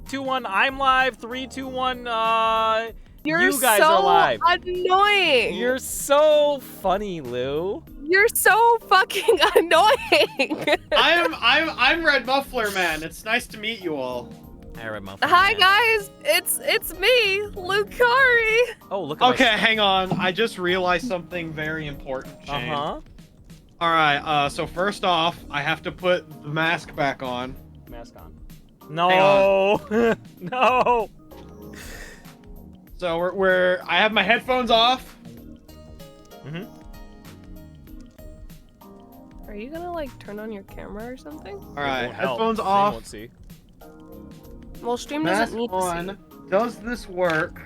2, 1, I'm live. 3, 2, 1, You're you guys so are live. annoying. You're so funny, Lou. You're so fucking annoying. I'm Red Muffler Man. It's nice to meet you all. Hi, Red Muffler Hi Man. guys, it's me, LUUCARI. Oh, look at Okay, hang on. I just realized something very important, Shane. Uh-huh. Alright, so first off, I have to put the mask back on. Mask on. No. No. So I have my headphones off. Mm-hmm. Are you gonna like turn on your camera or something? Alright, headphones Stream off. won't see. Well, stream Mask doesn't need on. to see. Does this work?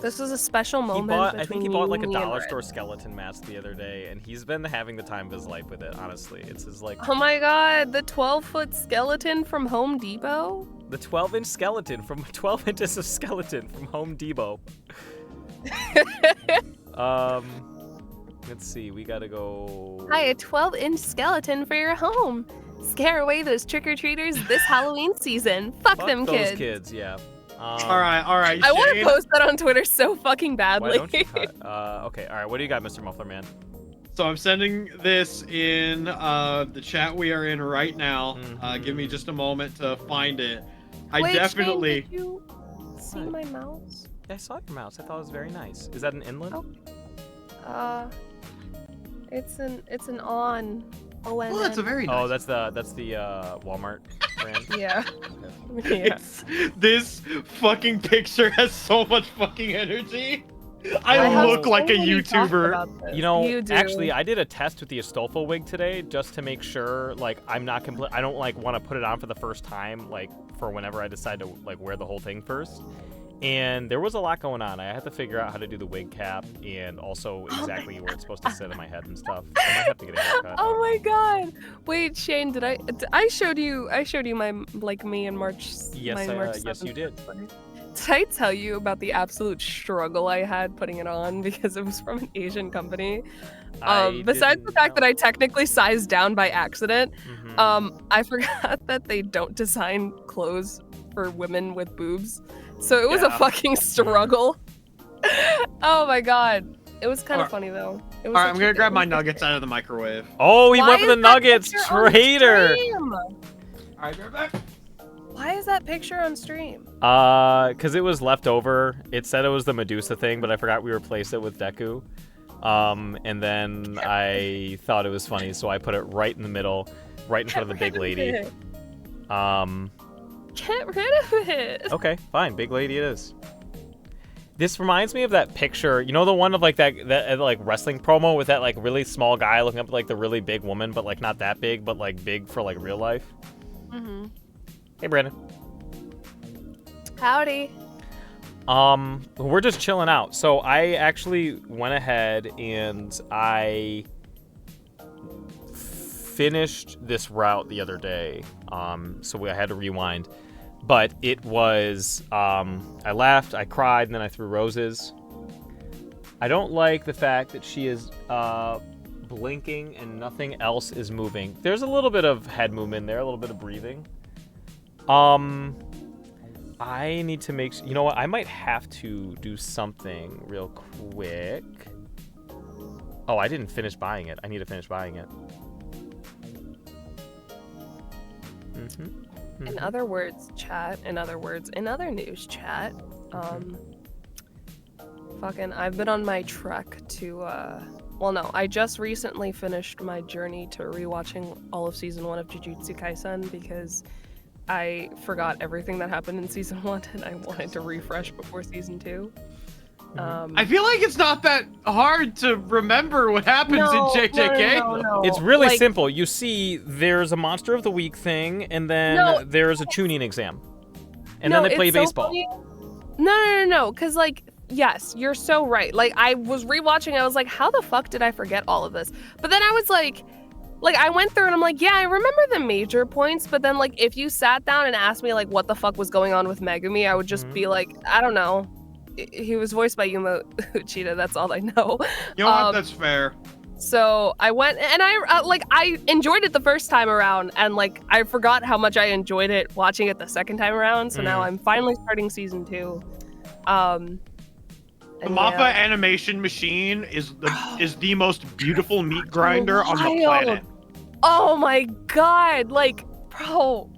This is a special moment. I think he between bought you, like a me, and dollar Red. store skeleton mask the other day, and he's been having the time of his life with it, honestly. It's his like Oh my god, the 12-foot skeleton from Home Depot? the 12-inch skeleton from 12 inches of skeleton from Home Depot. Let's see, we gotta go. Hi, a 12-inch skeleton for your home. Scare away those trick-or-treaters this Halloween season. Fuck them those kids. kids, yeah. Alright, I want to Shane. post that on Twitter so fucking badly. Why don't you cut? Okay, alright, what do you got, Mr. Muffler Man? So I'm sending this in the chat we are in right now. Mhm. Give me just a moment to find it. Wait, I definitely... Shane, did you see What? my mouse? I saw your mouse. I thought it was very nice. Is that an inland? Oh. It's an on. O-N-N. Well, that's a very nice... Oh, that's the Walmart brand. Yeah. Yeah. This fucking picture has so much fucking energy. I have look like a so many thoughts YouTuber. about this. You know, You do. actually, I did a test with the Astolfo wig today just to make sure, like, I'm not complete. I don't like want to put it on for the first time, like, for whenever I decide to like wear the whole thing first. And there was a lot going on. I had to figure out how to do the wig cap and also exactly where it's supposed to sit in my head and stuff. I might have to get a haircut. Oh my god! Wait, Shane, did I showed you my like me in March? Yes, my March yes, you 7th. did. Did I tell you about the absolute struggle I had putting it on because it was from an Asian company? Besides the fact that I technically sized down by accident, I forgot that they don't design clothes for women with boobs. So it was a fucking struggle. Oh my god. It was kind of funny though. It was Alright, I'm gonna grab my nuggets out of the microwave. Oh, he Why went for the is that nuggets, picture on traitor! stream? Alright, go back. Why is that picture on stream? Cause it was left over. It said it was the Medusa thing, but I forgot we replaced it with Deku. And then I thought it was funny, so I put it right in the middle, right in front of the big lady. Get rid of it. Okay, fine, big lady it is. This reminds me of that picture, you know, the one of like that like wrestling promo with that like really small guy looking up at like the really big woman, but like not that big, but like big for like real life. Mm-hmm. Hey, Brandon. Howdy. We're just chilling out. So I actually went ahead and I finished this route the other day. So I had to rewind. But it was, I laughed, I cried, and then I threw roses. I don't like the fact that she is blinking and nothing else is moving. There's a little bit of head movement there, a little bit of breathing. I need to make, you know what, I might have to do something real quick. Oh, I didn't finish buying it. I need to finish buying it. In other words, chat, in other news, chat, fucking, I've been on my trek to, well, no, I just recently finished my journey to rewatching all of Season 1 of Jujutsu Kaisen because I forgot everything that happened in Season 1 and I wanted to refresh before Season 2. I feel like it's not that hard to remember what happens in JJK. No. It's really Like, simple. You see, there's a Monster of the Week thing, and then there's a tuning exam. And then they play it's so baseball. funny. No, because, like, yes, you're so right. Like, I was rewatching, I was like, how the fuck did I forget all of this? But then I was like, I went through and I'm like, yeah, I remember the major points, but then, like, if you sat down and asked me, like, what the fuck was going on with Megumi, I would just be like, I don't know. He was voiced by Yuma Uchida, that's all I know. You know what? That's fair. So I went and I enjoyed it the first time around, and like I forgot how much I enjoyed it watching it the second time around. So now I'm finally starting season 2. The Mappa animation machine is the most beautiful meat grinder on the planet. Oh my god! Like, bro.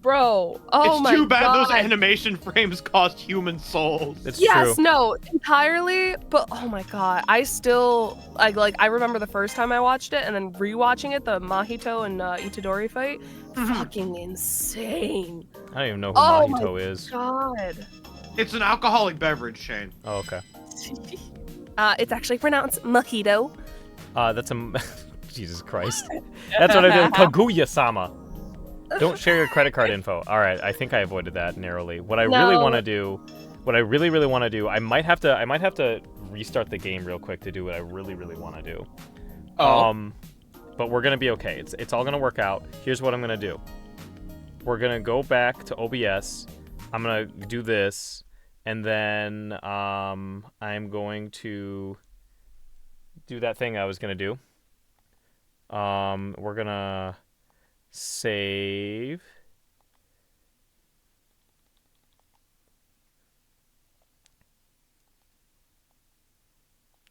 Oh my god. It's too bad those animation frames cost human souls. It's yes, true. no, entirely. But oh my god, I still I remember the first time I watched it, and then rewatching it, the Mahito and Itadori fight, fucking insane. I don't even know who Mahito is. God. It's an alcoholic beverage, Shane. Oh, okay. It's actually pronounced mojito. That's a Jesus Christ. That's what I did. Kaguya-sama. Don't share your credit card info. All right, I think I avoided that narrowly. What I really want to do, I might have to restart the game real quick to do what I really want to do. But we're gonna be okay. It's all gonna work out. Here's what I'm gonna do. We're gonna go back to OBS. I'm gonna do this, and then I'm going to do that thing I was gonna do. We're gonna save.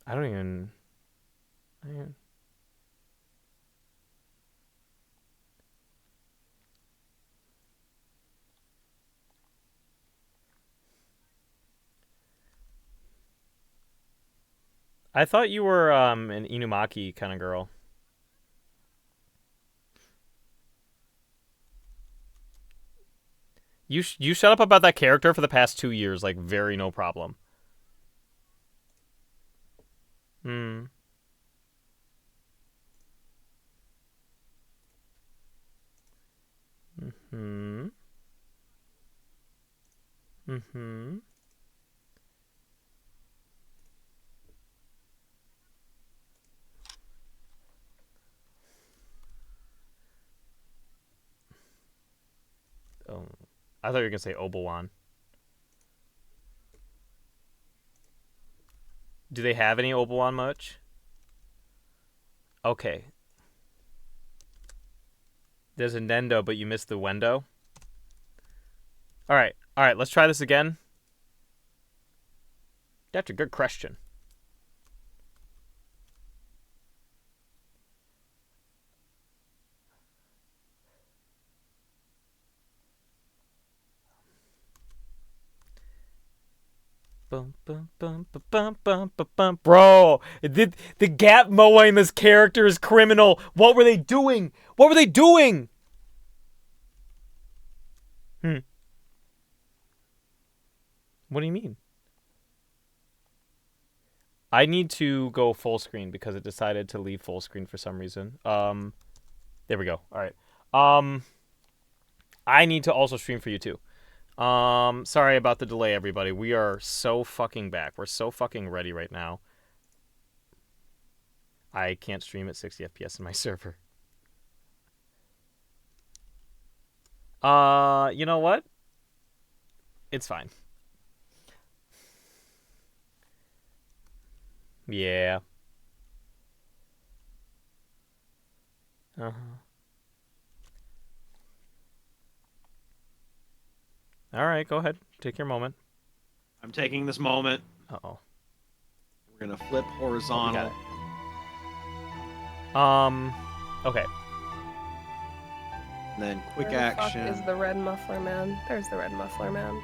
I thought you were an Inumaki kind of girl. You shut up about that character for the past 2 years, like, very no problem. Mm-hmm. Oh, I thought you were gonna say Obi-Wan. Do they have any Obi-Wan much? Okay. There's a Nendo, but you missed the Wendo. All right, let's try this again. That's a good question. Bro, the gap mowing this character is criminal. What were they doing? What were they doing? What do you mean? I need to go full screen because it decided to leave full screen for some reason. There we go. All right. I need to also stream for you too. Sorry about the delay, everybody. We are so fucking back. We're so fucking ready right now. I can't stream at 60 FPS in my server. You know what? It's fine. Yeah. Uh-huh. All right, go ahead. Take your moment. I'm taking this moment. Uh-oh. We're gonna flip horizontal. Okay. And then quick Where the action. fuck is the red muffler man? There's the red muffler man.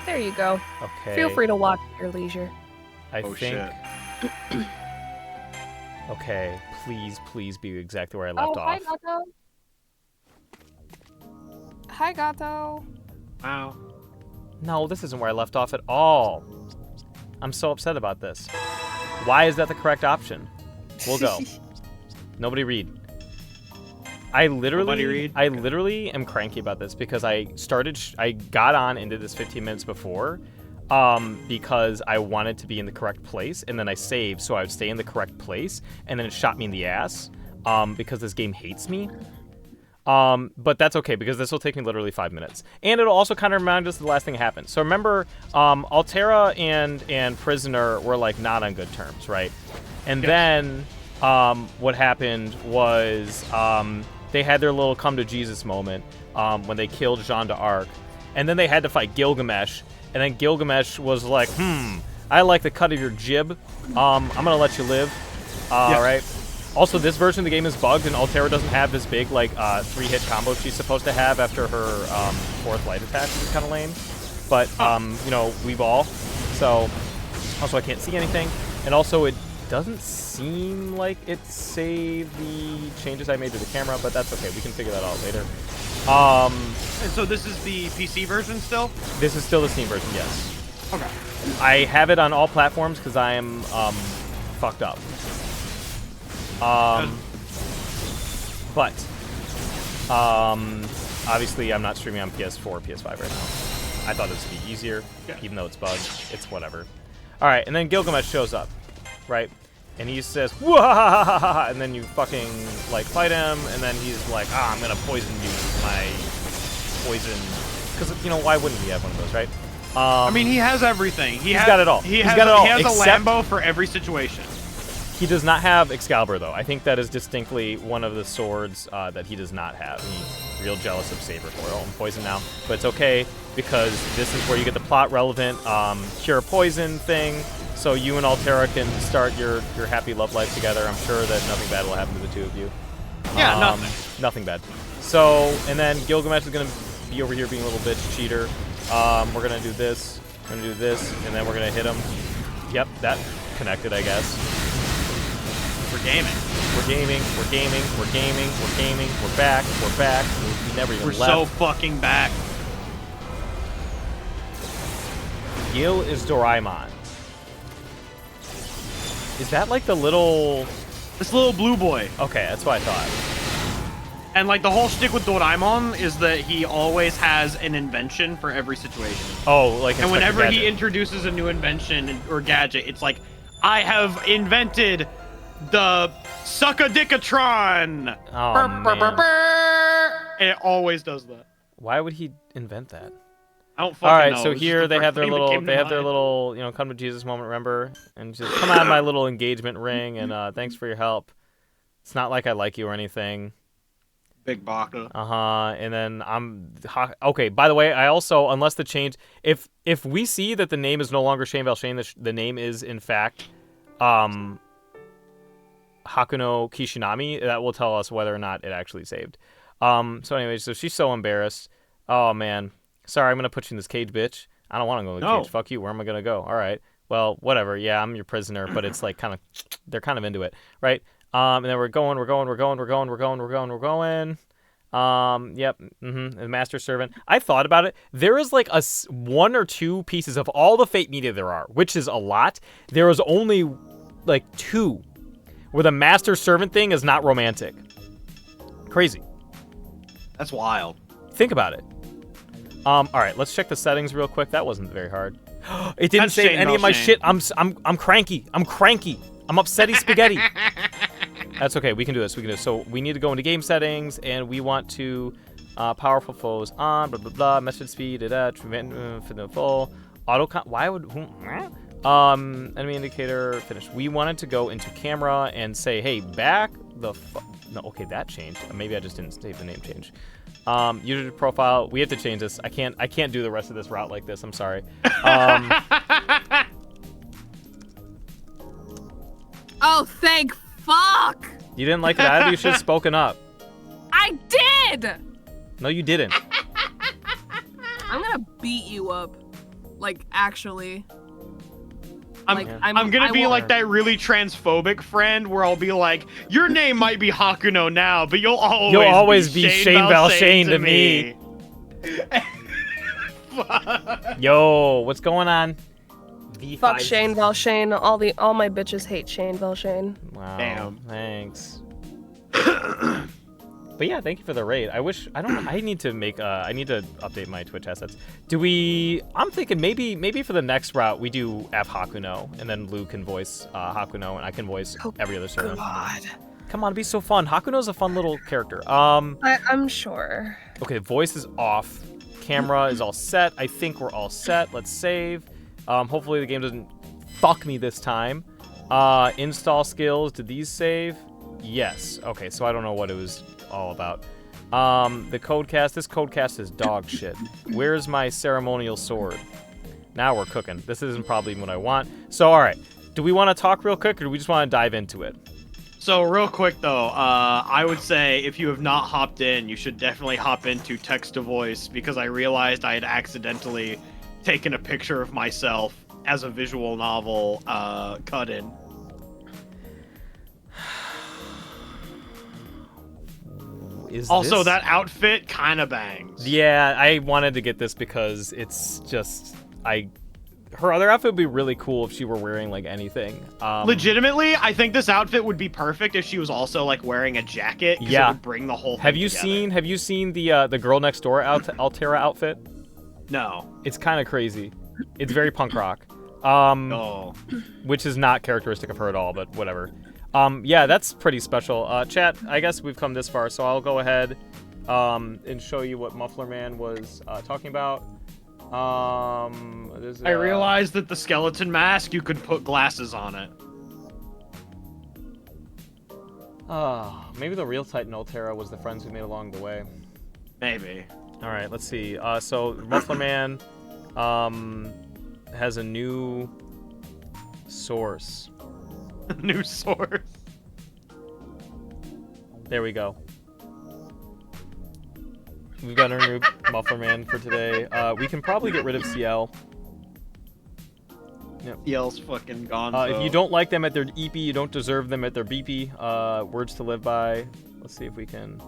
There you go. Okay. Feel free to watch at your leisure. I think. Shit. Okay, please be exactly where I left off. Hi, Gato. Hi, Gato. Wow. No, this isn't where I left off at all. I'm so upset about this. Why is that the correct option? We'll go. Nobody read. I literally am cranky about this because I got on into this 15 minutes before because I wanted to be in the correct place, and then I saved so I would stay in the correct place, and then it shot me in the ass because this game hates me. But that's okay because this will take me literally 5 minutes, and it'll also kind of remind us of the last thing that happened. So remember, Altera and Prisoner were like not on good terms, right? And then what happened was they had their little come to Jesus moment when they killed Jeanne d'Arc. And then they had to fight Gilgamesh. And then Gilgamesh was like, I like the cut of your jib. I'm going to let you live. Right. Also, this version of the game is bugged, and Altera doesn't have this big, like, 3-hit combo she's supposed to have after her 4th light attack, which is kind of lame. But, you know, we ball. So, also I can't see anything. And also, it doesn't seem like it saved the changes I made to the camera, but that's okay. We can figure that out later. And so this is the PC version still? This is still the Steam version, yes. Okay. I have it on all platforms because I am fucked up. But obviously I'm not streaming on PS4 or PS5 right now. I thought this would be easier, even though it's bugged. It's whatever. All right, and then Gilgamesh shows up, right? And he says, "Wah!" And then you fucking like fight him, and then he's like, I'm gonna poison you with my poison, because you know why wouldn't he have one of those, right? I mean, he has everything. He's got it all. He's got it all. He has a Lambo for every situation. He does not have Excalibur, though. I think that is distinctly one of the swords that he does not have. He's real jealous of Saber for it. Oh, I'm poisoned now. But it's okay, because this is where you get the plot-relevant cure poison thing, so you and Altera can start your happy love life together. I'm sure that nothing bad will happen to the two of you. Yeah, nothing. Nothing bad. So, and then Gilgamesh is going to be over here being a little bitch cheater. We're going to do this, we're going to do this, and then we're going to hit him. Yep, that connected, I guess. We're gaming. We're gaming. We're gaming. We're gaming. We're gaming. We're back. We're back. We never even left. We're so fucking back. Gil is Doraemon. Is that like the little... This little blue boy. Okay, that's what I thought. And like the whole shtick with Doraemon is that he always has an invention for every situation. Oh, like and whenever he introduces a new invention or gadget, it's like, I have invented the Suckadickatron. Oh, man. And it always does that. Why would he invent that? I don't fucking know. So here they have their little, you know, come to Jesus moment, remember? And just come on, my little engagement ring, and thanks for your help. It's not like I like you or anything. Big baka. And then okay. By the way, I also, unless the change, if we see that the name is no longer Shane Valshane, the name is in fact, Hakuno Kishinami, that will tell us whether or not it actually saved. So anyway, so she's so embarrassed. Oh man, sorry, I'm gonna put you in this cage, bitch. I don't want to go in the cage. Fuck you. Where am I gonna go? All right. Well, whatever. Yeah, I'm your prisoner, but it's like they're kind of into it, right? And then we're going. Yep. The master servant. I thought about it. There is like one or two pieces of all the Fate media there are, which is a lot. There is only like 2 where the master servant thing is not romantic. Crazy. That's wild. Think about it. All right, let's check the settings real quick. That wasn't very hard. It didn't save any of my shit. I'm cranky. I'm upsetty spaghetti. That's okay. We can do this. So we need to go into game settings, and we want to powerful foes on, blah blah blah, message speed, full auto. Why would enemy indicator finish? We wanted to go into camera and say, hey, back the no. Okay, that changed. Maybe I just didn't save the name change. User profile. We have to change this. I can't do the rest of this route like this. I'm sorry. Oh, thank fuck! You didn't like it either? You should have spoken up. I did! No, you didn't. I'm gonna beat you up. Like, actually. I'm gonna be like that really transphobic friend where I'll be like, your name might be Hakuno now, but you'll always be Shane Valshane to me. Yo, what's going on? Fuck Shane Valshane. All my bitches hate Shane Valshane. Wow. Damn. Thanks. But yeah, thank you for the raid. I need to update my Twitch assets. I'm thinking maybe for the next route we do F Hakuno, and then Lou can voice Hakuno, and I can voice every other servant. God. Come on, it'd be so fun. Hakuno's a fun little character. I'm sure. Okay, voice is off. Camera is all set. I think we're all set. Let's save. Hopefully the game doesn't fuck me this time. Install skills. Did these save? Yes. Okay, so I don't know what it was all about. The codecast. This codecast is dog shit. Where's my ceremonial sword? Now we're cooking. This isn't probably what I want. So, all right. Do we want to talk real quick, or do we just want to dive into it? So, real quick, though, I would say if you have not hopped in, you should definitely hop into text-to-voice, because I realized I had accidentally taken a picture of myself as a visual novel cut-in. Also, that outfit kind of bangs. Yeah, I wanted to get this because it's just... Her other outfit would be really cool if she were wearing, like, anything. Legitimately, I think this outfit would be perfect if she was also, like, wearing a jacket. Yeah. It would bring the whole thing Have you together. seen the girl next door Altera outfit? No. It's kind of crazy. It's very punk rock. Which is not characteristic of her at all, but whatever. Yeah, that's pretty special. Chat, I guess we've come this far, so I'll go ahead and show you what Muffler Man was talking about. I realized that the skeleton mask, you could put glasses on it. Maybe the real Titan Altera was the friends we made along the way. Maybe. All right, let's see. So Muffler Man has a new source. New source. There we go. We've got our new Muffler Man for today. We can probably get rid of CL. Yep. CL's fucking gone. If you don't like them at their EP, you don't deserve them at their BP. Words to live by. Let's see if we can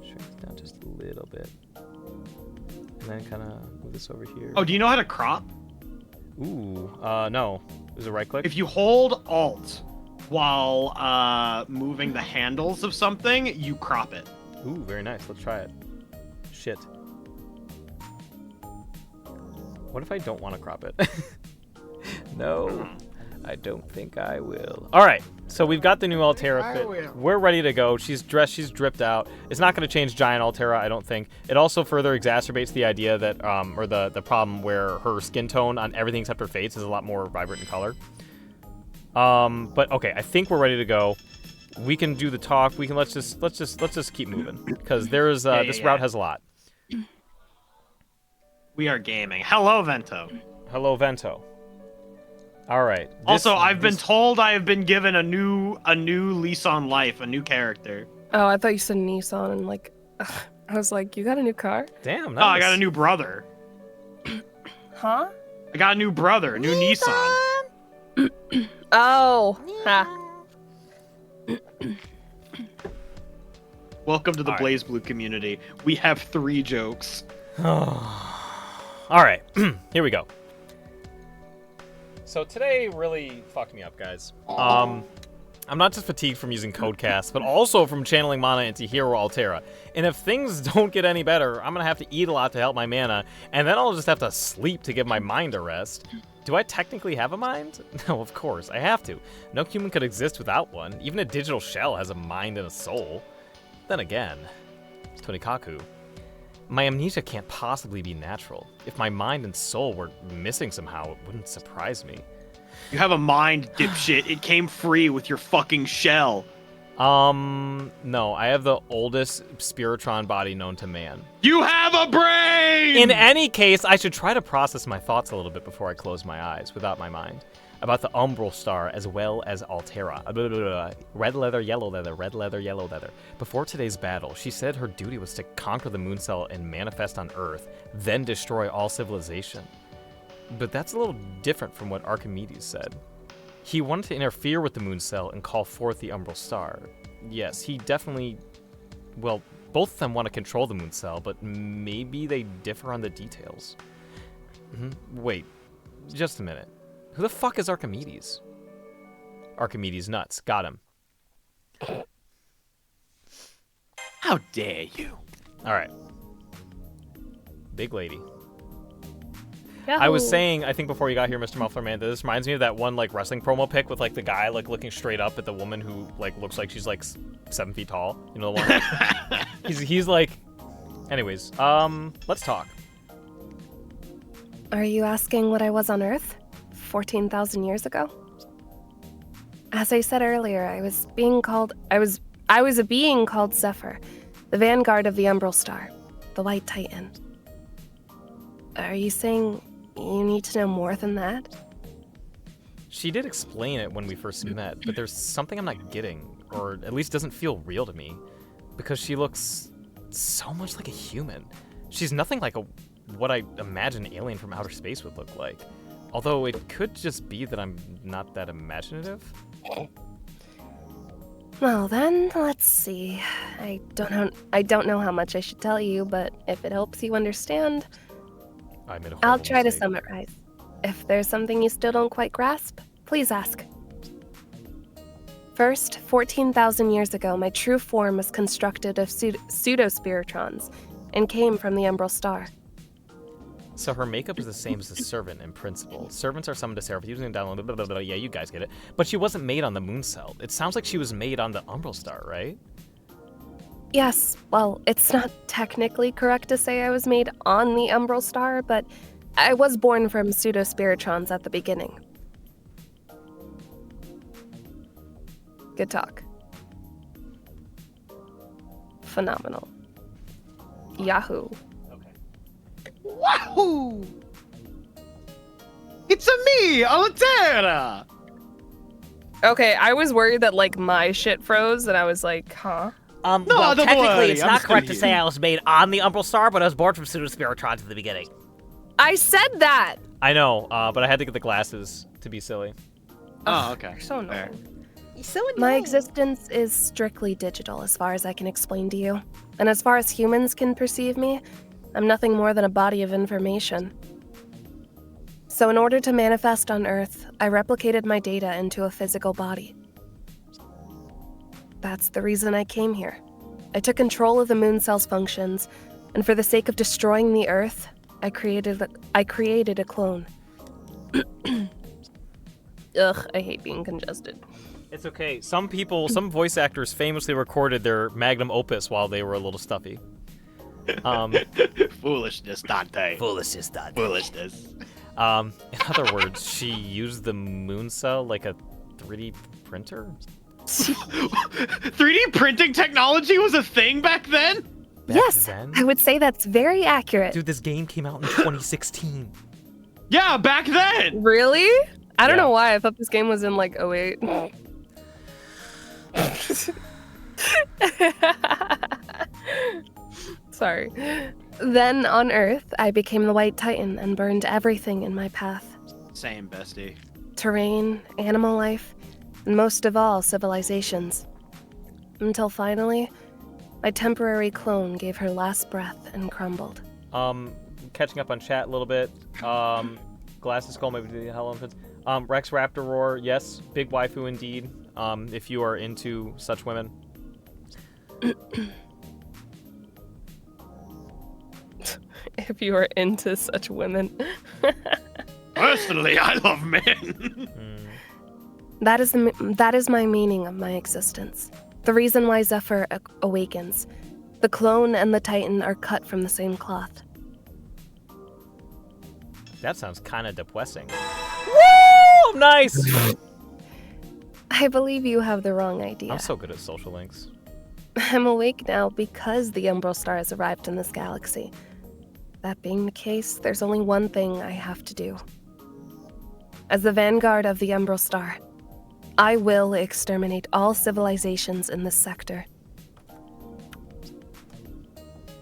shrink this down just a little bit. And then kind of move this over here. Oh, do you know how to crop? Ooh, no. Is it right click? If you hold Alt while moving the handles of something, you crop it. Ooh, very nice. Let's try it. Shit. What if I don't want to crop it? No, I don't think I will. All right, so we've got the new Altera fit. We're ready to go. She's dressed. She's dripped out. It's not going to change Giant Altera, I don't think. It also further exacerbates the idea that, or the problem where her skin tone on everything except her face is a lot more vibrant in color. But okay, I think we're ready to go. We can do the talk. We can let's just keep moving because there's this route has a lot. We are gaming. Hello, Vento. Hello, Vento. All right. Also, I've been told I have been given a new lease on life, a new character. Oh, I thought you said Nissan, and like, I was like, you got a new car? Damn. Nice. Oh, I got a new brother. Huh? I got a new brother, a new Nissan. Oh. Ha. Welcome to the Blaze Blue community. We have 3 jokes. All right. Here we go. So today really fucked me up, guys. I'm not just fatigued from using Codecast, but also from channeling mana into Hero Altera. And if things don't get any better, I'm going to have to eat a lot to help my mana, and then I'll just have to sleep to give my mind a rest. Do I technically have a mind? No, of course, I have to. No human could exist without one. Even a digital shell has a mind and a soul. Then again, it's Tonikaku. My amnesia can't possibly be natural. If my mind and soul were missing somehow, it wouldn't surprise me. You have a mind, dipshit. It came free with your fucking shell. No, I have the oldest Spiritron body known to man. You have a brain! In any case, I should try to process my thoughts a little bit before I close my eyes, without my mind. About the Umbral Star as well as Altera. Red leather, yellow leather, red leather, yellow leather. Before today's battle, she said her duty was to conquer the moon cell and manifest on Earth, then destroy all civilization. But that's a little different from what Archimedes said. He wanted to interfere with the moon cell and call forth the Umbral Star. Yes, he definitely... Well, both of them want to control the moon cell, but maybe they differ on the details. Wait, just a minute. Who the fuck is Archimedes? Archimedes nuts. Got him. How dare you? All right. Big lady. Yahoo. I was saying, I think before you got here, Mr. Muffler Man, that this reminds me of that one like wrestling promo pic with like the guy like looking straight up at the woman who like looks like she's like 7 feet tall. You know the one? he's like. Anyways, let's talk. Are you asking what I was on Earth 14,000 years ago? As I said earlier, I was a being called Zephyr, the vanguard of the Umbral Star, the White Titan. Are you saying you need to know more than that? She did explain it when we first met, but there's something I'm not getting, or at least doesn't feel real to me, because she looks so much like a human. She's nothing like what I imagine an alien from outer space would look like. Although it could just be that I'm not that imaginative. Well then, let's see. I don't know how much I should tell you, but if it helps you understand, I'll try to summarize. If there's something you still don't quite grasp, please ask. First, 14,000 years ago, my true form was constructed of pseudo-spiritrons and came from the Umbral Star. So her makeup is the same as the servant in principle. Servants are summoned to Seraph using download, blah, blah, blah, yeah, you guys get it. But she wasn't made on the moon cell. It sounds like she was made on the Umbral Star, right? Yes, well, it's not technically correct to say I was made on the Umbral Star, but I was born from pseudo-spiritrons at the beginning. Good talk. Phenomenal. Yahoo. Wahoo! It's a me, Altera! Okay, I was worried that, like, my shit froze, and I was like, huh? No, well, technically, it's not correct to say I was made on the Umbral Star, but I was born from pseudo-spiritrons at the beginning. I said that! I know, but I had to get the glasses to be silly. Oh, okay. You're so annoying. You're so annoying. My existence is strictly digital, as far as I can explain to you. And as far as humans can perceive me, I'm nothing more than a body of information. So in order to manifest on Earth, I replicated my data into a physical body. That's the reason I came here. I took control of the moon cell's functions, and for the sake of destroying the Earth, I created a clone. Ugh, I hate being congested. It's okay. Some voice actors famously recorded their magnum opus while they were a little stuffy. Foolishness, Dante. Foolishness, Dante. Foolishness. In other words, she used the moon cell like a 3D printer? 3D printing technology was a thing back then? Yes, then? I would say that's very accurate. Dude, this game came out in 2016. Yeah, back then! Really? I don't Yeah. know why. I thought this game was in, like, 08. Sorry. Then, on Earth, I became the White Titan and burned everything in my path. Same, bestie. Terrain, animal life, and most of all, civilizations. Until finally, my temporary clone gave her last breath and crumbled. Catching up on chat a little bit. Glasses Skull, maybe the Hello Infants. Rex Raptor Roar, yes, big waifu indeed. If you are into such women. If you are into such women. Personally, I love men. That is my meaning of my existence. The reason why Zephyr awakens. The clone and the Titan are cut from the same cloth. That sounds kind of depressing. Woo! Nice! I believe you have the wrong idea. I'm so good at social links. I'm awake now because the Umbral Star has arrived in this galaxy. That being the case, there's only one thing I have to do. As the vanguard of the Umbral Star, I will exterminate all civilizations in this sector.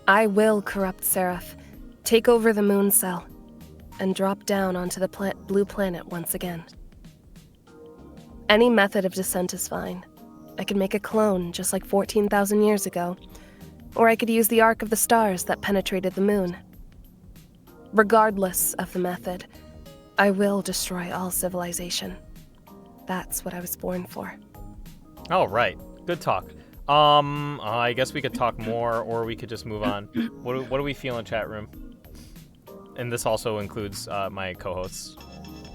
I will corrupt Seraph, take over the moon cell, and drop down onto the blue planet once again. Any method of descent is fine. I could make a clone just like 14,000 years ago, or I could use the arc of the stars that penetrated the moon. Regardless of the method, I will destroy all civilization. That's what I was born for. All right, good talk. I guess we could talk more, or we could just move on. What do we feel in chat room? And this also includes my co-hosts.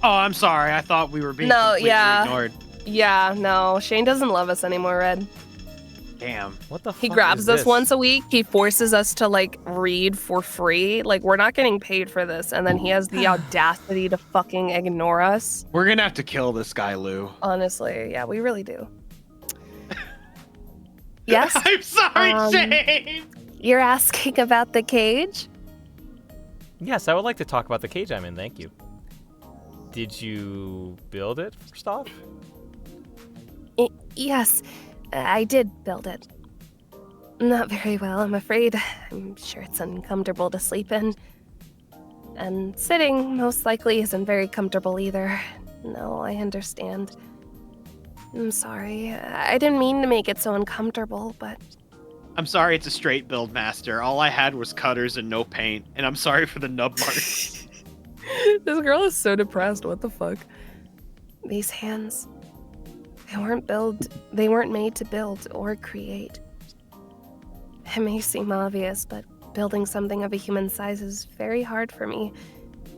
Oh, I'm sorry. I thought we were being completely ignored. Yeah, no. Shane doesn't love us anymore, Red. Damn. What the fuck He grabs is us this? once a week. He forces us to like read for free. Like we're not getting paid for this. And then he has the audacity to fucking ignore us. We're gonna have to kill this guy, Lou. Honestly, yeah, we really do. Yes? I'm sorry, Shane! You're asking about the cage? Yes, I would like to talk about the cage I'm in, thank you. Did you build it, first off? Yes, I did build it. Not very well, I'm afraid. I'm sure it's uncomfortable to sleep in. And sitting, most likely, isn't very comfortable either. No, I understand. I'm sorry. I didn't mean to make it so uncomfortable, but... I'm sorry it's a straight build, Master. All I had was cutters and no paint, and I'm sorry for the nub marks. This girl is so depressed, what the fuck? These hands... They weren't made to build or create. It may seem obvious, but building something of a human size is very hard for me.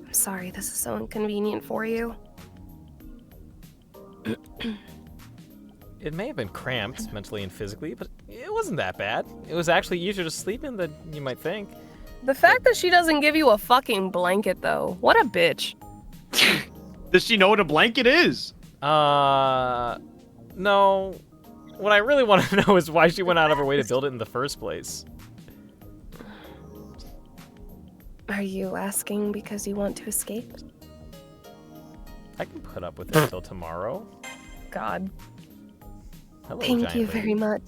I'm sorry this is so inconvenient for you. It may have been cramped mentally and physically, but it wasn't that bad. It was actually easier to sleep in than you might think. The fact that she doesn't give you a fucking blanket, though. What a bitch. Does she know what a blanket is? No. What I really want to know is why she went out of her way to build it in the first place. Are you asking because you want to escape? I can put up with it until tomorrow. God. Hello, Thank giant you lady. very much.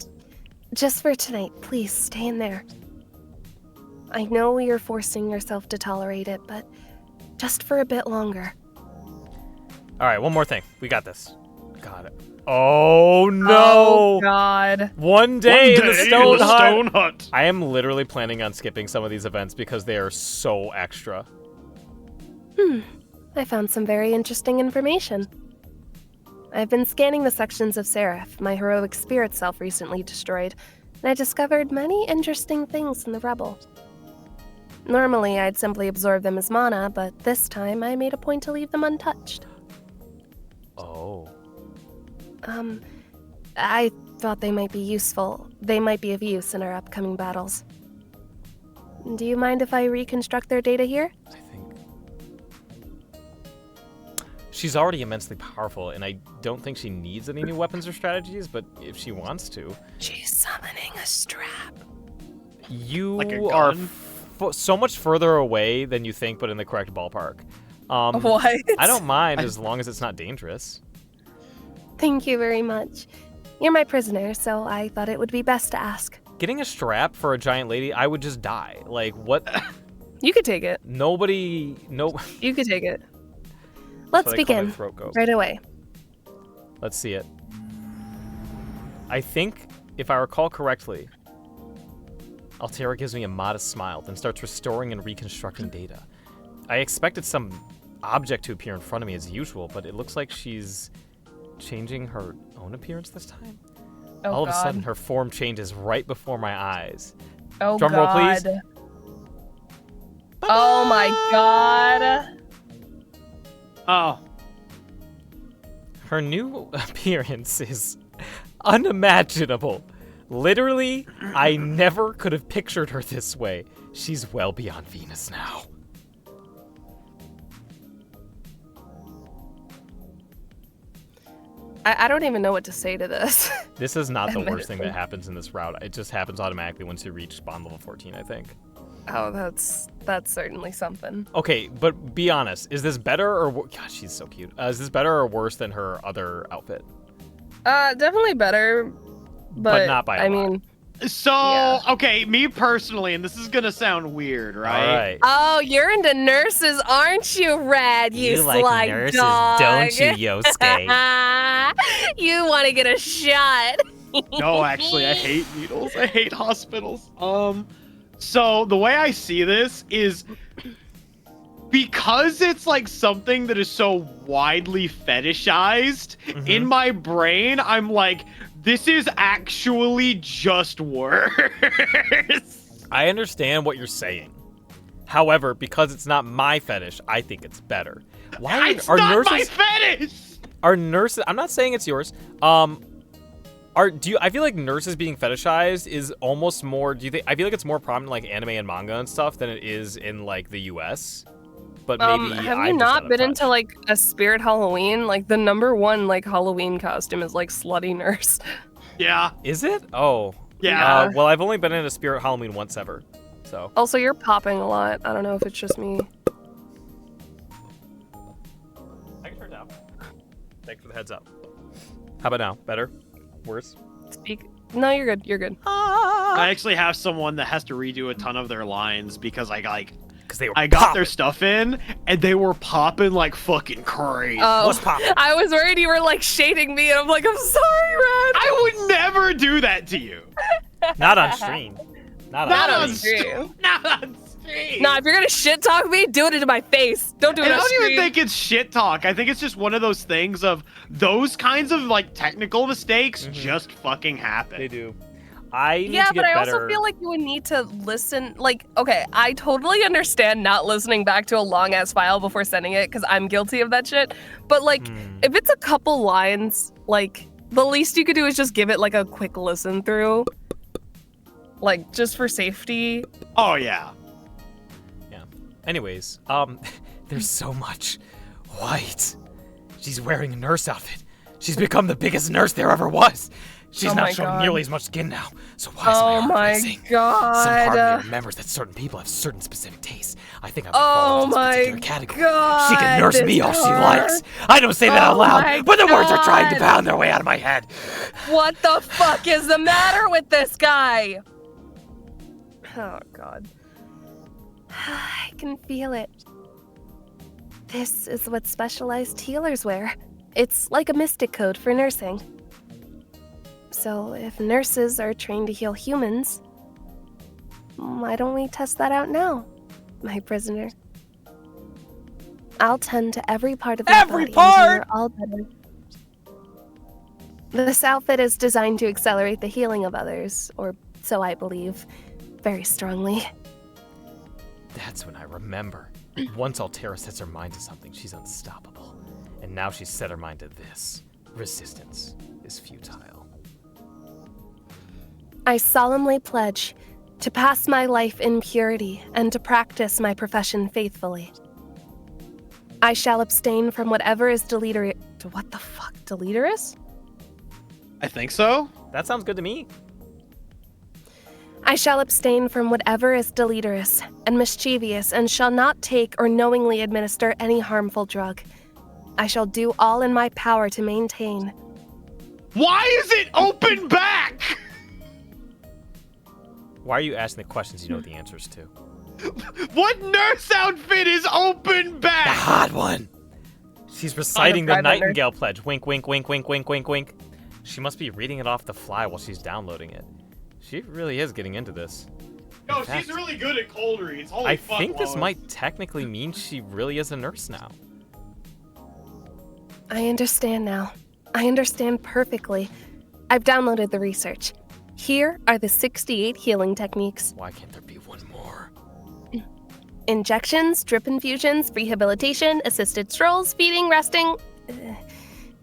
Just for tonight, please stay in there. I know you're forcing yourself to tolerate it, but just for a bit longer. All right, one more thing. We got this. Got it. Oh no! Oh God! One day in the stone hut. Stone hut. I am literally planning on skipping some of these events because they are so extra. I found some very interesting information. I've been scanning the sections of Seraph, my heroic spirit self recently destroyed, and I discovered many interesting things in the Rebel. Normally, I'd simply absorb them as mana, but this time I made a point to leave them untouched. Oh. I thought they might be useful. They might be of use in our upcoming battles. Do you mind if I reconstruct their data here? I think she's already immensely powerful, and I don't think she needs any new weapons or strategies, but if she wants to. She's summoning a strap. You Like a are gun? so much further away than you think, but in the correct ballpark. What? I don't mind as long as it's not dangerous. Thank you very much. You're my prisoner, so I thought it would be best to ask. Getting a strap for a giant lady, I would just die. Like, what? You could take it. Nobody... You could take it. That's Let's what I call my begin. throat goes. Right away. Let's see it. I think, if I recall correctly, Altera gives me a modest smile, then starts restoring and reconstructing data. I expected some object to appear in front of me as usual, but it looks like she's changing her own appearance this time. Oh, All of a God. sudden, her form changes right before my eyes. Oh, Drum roll, please. God. Oh, my God. Oh. Her new appearance is unimaginable. Literally, I never could have pictured her this way. She's well beyond Venus now. I don't even know what to say to this. This is not the worst thing Admittedly. that happens in this route. It just happens automatically once you reach spawn level 14, I think. Oh, that's certainly something. Okay, but be honest. Is this better or... God, she's so cute. Is this better or worse than her other outfit? Definitely better, but not by a I lot. mean, So, Yeah. okay, me personally, and this is gonna sound weird, right? All right. oh, you're into nurses, aren't you, Red? You sly nurses, dog. don't you, Yosuke? You want to get a shot? No, actually, I hate needles. I hate hospitals. So the way I see this is because it's like something that is so widely fetishized, in my brain, I'm like, this is actually just worse. I understand what you're saying. However, because it's not my fetish, I think it's better. Why It's not my fetish! Are nurses? I'm not saying it's yours. I feel like nurses being fetishized is almost more. Do you think? I feel like it's more prominent like anime and manga and stuff than it is in like the U.S. But maybe have you not been into like a Spirit Halloween? Like the #1 like Halloween costume is like slutty nurse. Yeah. Is it? Oh. Yeah. Well, I've only been in a Spirit Halloween once ever, so. Also, you're popping a lot. I don't know if it's just me. I can turn it down. Thanks for the heads up. How about now? Better? Worse? Speak. No, you're good. You're good. I actually have someone that has to redo a ton of their lines because I got popping. their stuff in and they were popping like fucking crazy. What's popping? I was worried you were like shading me, and I'm like, I'm sorry, Red. I would never do that to you. Not on stream. Not on stream. stream. Not on stream. Nah, if you're gonna shit talk me, do it into my face. Don't do it I on don't stream. even think it's shit talk. I think it's just one of those things of those kinds of like technical mistakes just fucking happen. They do. I need Yeah, to get but I better. also feel like you would need to listen. Like, okay, I totally understand not listening back to a long ass file before sending it because I'm guilty of that shit. But like, if it's a couple lines, like the least you could do is just give it like a quick listen through, like just for safety. Oh yeah. Yeah. Anyways, there's so much white. She's wearing a nurse outfit. She's become the biggest nurse there ever was. She's not showing nearly as much skin now. So why is my heart racing? God. Some part of me remembers that certain people have certain specific tastes. I think I'm Oh into this my particular category. God, She can nurse me all she hard. likes. I don't say that out Oh my loud, but the words are trying to God. pound their way out of my head. What the fuck is the matter with this guy? Oh God. I can feel it. This is what specialized healers wear. It's like a mystic code for nursing. So if nurses are trained to heal humans, why don't we test that out now, my prisoner? I'll tend to every part of your body until you're all better. This outfit is designed to accelerate the healing of others, or so I believe, very strongly. That's when I remember. Once Altera sets her mind to something, she's unstoppable. And now she's set her mind to this. Resistance is futile. I solemnly pledge to pass my life in purity and to practice my profession faithfully. I shall abstain from whatever is deleterious. What the fuck? Deleterious? I think so. That sounds good to me. I shall abstain from whatever is deleterious and mischievous and shall not take or knowingly administer any harmful drug. I shall do all in my power to maintain. Why is it open back? Why are you asking the questions you know the answers to? What nurse outfit is open The back? hot one! She's reciting the Nightingale Pledge. Wink, wink, wink, wink, wink, wink, wink. She must be reading it off the fly while she's downloading it. She really is getting into this. No, In fact, she's really good at cold reads. Holy I fuck, think this Lois. might technically mean she really is a nurse now. I understand now. I understand perfectly. I've downloaded the research. Here are the 68 healing techniques. Why can't there be one more? Injections, drip infusions, rehabilitation, assisted strolls, feeding, resting,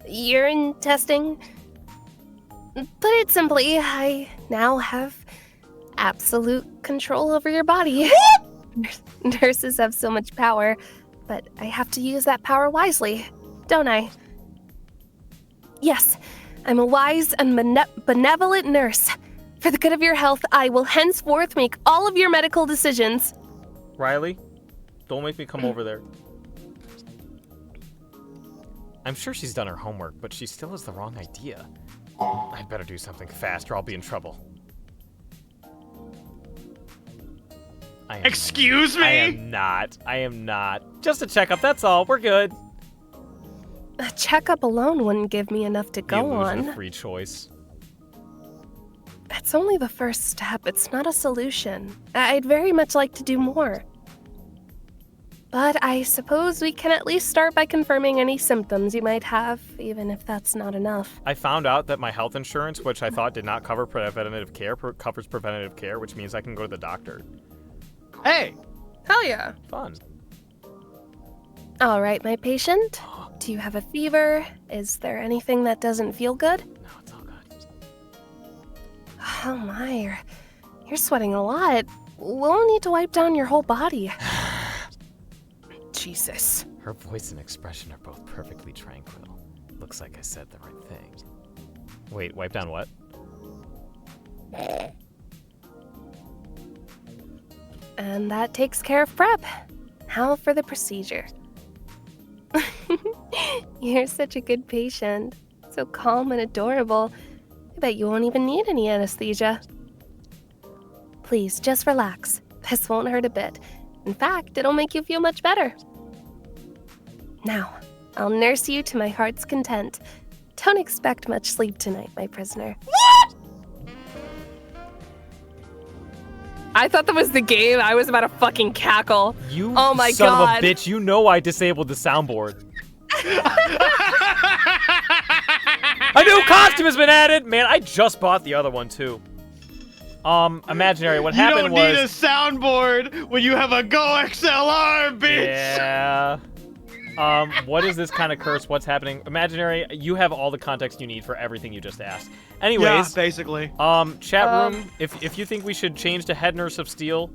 urine testing. Put it simply, I now have absolute control over your body. Nurses have so much power, but I have to use that power wisely, don't I? Yes, I'm a wise and benevolent nurse. For the good of your health, I will henceforth make all of your medical decisions. Riley, don't make me come over there. I'm sure she's done her homework, but she still has the wrong idea. I'd better do something fast or I'll be in trouble. Excuse me? I am not. Just a checkup, that's all. We're good. A checkup alone wouldn't give me enough to The go illusion on. of free choice. It's only the first step. It's not a solution. I'd very much like to do more. But I suppose we can at least start by confirming any symptoms you might have, even if that's not enough. I found out that my health insurance, which I thought did not cover preventative care, covers preventative care, which means I can go to the doctor. Hey. Hell yeah. Fun. All right, my patient. Do you have a fever? Is there anything that doesn't feel good? No, it's all good. Oh my, you're sweating a lot. We'll need to wipe down your whole body. Jesus. Her voice and expression are both perfectly tranquil. Looks like I said the right thing. Wait, wipe down what? And that takes care of prep. Now for the procedure. You're such a good patient. So calm and adorable. I bet you won't even need any anesthesia. Please, just relax. This won't hurt a bit. In fact, it'll make you feel much better. Now, I'll nurse you to my heart's content. Don't expect much sleep tonight, my prisoner. What? I thought that was the game. I was about to fucking cackle. You oh my son God. of a bitch, you know I disabled the soundboard. A new costume has been added! Man, I just bought the other one too. Imaginary, what happened was... You don't need a soundboard when you have a Go XLR, bitch! Yeah. What is this kind of curse? What's happening? Imaginary, you have all the context you need for everything you just asked. Anyways, yeah, basically. Chat room, if you think we should change to Head Nurse of Steel,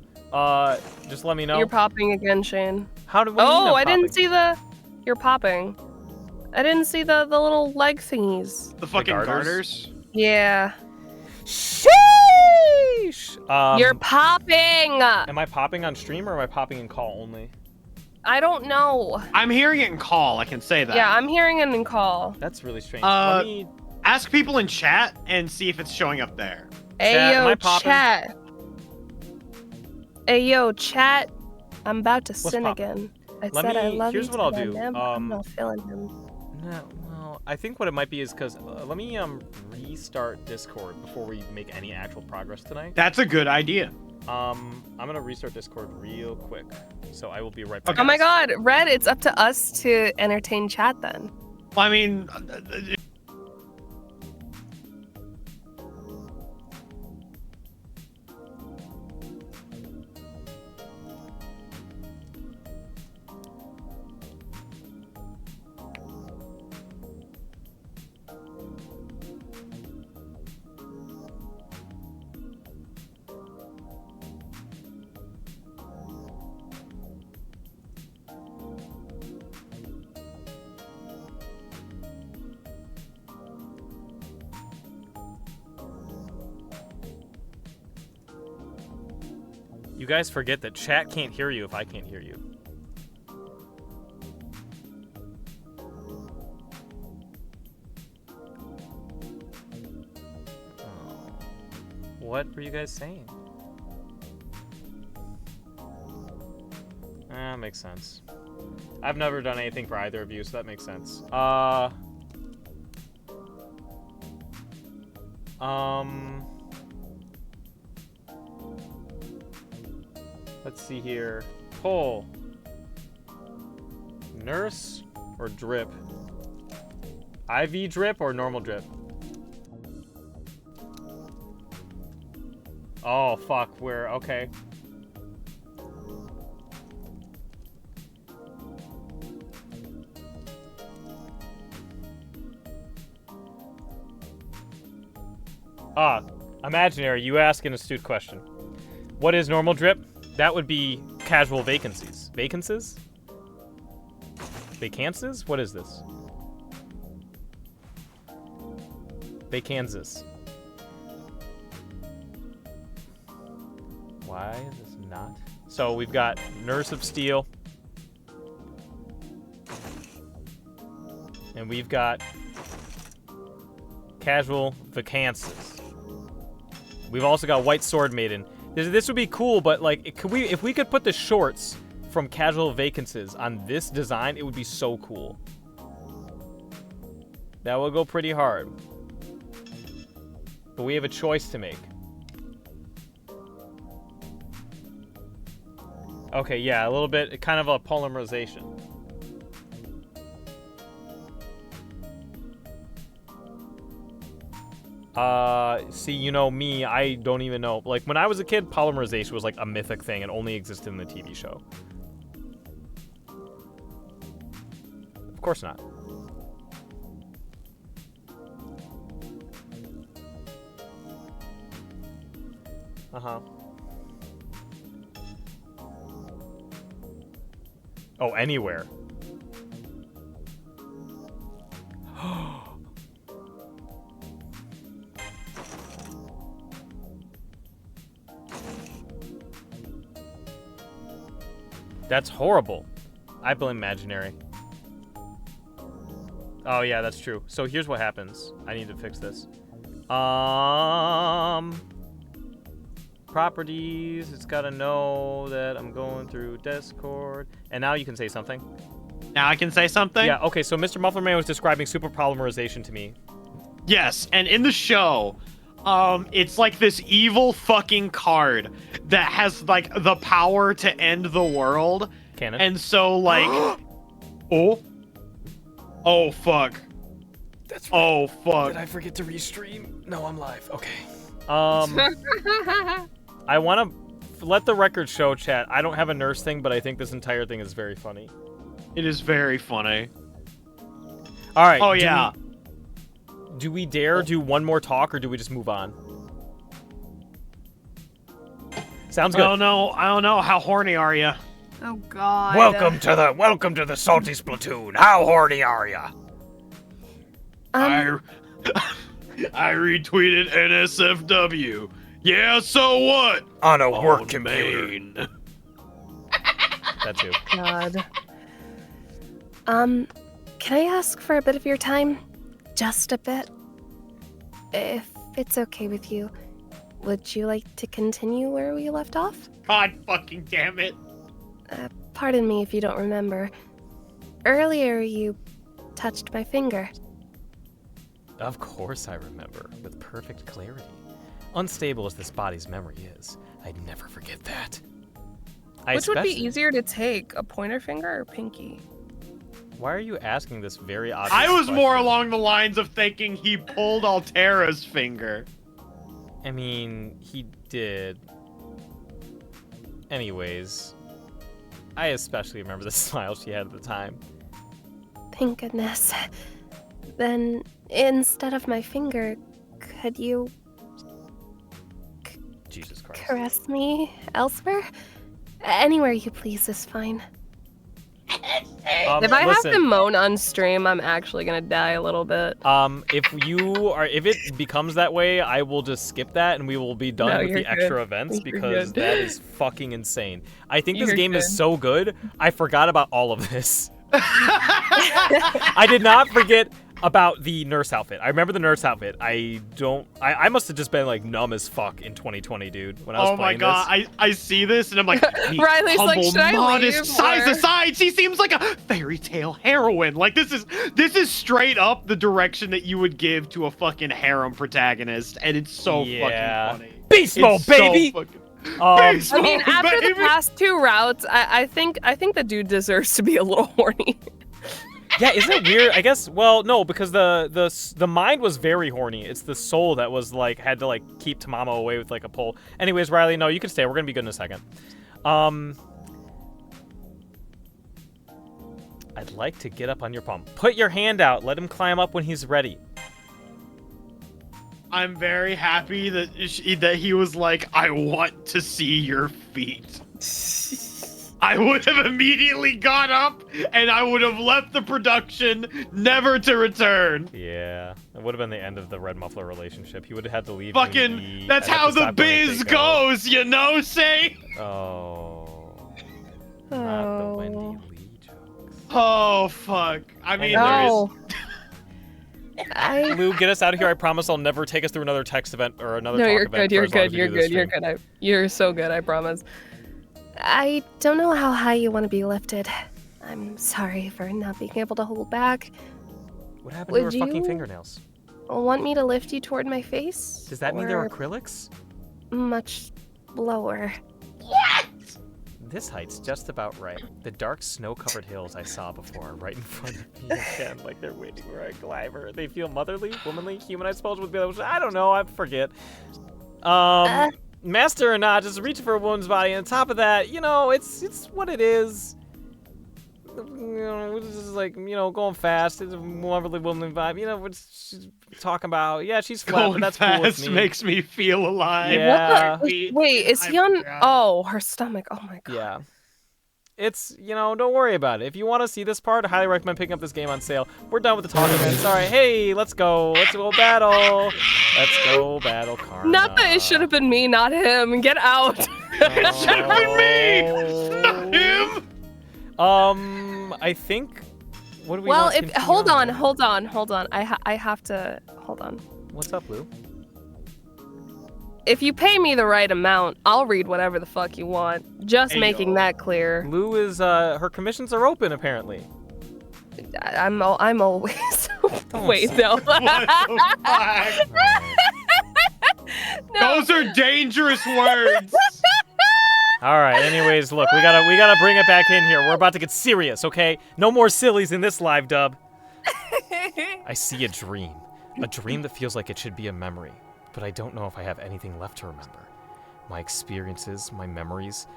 just let me know. You're popping again, Shane. How do we I didn't see the... You're popping. I didn't see the little leg thingies. The fucking garters? Yeah. Sheesh! You're popping! Am I popping on stream or am I popping in call only? I don't know. I'm hearing it in call, I can say that. Yeah, I'm hearing it in call. That's really strange. Let me... Ask people in chat and see if it's showing up there. Ayo, chat. Ayo, chat. I'm about to sin again. I said I love you. Here's what I'll do. I'm not feeling him. No, well, I think what it might be is because let me restart Discord before we make any actual progress tonight. That's a good idea. I'm gonna restart Discord real quick, so I will be right back. Okay. Oh my God, Red! It's up to us to entertain chat then. Well, I mean. You guys forget that chat can't hear you if I can't hear you. Oh. What were you guys saying? Makes sense. I've never done anything for either of you, so that makes sense. Let's see here. Poll. Nurse or drip? IV drip or normal drip? Oh, fuck. We're okay. Imaginary, you ask an astute question. What is normal drip? That would be casual vacancies. Vacancies? Vacancies? What is this? Vacancies. Why is this not? So we've got Nurse of Steel. And we've got casual vacancies. We've also got White Sword Maiden. This would be cool, but like, if we could put the shorts from casual vacancies on this design, it would be so cool. That will go pretty hard. But we have a choice to make. Okay, yeah, a little bit, kind of a polymerization. See, you know me, I don't even know. Like, when I was a kid, polymerization was like a mythic thing and only existed in the TV show. Of course not. Uh-huh. Oh, anywhere. That's horrible. I blame imaginary. Oh, yeah, that's true. So here's what happens. I need to fix this. Properties. It's got to know that I'm going through Discord. And now you can say something. Now I can say something? Yeah, okay, so Mr. Mufflerman was describing super polymerization to me. Yes, and in the show, it's like this evil fucking card that has, like, the power to end the world. Can it? And so, like... Oh, fuck. That's right. Oh, fuck. Did I forget to restream? No, I'm live. Okay. I want to let the record show, chat. I don't have a nurse thing, but I think this entire thing is very funny. It is very funny. All right. Oh, yeah. Do we dare do one more talk, or do we just move on? Sounds good. I don't know. How horny are you? Oh God. Welcome to the salty Splatoon. How horny are ya? I retweeted NSFW. Yeah, so what? On a work On computer. Main. That too. God. Can I ask for a bit of your time? Just a bit? If it's okay with you, would you like to continue where we left off? God fucking damn it. Pardon me if you don't remember. Earlier you touched my finger. Of course I remember, with perfect clarity. Unstable as this body's memory is, I'd never forget that. Which would be easier to take, a pointer finger or pinky? Why are you asking this very obvious I was question? more along the lines of thinking he pulled Altera's finger. I mean, he did. Anyways, I especially remember the smile she had at the time. Thank goodness. Then, instead of my finger, could you Jesus Christ. caress me elsewhere? Anywhere you please is fine. If I have to moan on stream, I'm actually gonna die a little bit. If it becomes that way, I will just skip that and we will be done with the extra events because that is fucking insane. I think this game is so good, I forgot about all of this. I did not forget about the nurse outfit. I remember the nurse outfit. I must have just been like numb as fuck in 2020, dude, when I was Oh my playing god, this. I see this and I'm like, Riley's like, humble, should I modest, leave, size or- aside, she seems like a fairy tale heroine. Like this is straight up the direction that you would give to a fucking harem protagonist, and it's so fucking funny. Beast mode, It's so baby! fucking- I mean, Oh, after the baby. past two routes, I think the dude deserves to be a little horny. Yeah, isn't it weird? I guess. Well, no, because the mind was very horny. It's the soul that was like had to like keep Tamamo away with like a pole. Anyways, Riley, no, you can stay. We're gonna be good in a second. I'd like to get up on your palm. Put your hand out. Let him climb up when he's ready. I'm very happy that he was like, I want to see your feet. I would have immediately got up and I would have left the production, never to return. Yeah, it would have been the end of the Red Muffler relationship. He would have had to leave. Fucking, that's how the biz goes, you know, say? Oh. Not the Wendy Lee jokes. Oh, fuck. I mean, No. Lou, get us out of here. I promise I'll never take us through another text event or another No, talk you're event. good. for You're as long good. as we You're do this good. You're stream. good. You're so good. I promise. I don't know how high you want to be lifted. I'm sorry for not being able to hold back. What happened to Would her fucking you- fingernails? Want me to lift you toward my face? Does that mean they're Or acrylics? much lower? This height's just about right. The dark snow-covered hills I saw before are right in front of me again, like they're waiting for a climber. They feel motherly, womanly, human, I suppose would be able to, I don't know, I forget. Master or not, just reach for a woman's body. And on top of that, you know, it's what it is. we're just like, going fast. It's a lovely woman vibe. What she's talking about. Yeah, she's flat, Going but that's fast cool with me. makes me feel alive. Yeah. Wait, is he on? Oh, her stomach. Oh my god. Yeah. It's, don't worry about it. If you want to see this part, I highly recommend picking up this game on sale. We're done with the talking events. All right, hey, let's go. Let's go battle. Let's go battle Karna. Not that it should have been me, not him. Get out. It should have been me, not him. I think. What do we? Well, want to if continue hold on? on. I have to hold on. What's up, Lou? If you pay me the right amount, I'll read whatever the fuck you want. Just Hey, making that clear. Lou is her commissions are open apparently. I'm always. Wait, no. What the fuck? No. Those are dangerous words. All right. Anyways, look, we gotta bring it back in here. We're about to get serious, okay? No more sillies in this live dub. I see a dream that feels like it should be a memory, but I don't know if I have anything left to remember. My experiences, my memories,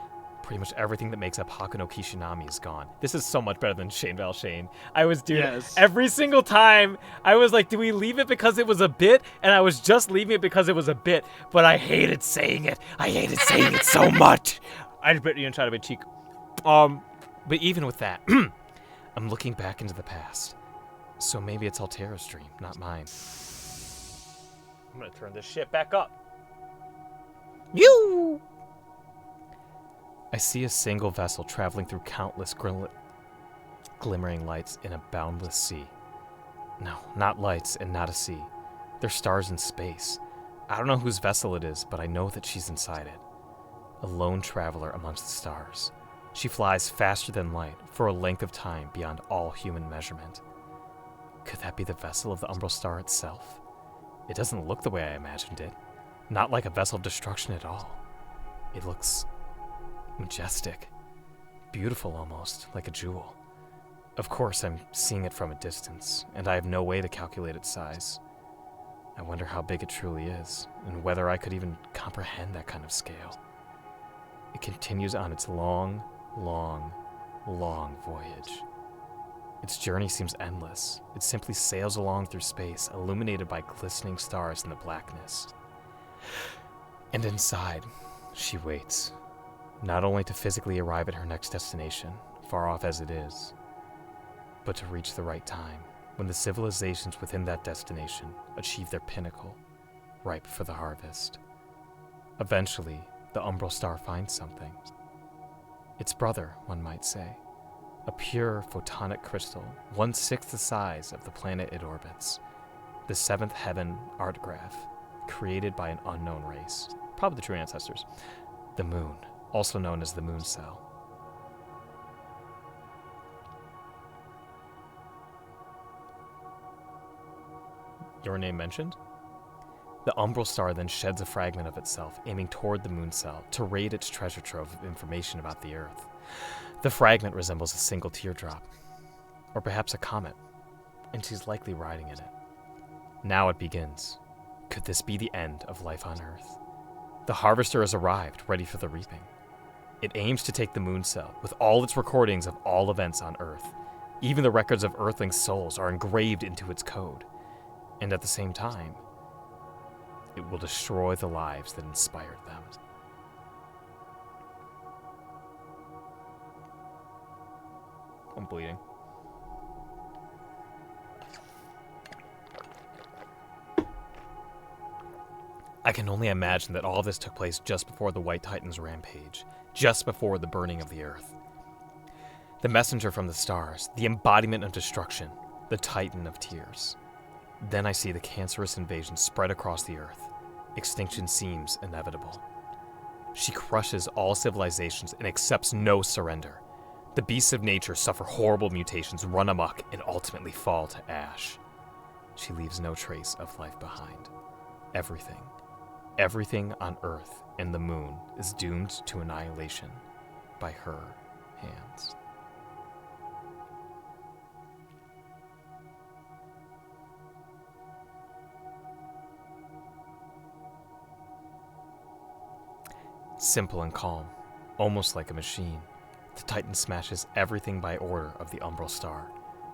pretty much everything that makes up Haku no Kishinami is gone. This is so much better than Shane Val Shane. I was, dude, Yes. every single time, I was like, do we leave it because it was a bit? And I was just leaving it because it was a bit, but I hated saying it. I hated saying it so much. I bet you try to be cheek. But even with that, I'm looking back into the past. So maybe it's Altera's dream, not mine. I'm gonna turn this shit back up. You! I see a single vessel traveling through countless glimmering lights in a boundless sea. No, not lights and not a sea. They're stars in space. I don't know whose vessel it is, but I know that she's inside it. A lone traveler amongst the stars. She flies faster than light for a length of time beyond all human measurement. Could that be the vessel of the Umbral Star itself? It doesn't look the way I imagined it. Not like a vessel of destruction at all. It looks majestic. Beautiful almost, like a jewel. Of course, I'm seeing it from a distance, and I have no way to calculate its size. I wonder how big it truly is, and whether I could even comprehend that kind of scale. It continues on its long, long, long voyage. Its journey seems endless. It simply sails along through space, illuminated by glistening stars in the blackness. And inside, she waits, not only to physically arrive at her next destination, far off as it is, but to reach the right time, when the civilizations within that destination achieve their pinnacle, ripe for the harvest. Eventually, the Umbral Star finds something. Its brother, one might say. A pure photonic crystal, 1/6 the size of the planet it orbits. The seventh heaven artgraph, created by an unknown race. Probably the true ancestors. The moon, also known as the moon cell. Your name mentioned? The Umbral Star then sheds a fragment of itself, aiming toward the moon cell to raid its treasure trove of information about the Earth. The fragment resembles a single teardrop, or perhaps a comet, and she's likely riding in it. Now it begins. Could this be the end of life on Earth? The harvester has arrived, ready for the reaping. It aims to take the moon cell, with all its recordings of all events on Earth. Even the records of Earthlings' souls are engraved into its code. And at the same time, it will destroy the lives that inspired them. I'm bleeding. I can only imagine that all this took place just before the White Titan's rampage, just before the burning of the Earth. The messenger from the stars, the embodiment of destruction, the Titan of tears. Then I see the cancerous invasion spread across the Earth. Extinction seems inevitable. She crushes all civilizations and accepts no surrender. The beasts of nature suffer horrible mutations, run amok, and ultimately fall to ash. She leaves no trace of life behind. Everything on Earth and the moon is doomed to annihilation by her hands. Simple and calm, almost like a machine. The Titan smashes everything by order of the Umbral Star,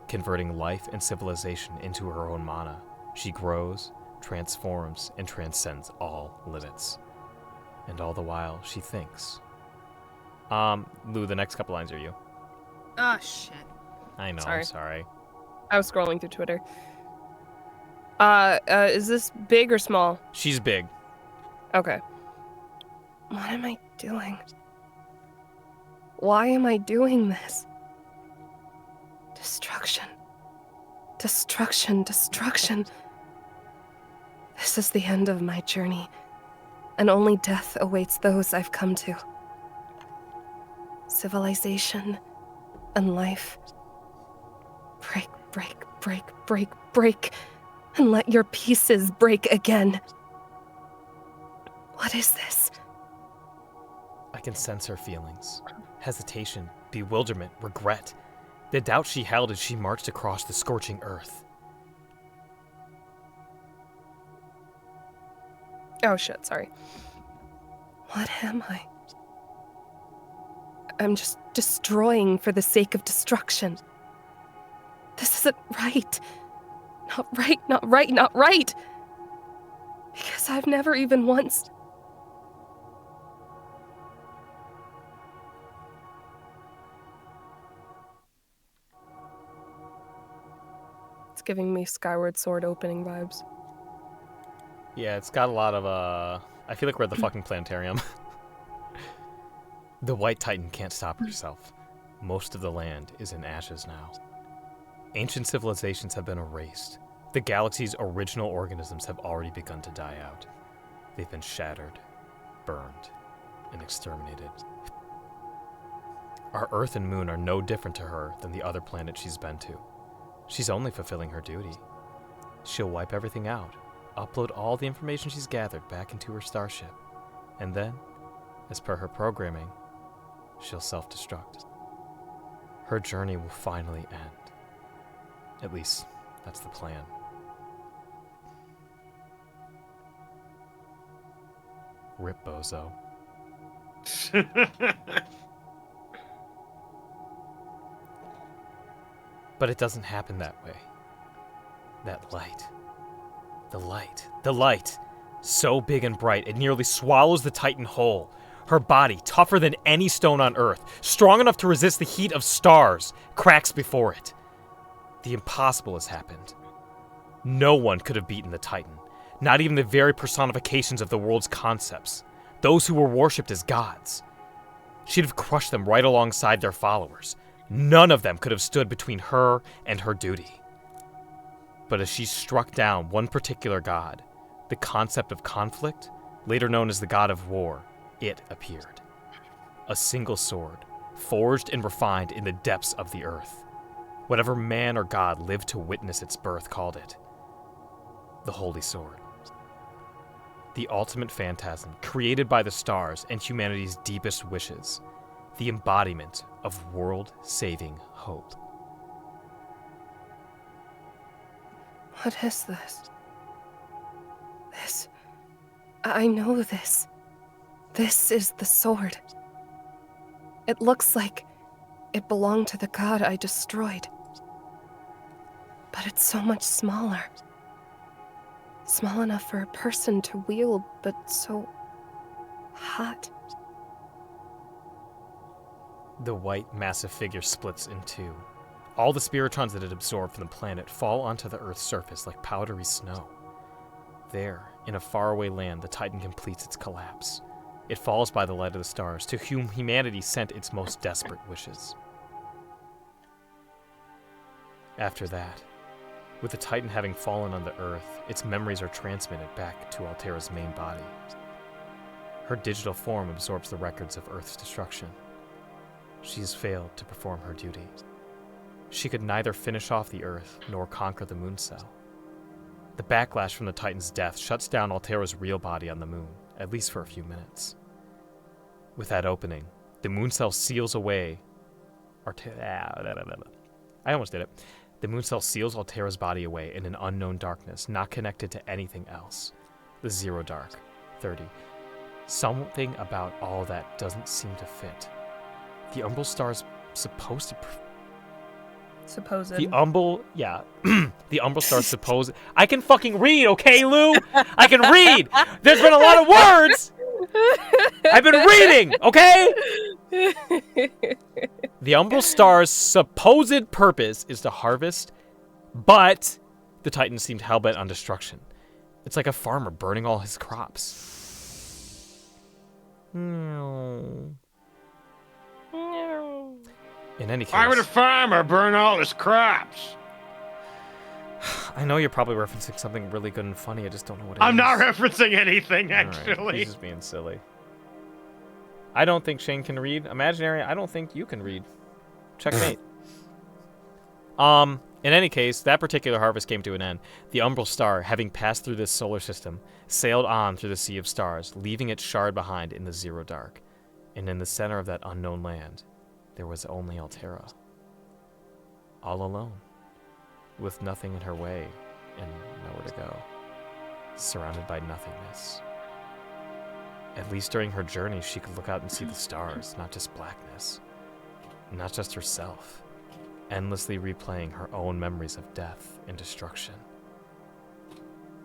converting life and civilization into her own mana. She grows, transforms, and transcends all limits. And all the while, she thinks. Lou, the next couple lines are you. Oh, shit. I know, Sorry. I'm sorry. I was scrolling through Twitter. Is this big or small? She's big. Okay. What am I doing? Why am I doing this? Destruction. Destruction, destruction. This is the end of my journey, and only death awaits those I've come to. Civilization and life. Break, break, break, break, break, and let your pieces break again. What is this? I can sense her feelings. Hesitation, bewilderment, regret. The doubt she held as she marched across the scorching earth. Oh shit, sorry. What am I? I'm just destroying for the sake of destruction. This isn't right. Not right, not right, not right. Because I've never even once... It's giving me Skyward Sword opening vibes. Yeah, it's got a lot of, I feel like we're at the fucking planetarium. The White Titan can't stop herself. Most of the land is in ashes now. Ancient civilizations have been erased. The galaxy's original organisms have already begun to die out. They've been shattered, burned, and exterminated. Our Earth and Moon are no different to her than the other planets she's been to. She's only fulfilling her duty. She'll wipe everything out, upload all the information she's gathered back into her starship, and then, as per her programming, she'll self-destruct. Her journey will finally end. At least, that's the plan. Rip, bozo. But it doesn't happen that way. That light. The light. The light. So big and bright, it nearly swallows the Titan whole. Her body, tougher than any stone on Earth, strong enough to resist the heat of stars, cracks before it. The impossible has happened. No one could have beaten the Titan, not even the very personifications of the world's concepts, those who were worshipped as gods. She'd have crushed them right alongside their followers. None of them could have stood between her and her duty. But as she struck down one particular god, the concept of conflict, later known as the god of war, it appeared. A single sword, forged and refined in the depths of the earth. Whatever man or god lived to witness its birth called it the Holy Sword. The ultimate phantasm, created by the stars and humanity's deepest wishes. The embodiment of world-saving hope. What is this? This... I know this. This is the sword. It looks like it belonged to the god I destroyed. But it's so much smaller. Small enough for a person to wield, but so hot. The white, massive figure splits in two. All the spiritrons that it absorbed from the planet fall onto the Earth's surface like powdery snow. There, in a faraway land, the Titan completes its collapse. It falls by the light of the stars, to whom humanity sent its most desperate wishes. After that, with the Titan having fallen on the Earth, its memories are transmitted back to Altera's main body. Her digital form absorbs the records of Earth's destruction. She has failed to perform her duty. She could neither finish off the Earth nor conquer the Moon Cell. The backlash from the Titan's death shuts down Altera's real body on the Moon, at least for a few minutes. With that opening, the Moon Cell seals away... I almost did it. The Moon Cell seals Altera's body away in an unknown darkness, not connected to anything else. The Zero Dark. 30. Something about all that doesn't seem to fit. The umbral star's supposed to... Supposed. The umbral... Yeah. The umbral star's supposed... I can fucking read, okay, Lou? I can read! There's been a lot of words! I've been reading, okay? The umbral star's supposed purpose is to harvest, but the Titans seemed hellbent on destruction. It's like a farmer burning all his crops. In any case... Why would a farmer burn all his crops? I know you're probably referencing something really good and funny, I just don't know what it is. I'm not referencing anything, All actually. right, he's just being silly. I don't think Shane can read. Imaginary, I don't think you can read. Checkmate. In any case, that particular harvest came to an end. The umbral star, having passed through this solar system, sailed on through the sea of stars, leaving its shard behind in the zero dark. And in the center of that unknown land, there was only Altera. All alone, with nothing in her way and nowhere to go, surrounded by nothingness. At least during her journey, she could look out and see the stars, not just blackness, not just herself, endlessly replaying her own memories of death and destruction.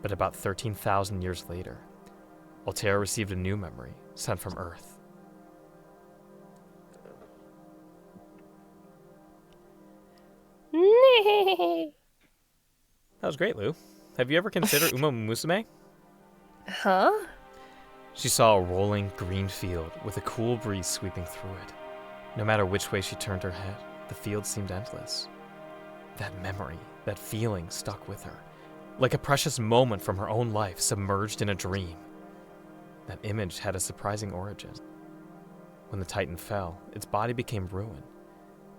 But about 13,000 years later, Altera received a new memory sent from Earth. That was great, Lou. Have you ever considered Uma Musume? Huh? She saw a rolling green field with a cool breeze sweeping through it. No matter which way she turned her head, the field seemed endless. That memory, that feeling stuck with her, like a precious moment from her own life submerged in a dream. That image had a surprising origin. When the Titan fell, its body became ruin,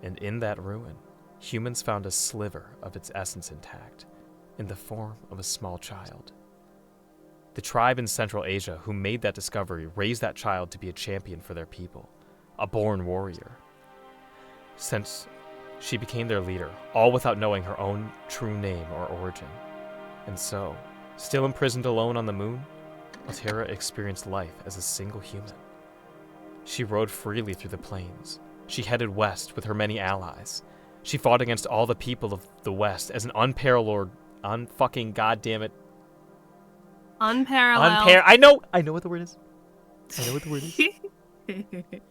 and in that ruin, humans found a sliver of its essence intact, in the form of a small child. The tribe in Central Asia who made that discovery raised that child to be a champion for their people, a born warrior. Since she became their leader, all without knowing her own true name or origin. And so, still imprisoned alone on the moon, Altera experienced life as a single human. She rode freely through the plains. She headed west with her many allies. She fought against all the people of the West as an unparalleled, unfucking goddammit. Unparalleled. I know what the word is.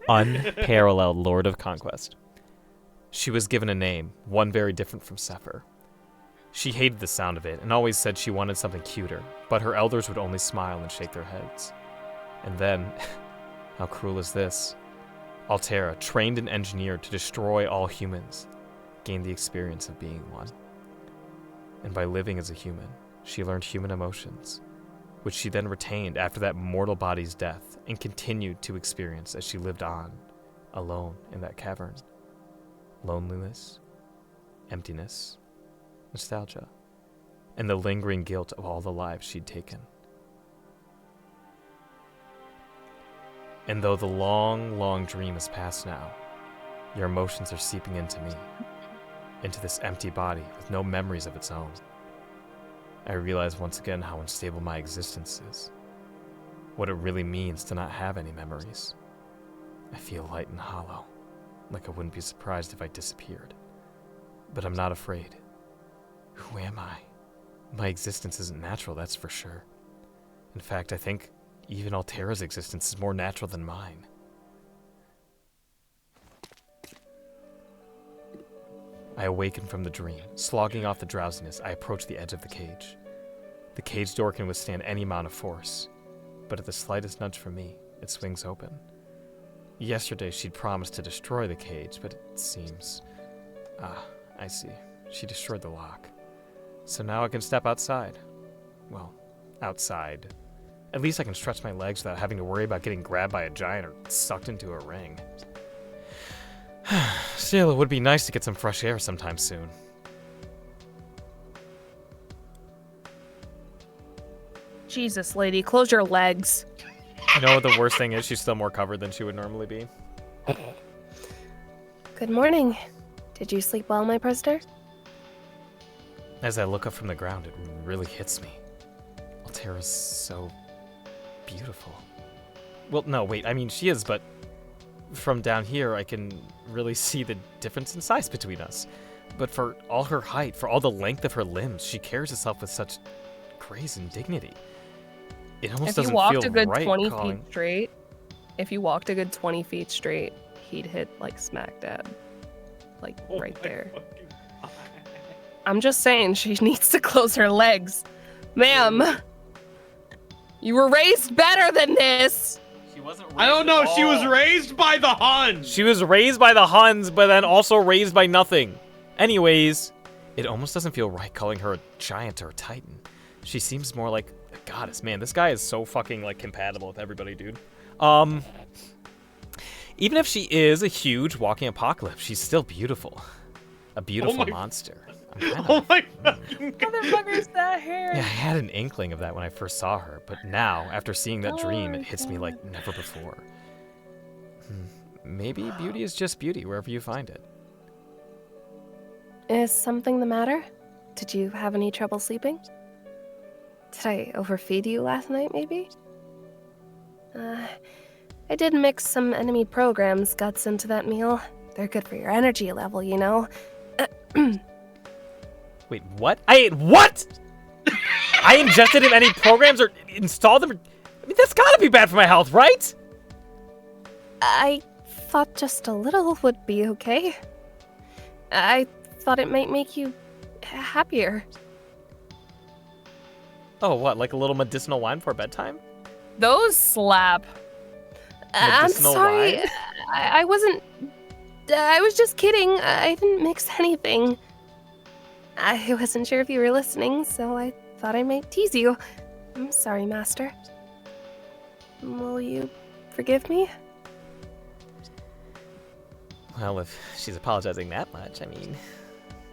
Unparalleled Lord of Conquest. She was given a name, one very different from Sephir. She hated the sound of it and always said she wanted something cuter, but her elders would only smile and shake their heads. And then, how cruel is this? Altera, trained and engineered to destroy all humans, gained the experience of being one. And by living as a human, she learned human emotions, which she then retained after that mortal body's death and continued to experience as she lived on, alone in that cavern. Loneliness, emptiness, nostalgia, and the lingering guilt of all the lives she'd taken. And though the long, long dream is past now, your emotions are seeping into me, into this empty body with no memories of its own. I realize once again how unstable my existence is, what it really means to not have any memories. I feel light and hollow, like I wouldn't be surprised if I disappeared. But I'm not afraid. Who am I? My existence isn't natural, that's for sure. In fact, I think even Altera's existence is more natural than mine. I awaken from the dream. Slogging off the drowsiness, I approach the edge of the cage. The cage door can withstand any amount of force, but at the slightest nudge from me, it swings open. Yesterday, she'd promised to destroy the cage, but it seems... I see. She destroyed the lock. So now I can step outside. Well, outside. At least I can stretch my legs without having to worry about getting grabbed by a giant or sucked into a ring. Still, it would be nice to get some fresh air sometime soon. Jesus, lady, close your legs. You know what the worst thing is? She's still more covered than she would normally be. Good morning. Did you sleep well, my prisoner? As I look up from the ground, it really hits me. Altera's so beautiful. Well, no, wait, I mean, she is, but from down here, I can really see the difference in size between us. But for all her height, for all the length of her limbs, she carries herself with such grace and dignity. It almost doesn't feel right. If you walked a good 20 calling... feet straight, if you walked a good 20 feet straight, he'd hit like smack dab, like right there. I'm just saying, she needs to close her legs, ma'am. You were raised better than this. She wasn't raised I don't know. at She was all. raised by the Huns. She was raised by the Huns, but then also raised by nothing. Anyways, it almost doesn't feel right calling her a giant or a titan. She seems more like a goddess. Man, this guy is so fucking like compatible with everybody, dude. Even if she is a huge walking apocalypse, she's still beautiful. A beautiful monster. Oh my fucking god. Motherfucker's that hair. Yeah, I had an inkling of that when I first saw her, but now, after seeing that dream, it hits me like never before. Maybe beauty is just beauty, wherever you find it. Is something the matter? Did you have any trouble sleeping? Did I overfeed you last night, maybe? I did mix some enemy programs guts into that meal. They're good for your energy level, you know. Wait, what? I ate what? I ingested in any programs or installed them? I mean, that's gotta be bad for my health, right? I thought just a little would be okay. I thought it might make you happier. Oh, what, like a little medicinal wine for bedtime? Those slap. I'm Medicinal sorry. wine? I wasn't... I was just kidding. I didn't mix anything. I wasn't sure if you were listening, so I thought I might tease you. I'm sorry, Master. Will you forgive me? Well, if she's apologizing that much, I mean...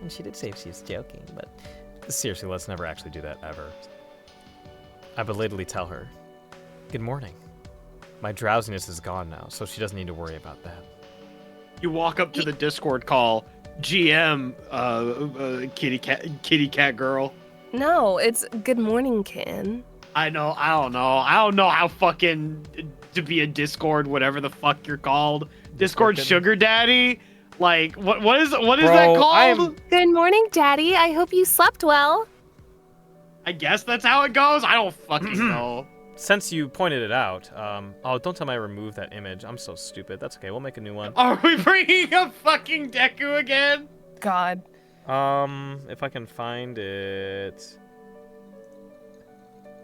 And she did say she's joking, but... Seriously, let's never actually do that, ever. I belatedly tell her, "Good morning. My drowsiness is gone now, so she doesn't need to worry about that." You walk up to the Discord call, GM, kitty cat girl. No, it's good morning, Ken. I know. I don't know how fucking to be a Discord, whatever the fuck you're called. Discord sugar daddy. Like what is that called? Good morning, Daddy. I hope you slept well. I guess that's how it goes. I don't fucking know. Since you pointed it out, oh, don't tell me I removed that image. I'm so stupid. That's okay. We'll make a new one. Are we bringing up fucking Deku again? God. If I can find it.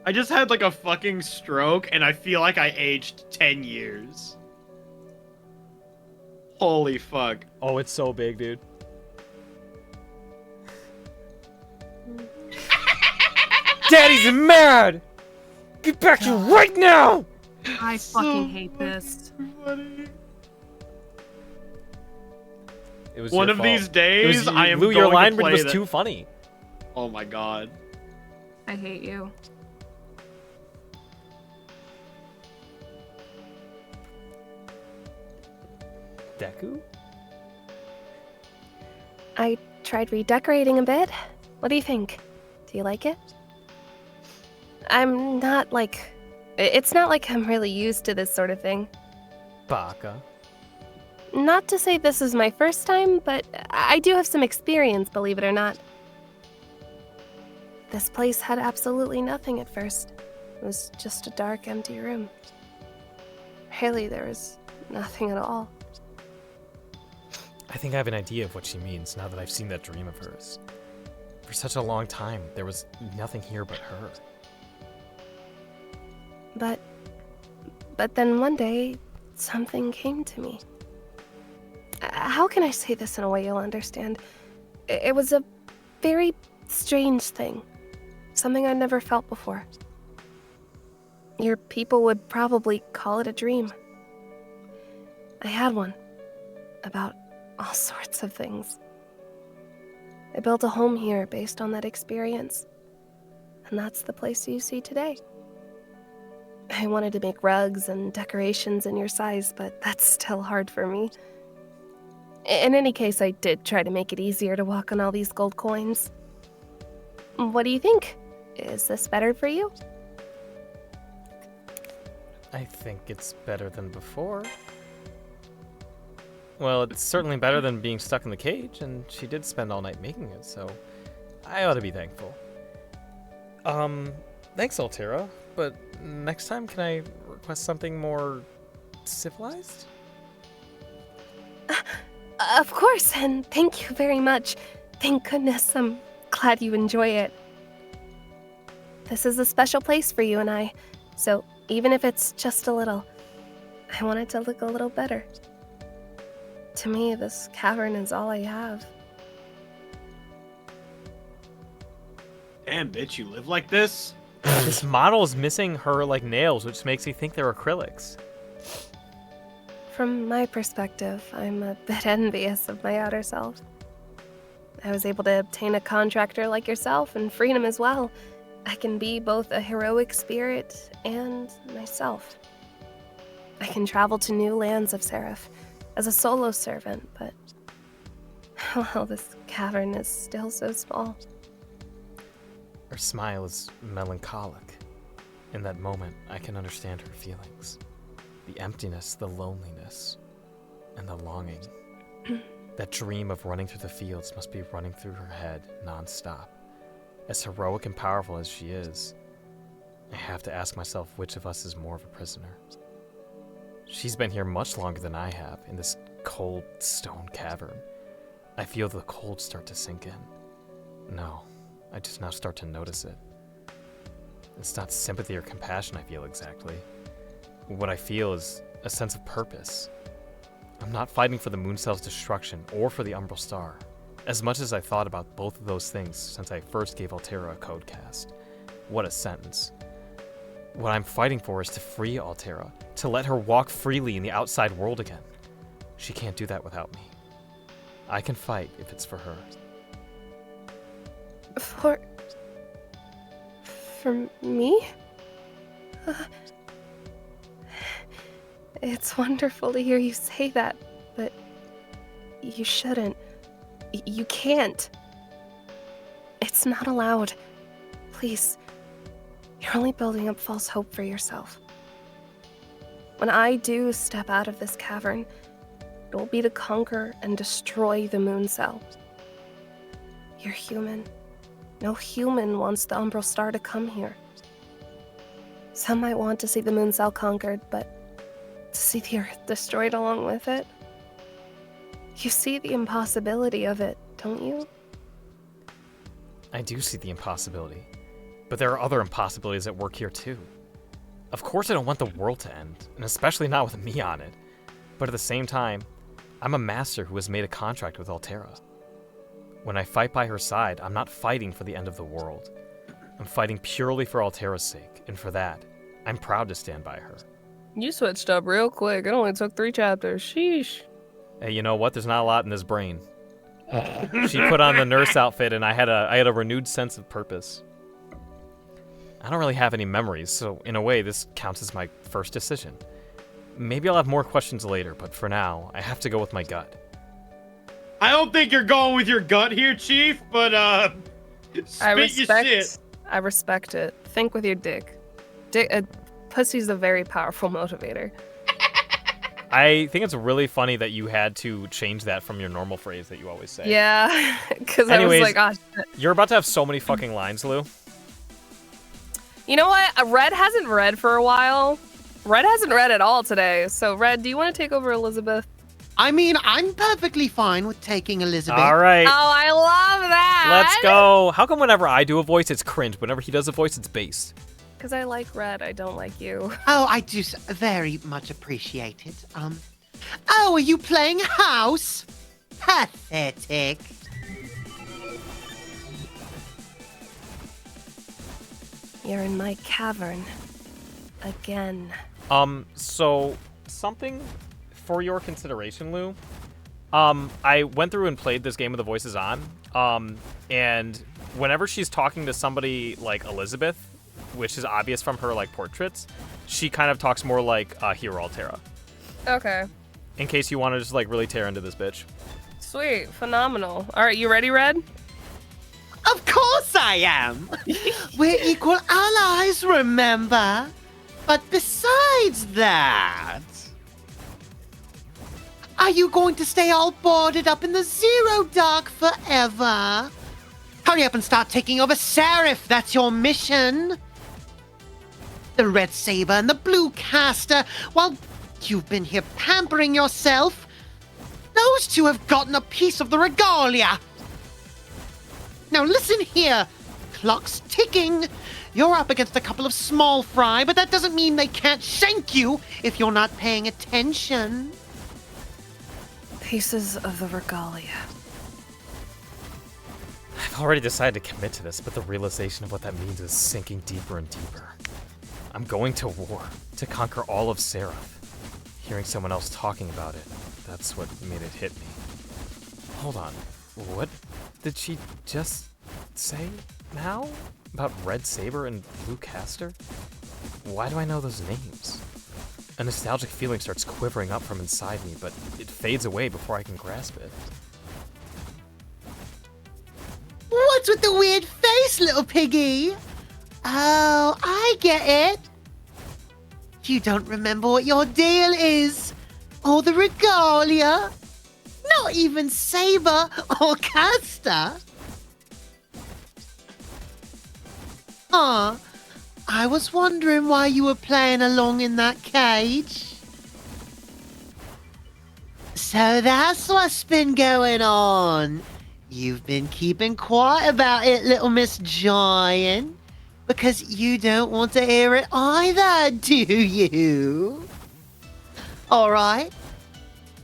I just had like a fucking stroke and I feel like I aged 10 years. Holy fuck. Oh, it's so big, dude. Daddy's mad! Get back here right now! I fucking hate this. Funny. It was One your of fault. these days, I am Lou, going your line to read play was that. too funny. Oh my god. I hate you. Deku? I tried redecorating a bit. What do you think? Do you like it? I'm not like... It's not like I'm really used to this sort of thing. Baka. Not to say this is my first time, but I do have some experience, believe it or not. This place had absolutely nothing at first. It was just a dark, empty room. Really, there was nothing at all. I think I have an idea of what she means now that I've seen that dream of hers. For such a long time, there was nothing here but her. But then one day, something came to me. How can I say this in a way you'll understand? It was a very strange thing. Something I'd never felt before. Your people would probably call it a dream. I had one. About all sorts of things. I built a home here based on that experience. And that's the place you see today. I wanted to make rugs and decorations in your size, but that's still hard for me. In any case, I did try to make it easier to walk on all these gold coins. What do you think? Is this better for you? I think it's better than before. Well, it's certainly better than being stuck in the cage, and she did spend all night making it, so I ought to be thankful. Thanks, Altera, but next time can I request something more civilized? Of course, and thank you very much. Thank goodness, I'm glad you enjoy it. This is a special place for you and I, so even if it's just a little, I want it to look a little better. To me, this cavern is all I have. Damn, bitch, you live like this? This model is missing her, like, nails, which makes me think they're acrylics. From my perspective, I'm a bit envious of my outer self. I was able to obtain a contractor like yourself and freedom as well. I can be both a heroic spirit and myself. I can travel to new lands of Seraph as a solo servant, but well, this cavern is still so small. Her smile is melancholic. In that moment, I can understand her feelings. The emptiness, the loneliness, and the longing. That dream of running through the fields must be running through her head non-stop. As heroic and powerful as she is, I have to ask myself which of us is more of a prisoner. She's been here much longer than I have, in this cold stone cavern. I feel the cold start to sink in. No, I just now start to notice it. It's not sympathy or compassion I feel exactly. What I feel is a sense of purpose. I'm not fighting for the moon cell's destruction or for the Umbral Star, as much as I thought about both of those things since I first gave Altera a code cast. What a sentence. What I'm fighting for is to free Altera, to let her walk freely in the outside world again. She can't do that without me. I can fight if it's for her. For me? It's wonderful to hear you say that, but you shouldn't. You can't. It's not allowed. Please. You're only building up false hope for yourself. When I do step out of this cavern, it will be to conquer and destroy the moon cell. You're human. No human wants the Umbral Star to come here. Some might want to see the moon cell conquered, but to see the Earth destroyed along with it? You see the impossibility of it, don't you? I do see the impossibility, but there are other impossibilities at work here too. Of course I don't want the world to end, and especially not with me on it. But at the same time, I'm a master who has made a contract with Altera. When I fight by her side, I'm not fighting for the end of the world. I'm fighting purely for Altera's sake, and for that, I'm proud to stand by her. You switched up real quick. It only took 3 chapters. Sheesh. Hey, you know what? There's not a lot in this brain. She put on the nurse outfit, and I had a renewed sense of purpose. I don't really have any memories, so in a way, this counts as my first decision. Maybe I'll have more questions later, but for now, I have to go with my gut. I don't think you're going with your gut here, Chief, but spit your shit. I respect it. Think with your dick. Pussy's a very powerful motivator. I think it's really funny that you had to change that from your normal phrase that you always say. Yeah, because I was like, oh, shit. You're about to have so many fucking lines, Lou. You know what? Red hasn't read for a while. Red hasn't read at all today. So, Red, do you want to take over Elizabeth? I mean, I'm perfectly fine with taking Elizabeth. All right. Oh, I love that. Let's go. How come whenever I do a voice, it's cringe? Whenever he does a voice, it's based. Because I like Red. I don't like you. Oh, I do very much appreciate it. Oh, are you playing house? Pathetic. You're in my cavern. Again. So, something for your consideration, Lou. I went through and played this game with the voices on. And whenever she's talking to somebody like Elizabeth, which is obvious from her, like, portraits, she kind of talks more like Hero Altera. Okay. In case you want to just, like, really tear into this bitch. Sweet. Phenomenal. All right, you ready, Red? Of course I am. We're equal allies, remember? But besides that, Are you going to stay all boarded up in the Zero Dark forever? Hurry up and start taking over Seraph. That's your mission. The Red Saber and the Blue Caster, while you've been here pampering yourself, those two have gotten a piece of the regalia. Now listen here. Clock's ticking. You're up against a couple of small fry, but that doesn't mean they can't shank you if you're not paying attention. Pieces of the regalia. I've already decided to commit to this, but the realization of what that means is sinking deeper and deeper. I'm going to war, to conquer all of Seraph. Hearing someone else talking about it, that's what made it hit me. Hold on, what did she just say now? About Red Saber and Blue Caster? Why do I know those names? A nostalgic feeling starts quivering up from inside me, but it fades away before I can grasp it. What's with the weird face, little piggy? Oh, I get it. You don't remember what your deal is, or the regalia. Not even Saber or Caster. I was wondering why you were playing along in that cage. So that's what's been going on. You've been keeping quiet about it, little Miss Giant, because you don't want to hear it either, do you? Alright,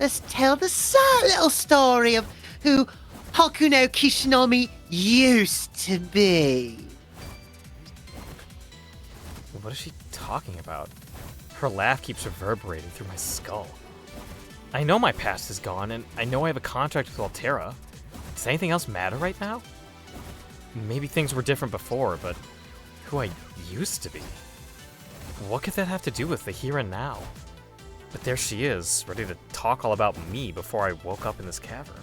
let's tell the sad little story of who Hakuno Kishinami used to be. What is she talking about? Her laugh keeps reverberating through my skull. I know my past is gone, and I know I have a contract with Altera. Does anything else matter right now? Maybe things were different before, but who I used to be? What could that have to do with the here and now? But there she is, ready to talk all about me before I woke up in this cavern.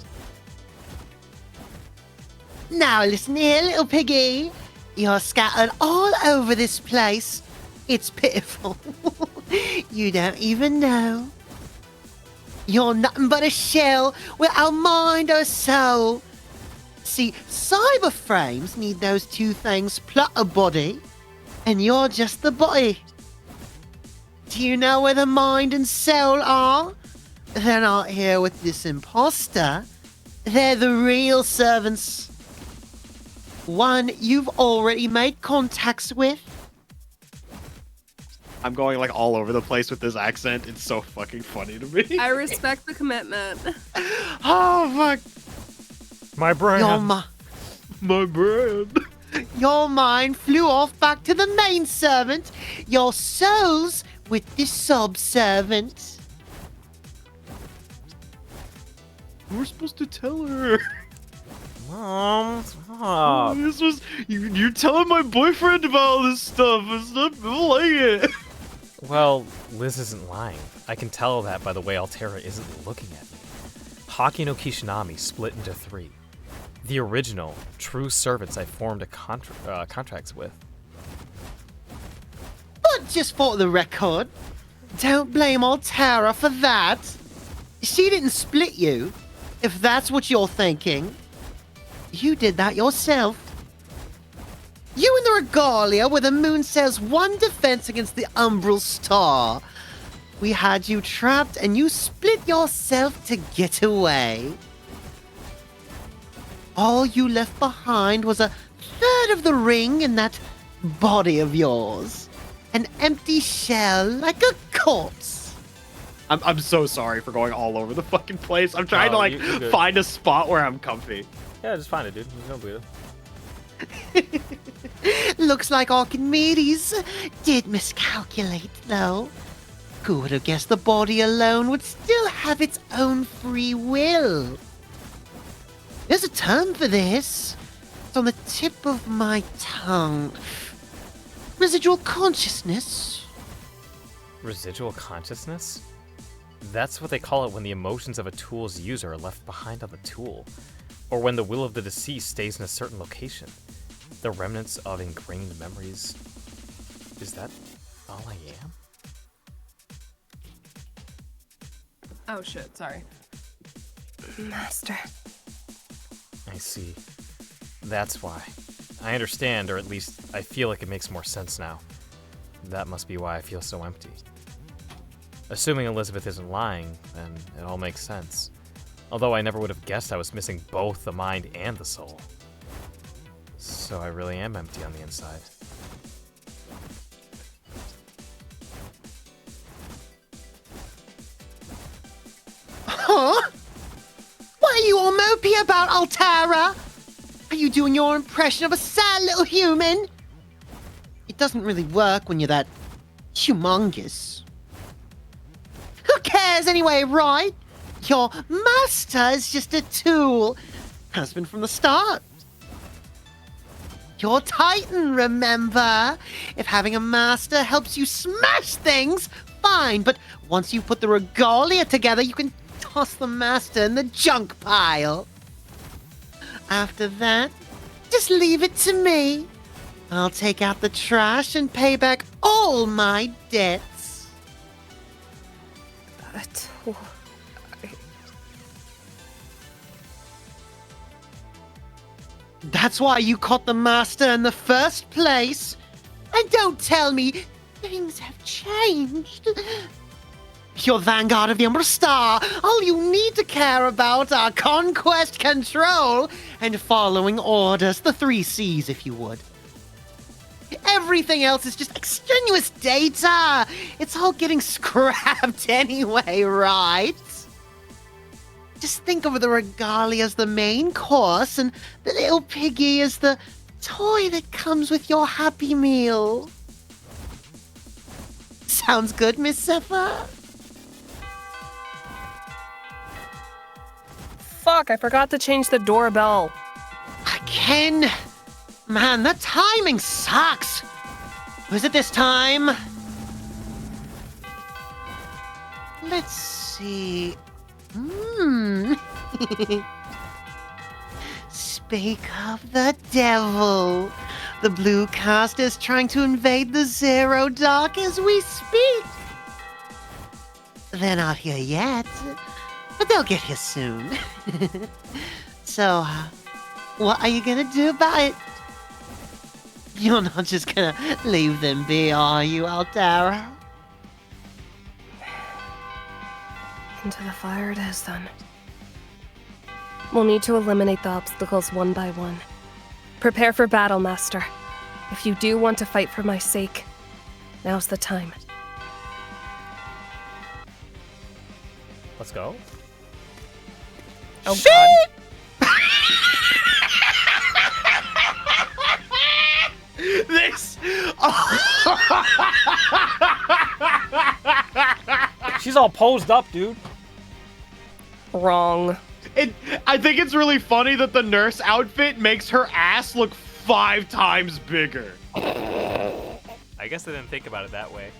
Now listen here, little piggy. You're scattered all over this place. It's pitiful. You don't even know. You're nothing but a shell without mind or soul. See, cyber frames need those two things plus a body, and you're just the body. Do you know where the mind and soul are? They're not here with this imposter. They're the real servants. One you've already made contacts with. I'm going like all over the place with this accent. It's so fucking funny to me. I respect the commitment. Oh fuck. My brain. My brain. Your mind flew off back to the main servant. Your soul's with the sub-servant. We're supposed to tell her. Mom, stop. This was you're telling my boyfriend about all this stuff. It's not like it. Well, Liz isn't lying. I can tell that by the way Altera isn't looking at me. Haki no Kishinami split into 3. The original, true servants I formed a contracts with. But just for the record, don't blame Altera for that. She didn't split you, if that's what you're thinking. You did that yourself. You and the Regalia were the Moon Cell's one defense against the Umbral Star. We had you trapped and you split yourself to get away. All you left behind was a third of the ring in that body of yours. An empty shell like a corpse. I'm so sorry for going all over the fucking place. I'm trying to you're good. find a spot where I'm comfy. Yeah, just find it, dude. There's no bleeding. Looks like Archimedes did miscalculate, though. Who would have guessed the body alone would still have its own free will? There's a term for this. It's on the tip of my tongue. Residual consciousness. Residual consciousness? That's what they call it when the emotions of a tool's user are left behind on the tool, or when the will of the deceased stays in a certain location. The remnants of ingrained memories. Is that all I am? Oh shit, sorry. Master. I see. That's why. I understand, or at least I feel like it makes more sense now. That must be why I feel so empty. Assuming Elizabeth isn't lying, then it all makes sense. Although I never would have guessed I was missing both the mind and the soul. So I really am empty on the inside. Huh? What are you all mopey about, Altara? Are you doing your impression of a sad little human? It doesn't really work when you're that humongous. Who cares anyway, right? Your master is just a tool. Has been from the start. You're Titan, remember? If having a master helps you smash things, fine. But once you put the regalia together, you can toss the master in the junk pile. After that, just leave it to me. I'll take out the trash and pay back all my debts. A tool. That's why you caught the master in the first place. And don't tell me things have changed. You're Vanguard of the Umbra Star. All you need to care about are conquest, control, and following orders. The 3 C's, if you would. Everything else is just extraneous data. It's all getting scrapped anyway, right? Just think of the regalia as the main course, and the little piggy as the toy that comes with your Happy Meal. Sounds good, Miss Zephyr? Fuck, I forgot to change the doorbell. Again? Man, that timing sucks. Was it this time? Let's see. Speak of the devil. The blue cast is trying to invade the Zero Dark as we speak. They're not here yet, but they'll get here soon. So, what are you gonna do about it? You're not just gonna leave them be, are you, Altara? Into the fire it is, then. We'll need to eliminate the obstacles one by one. Prepare for battle, Master. If you do want to fight for my sake, now's the time. Let's go. Oh, God. This. She's all posed up, dude. Wrong. I think it's really funny that the nurse outfit makes her ass look 5 times bigger. I guess I didn't think about it that way.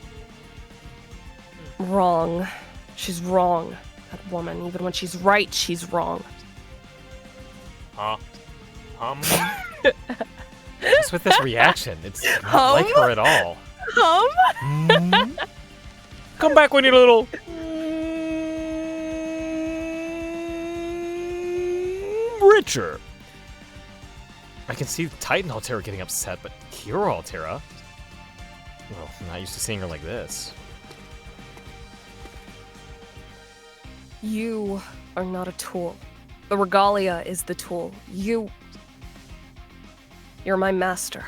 Wrong. She's wrong. That woman, even when she's right, she's wrong. Huh? What's with this reaction? It's not like her at all. Come back when you're little. Richer. I can see Titan Altera getting upset, but Hero Altera? Well, I'm not used to seeing her like this. You are not a tool. The regalia is the tool. You're my master.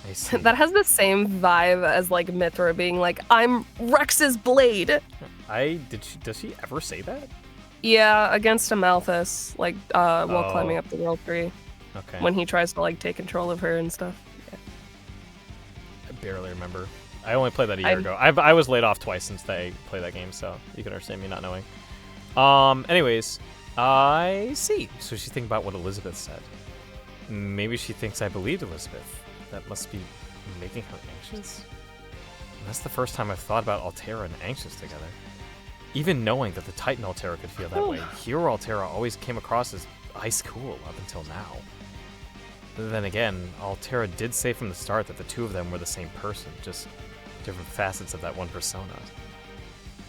I see. That has the same vibe as like Mithra being like, I'm Rex's blade. Does she ever say that? Yeah, against Amalthus, like while climbing up the world tree. Okay. When he tries to like take control of her and stuff. Yeah. I barely remember. I only played that a year ago. I was laid off twice since they played that game, so you can understand me not knowing. Anyways, I see. So she's thinking about what Elizabeth said. Maybe she thinks I believed Elizabeth. That must be making her anxious. And that's the first time I've thought about Altera and anxious together. Even knowing that the Titan Altera could feel that way, Hero Altera always came across as ice cool up until now. But then again, Altera did say from the start that the two of them were the same person, just different facets of that one persona.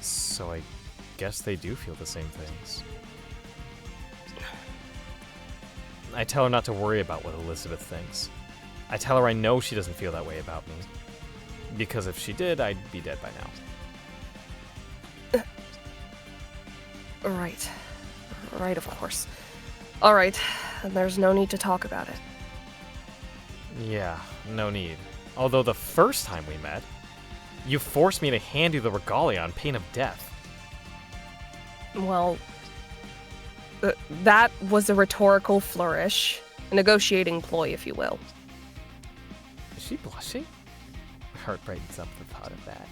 So I guess they do feel the same things. I tell her not to worry about what Elizabeth thinks. I tell her I know she doesn't feel that way about me. Because if she did, I'd be dead by now. Right. Right, of course. Alright, there's no need to talk about it. Yeah, no need. Although the first time we met, you forced me to hand you the regalia on pain of death. Well, that was a rhetorical flourish. A negotiating ploy, if you will. Is she blushing? My heart brightens up at the thought of that.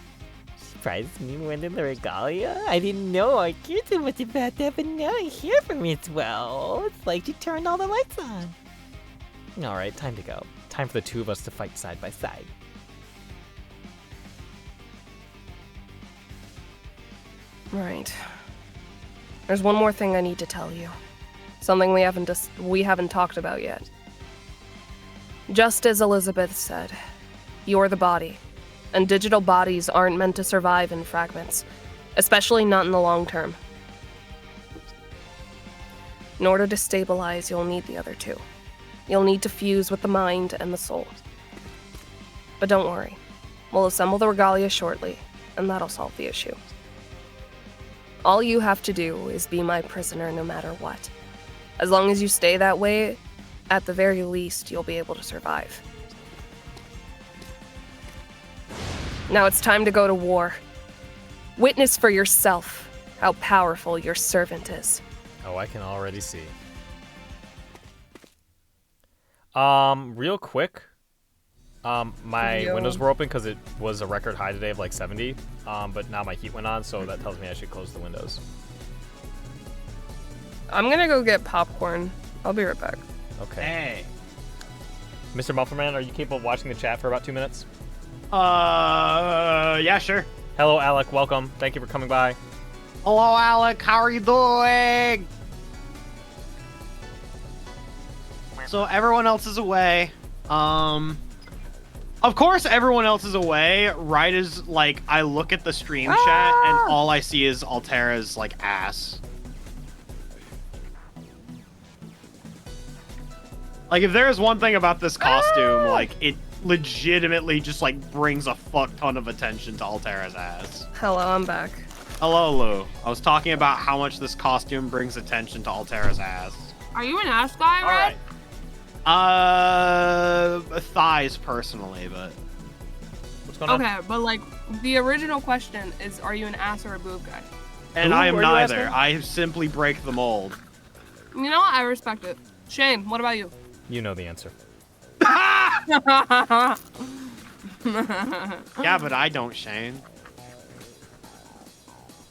Surprised me more than the regalia? I didn't know I cared so much about that, but now I hear from it as well. It's like you turned all the lights on. Alright, time to go. Time for the two of us to fight side by side. Right. There's one more thing I need to tell you. Something we haven't talked about yet. Just as Elizabeth said, you're the body, and digital bodies aren't meant to survive in fragments, especially not in the long term. In order to stabilize, you'll need the other two. You'll need to fuse with the mind and the soul. But don't worry, we'll assemble the regalia shortly, and that'll solve the issue. All you have to do is be my prisoner no matter what. As long as you stay that way, at the very least, you'll be able to survive. Now it's time to go to war. Witness for yourself how powerful your servant is. Oh, I can already see. Real quick. My windows were open because it was a record high today of like 70. But now my heat went on, so that tells me I should close the windows. I'm gonna go get popcorn. I'll be right back. Okay. Hey. Mr. Mufflerman, are you capable of watching the chat for about 2 minutes? Yeah, sure. Hello, Alec. Welcome. Thank you for coming by. Hello, Alec. How are you doing? So everyone else is away. Of course everyone else is away, right as, like, I look at the stream chat and all I see is Altera's, like, ass. Like, if there is one thing about this costume, like, it legitimately just, like, brings a fuck ton of attention to Altera's ass. Hello, I'm back. Hello, Lou. I was talking about how much this costume brings attention to Altera's ass. Are you an ass guy, right? Thighs personally, but What's going on? Okay, but like the original question is, are you an ass or a boob guy? and Who I am were you neither. asking? I simply break the mold. You know what? I respect it. Shane, what about you? You know the answer. Yeah, but I don't, Shane.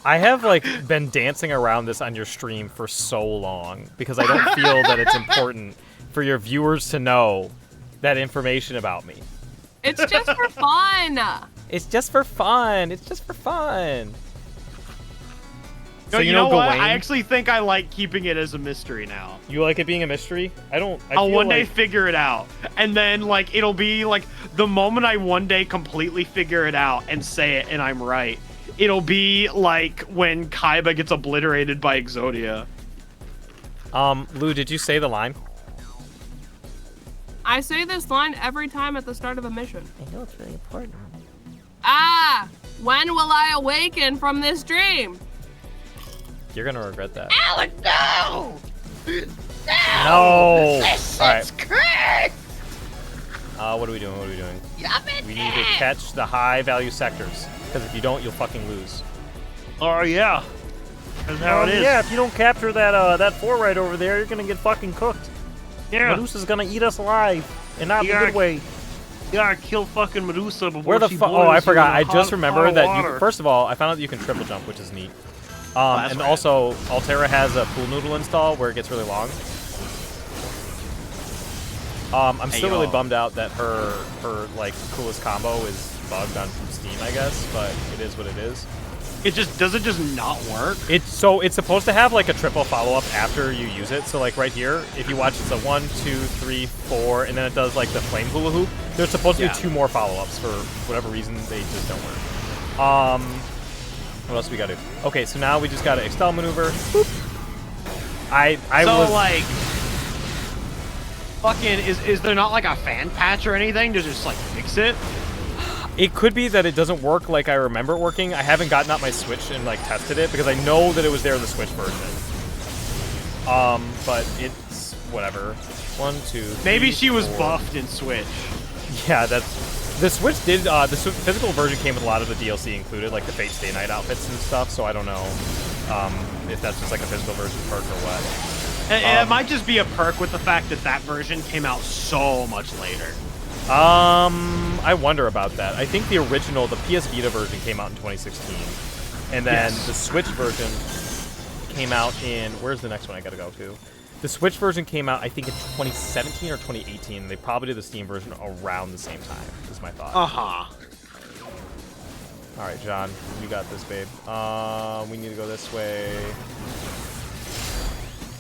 I have, like, been dancing around this on your stream for so long because I don't feel that it's important for your viewers to know that information about me. It's just for fun. It's just for fun. It's just for fun. No, So you know what? Gawain? I actually think I like keeping it as a mystery now. You like it being a mystery? I'll I'll feel one day like- figure it out. And then, like, it'll be, like, the moment I one day completely figure it out and say it and I'm right, it'll be, like, when Kaiba gets obliterated by Exodia. Lou, did you say the line? I say this line every time at the start of a mission. I know it's really important. Ah! When will I awaken from this dream? You're gonna regret that. Alec, no! No! This All right. is correct! What are we doing? Yup it We need to catch the high value sectors. Because if you don't, you'll fucking lose. Oh yeah, that's how it is. Yeah, if you don't capture that fort right over there, you're gonna get fucking cooked. Yeah. Medusa's gonna eat us alive, and not in a Yeah. good way. You gotta kill fucking Medusa before Where the she fuck? boils Oh, I you forgot. in I hot- just remembered hot that water. you. First of all, I found out that you can triple jump, which is neat. that's And rad. also, Altera has a pool noodle install where it gets really long. I'm still really bummed out that her like coolest combo is bugged on Steam, I guess, but it is what it is. Does it just not work? It's supposed to have like a triple follow-up after you use it. So like right here, if you watch, it's a 1, 2, 3, 4, and then it does like the flame hula hoop. There's supposed to be 2 more follow-ups for whatever reason they just don't work. What else we gotta do? Okay, so now we just gotta EXTELLA maneuver. Boop. I so was like, fucking, is there not like a fan patch or anything to just like fix it? It could be that it doesn't work like I remember it working. I haven't gotten out my Switch and like tested it because I know that it was there in the Switch version. But it's whatever. 1, 2, 3, Maybe she was 4. buffed in Switch. Yeah, that's the Switch did. The physical version came with a lot of the DLC included, like the Fate Stay Night outfits and stuff. So I don't know if that's just like a physical version perk or what. It might just be a perk with the fact that that version came out so much later. I wonder about that. I think the original, the PS Vita version, came out in 2016, and then the Switch version came out in. Where's the next one I gotta go to? The Switch version came out, I think, in 2017 or 2018. They probably did the Steam version around the same time, is my thought. All right, John, you got this, babe. We need to go this way.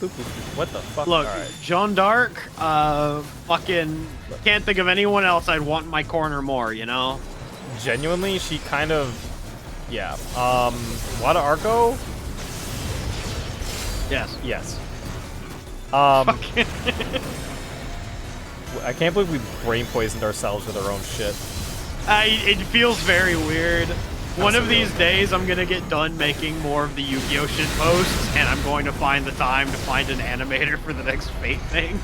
Boop, boop, boop. What the fuck? Look, all right. Joan d'Arc, fucking can't think of anyone else I'd want in my corner more, you know? Genuinely, she kind of, yeah. Wada Arco? Yes. Yes. I can't believe we brain poisoned ourselves with our own shit. It feels very weird. One of Absolutely. these days, I'm gonna get done making more of the Yu-Gi-Oh shit posts, and I'm going to find the time to find an animator for the next Fate thing.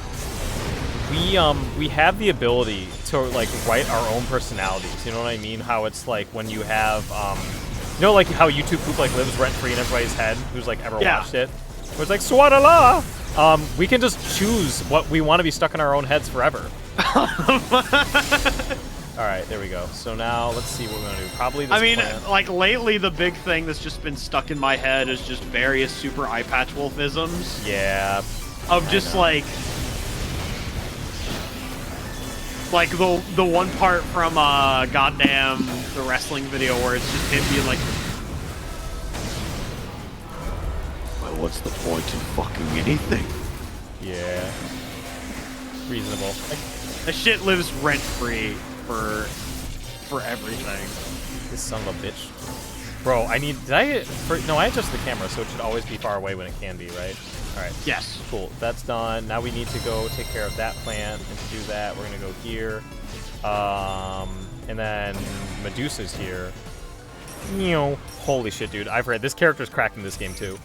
We have the ability to like write our own personalities. You know what I mean? How it's like when you have you know, like how YouTube poop like lives rent free in everybody's head who's like ever watched it. Where it's like Swadala. We can just choose what we want to be stuck in our own heads forever. All right, there we go. So now let's see what we're gonna do. Probably this I mean, plant. like lately, the big thing that's just been stuck in my head is just various super eye patch wolfisms. Yeah. Of just like the one part from goddamn the wrestling video where it's just him being like, well, what's the point in fucking anything? Yeah. Reasonable. That shit lives rent free for everything. This son of a bitch. Bro, I need. No, I adjusted the camera, so it should always be far away when it can be, right? All right. Yes. Cool. That's done. Now we need to go take care of that plant, and to do that, we're gonna go here. And then Medusa's here. Holy shit, dude! I've read this character's cracked in this game too.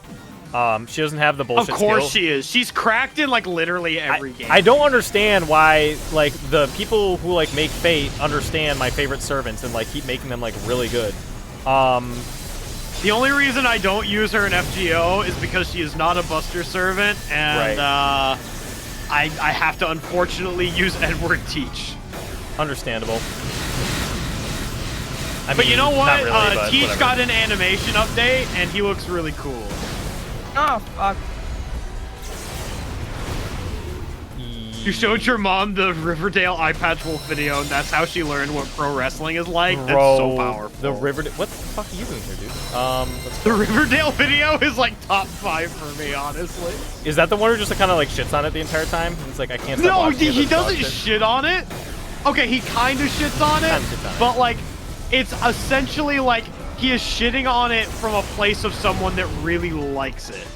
She doesn't have the bullshit Of course skill. she is. She's cracked in like literally every game. I don't understand why like the people who like make Fate understand my favorite servants and like keep making them like really good. The only reason I don't use her in FGO is because she is not a Buster servant, and I have to unfortunately use Edward Teach. Understandable. But you know what? Not really, but Teach whatever. got an animation update, and he looks really cool. Oh, fuck. You showed your mom the Riverdale Eye Patch Wolf video, and that's how she learned what pro wrestling is like. Bro, That's so powerful. the Riverdale. What the fuck are you doing here, dude? The Riverdale video is like top 5 for me, honestly. Is that the one who just kind of like shits on it the entire time? It's like I can't. Stop No, watching it, he this dog doesn't shit. shit on it. Okay, he kind of shits on it, Kinda shits on it. but like, it's essentially like he is shitting on it from a place of someone that really likes it.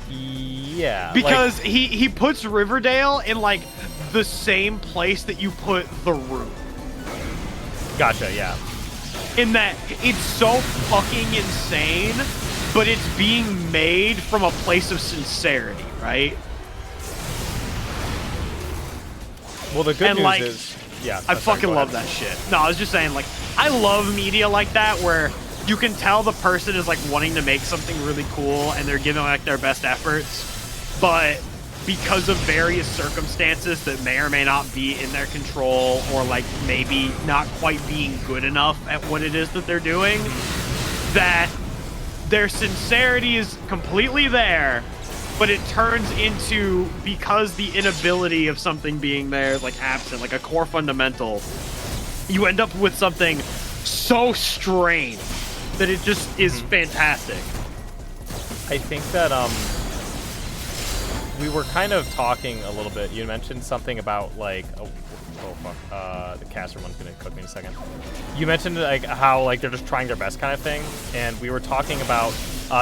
Yeah. Because he puts Riverdale in like the same place that you put The Room. Gotcha. Yeah. In that it's so fucking insane, but it's being made from a place of sincerity, right? Well, the good And, news like, is, yeah. I I'm sorry, fucking go love ahead. that shit. No, I was just saying, like, I love media like that where you can tell the person is like wanting to make something really cool and they're giving like their best efforts, but because of various circumstances that may or may not be in their control, or like maybe not quite being good enough at what it is that they're doing, that their sincerity is completely there, but it turns into, because the inability of something being there is like absent, like a core fundamental, you end up with something so strange that it just is fantastic. I think that we were kind of talking a little bit. You mentioned something about like the caster one's gonna cook me in a second. You mentioned like how like they're just trying their best kind of thing, and we were talking about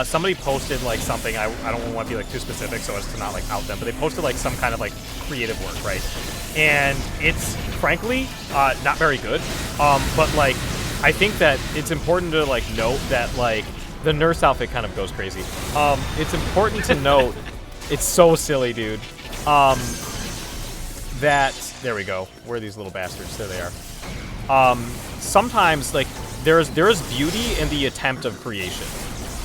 somebody posted like something. I don't want to be like too specific so as to not like out them, but they posted like some kind of like creative work, right? And it's frankly not very good. But like I think that it's important to like note that like the nurse outfit kind of goes crazy. It's important to note. It's so silly, dude. That there we go. Where are these little bastards? There they are. Sometimes like there is beauty in the attempt of creation.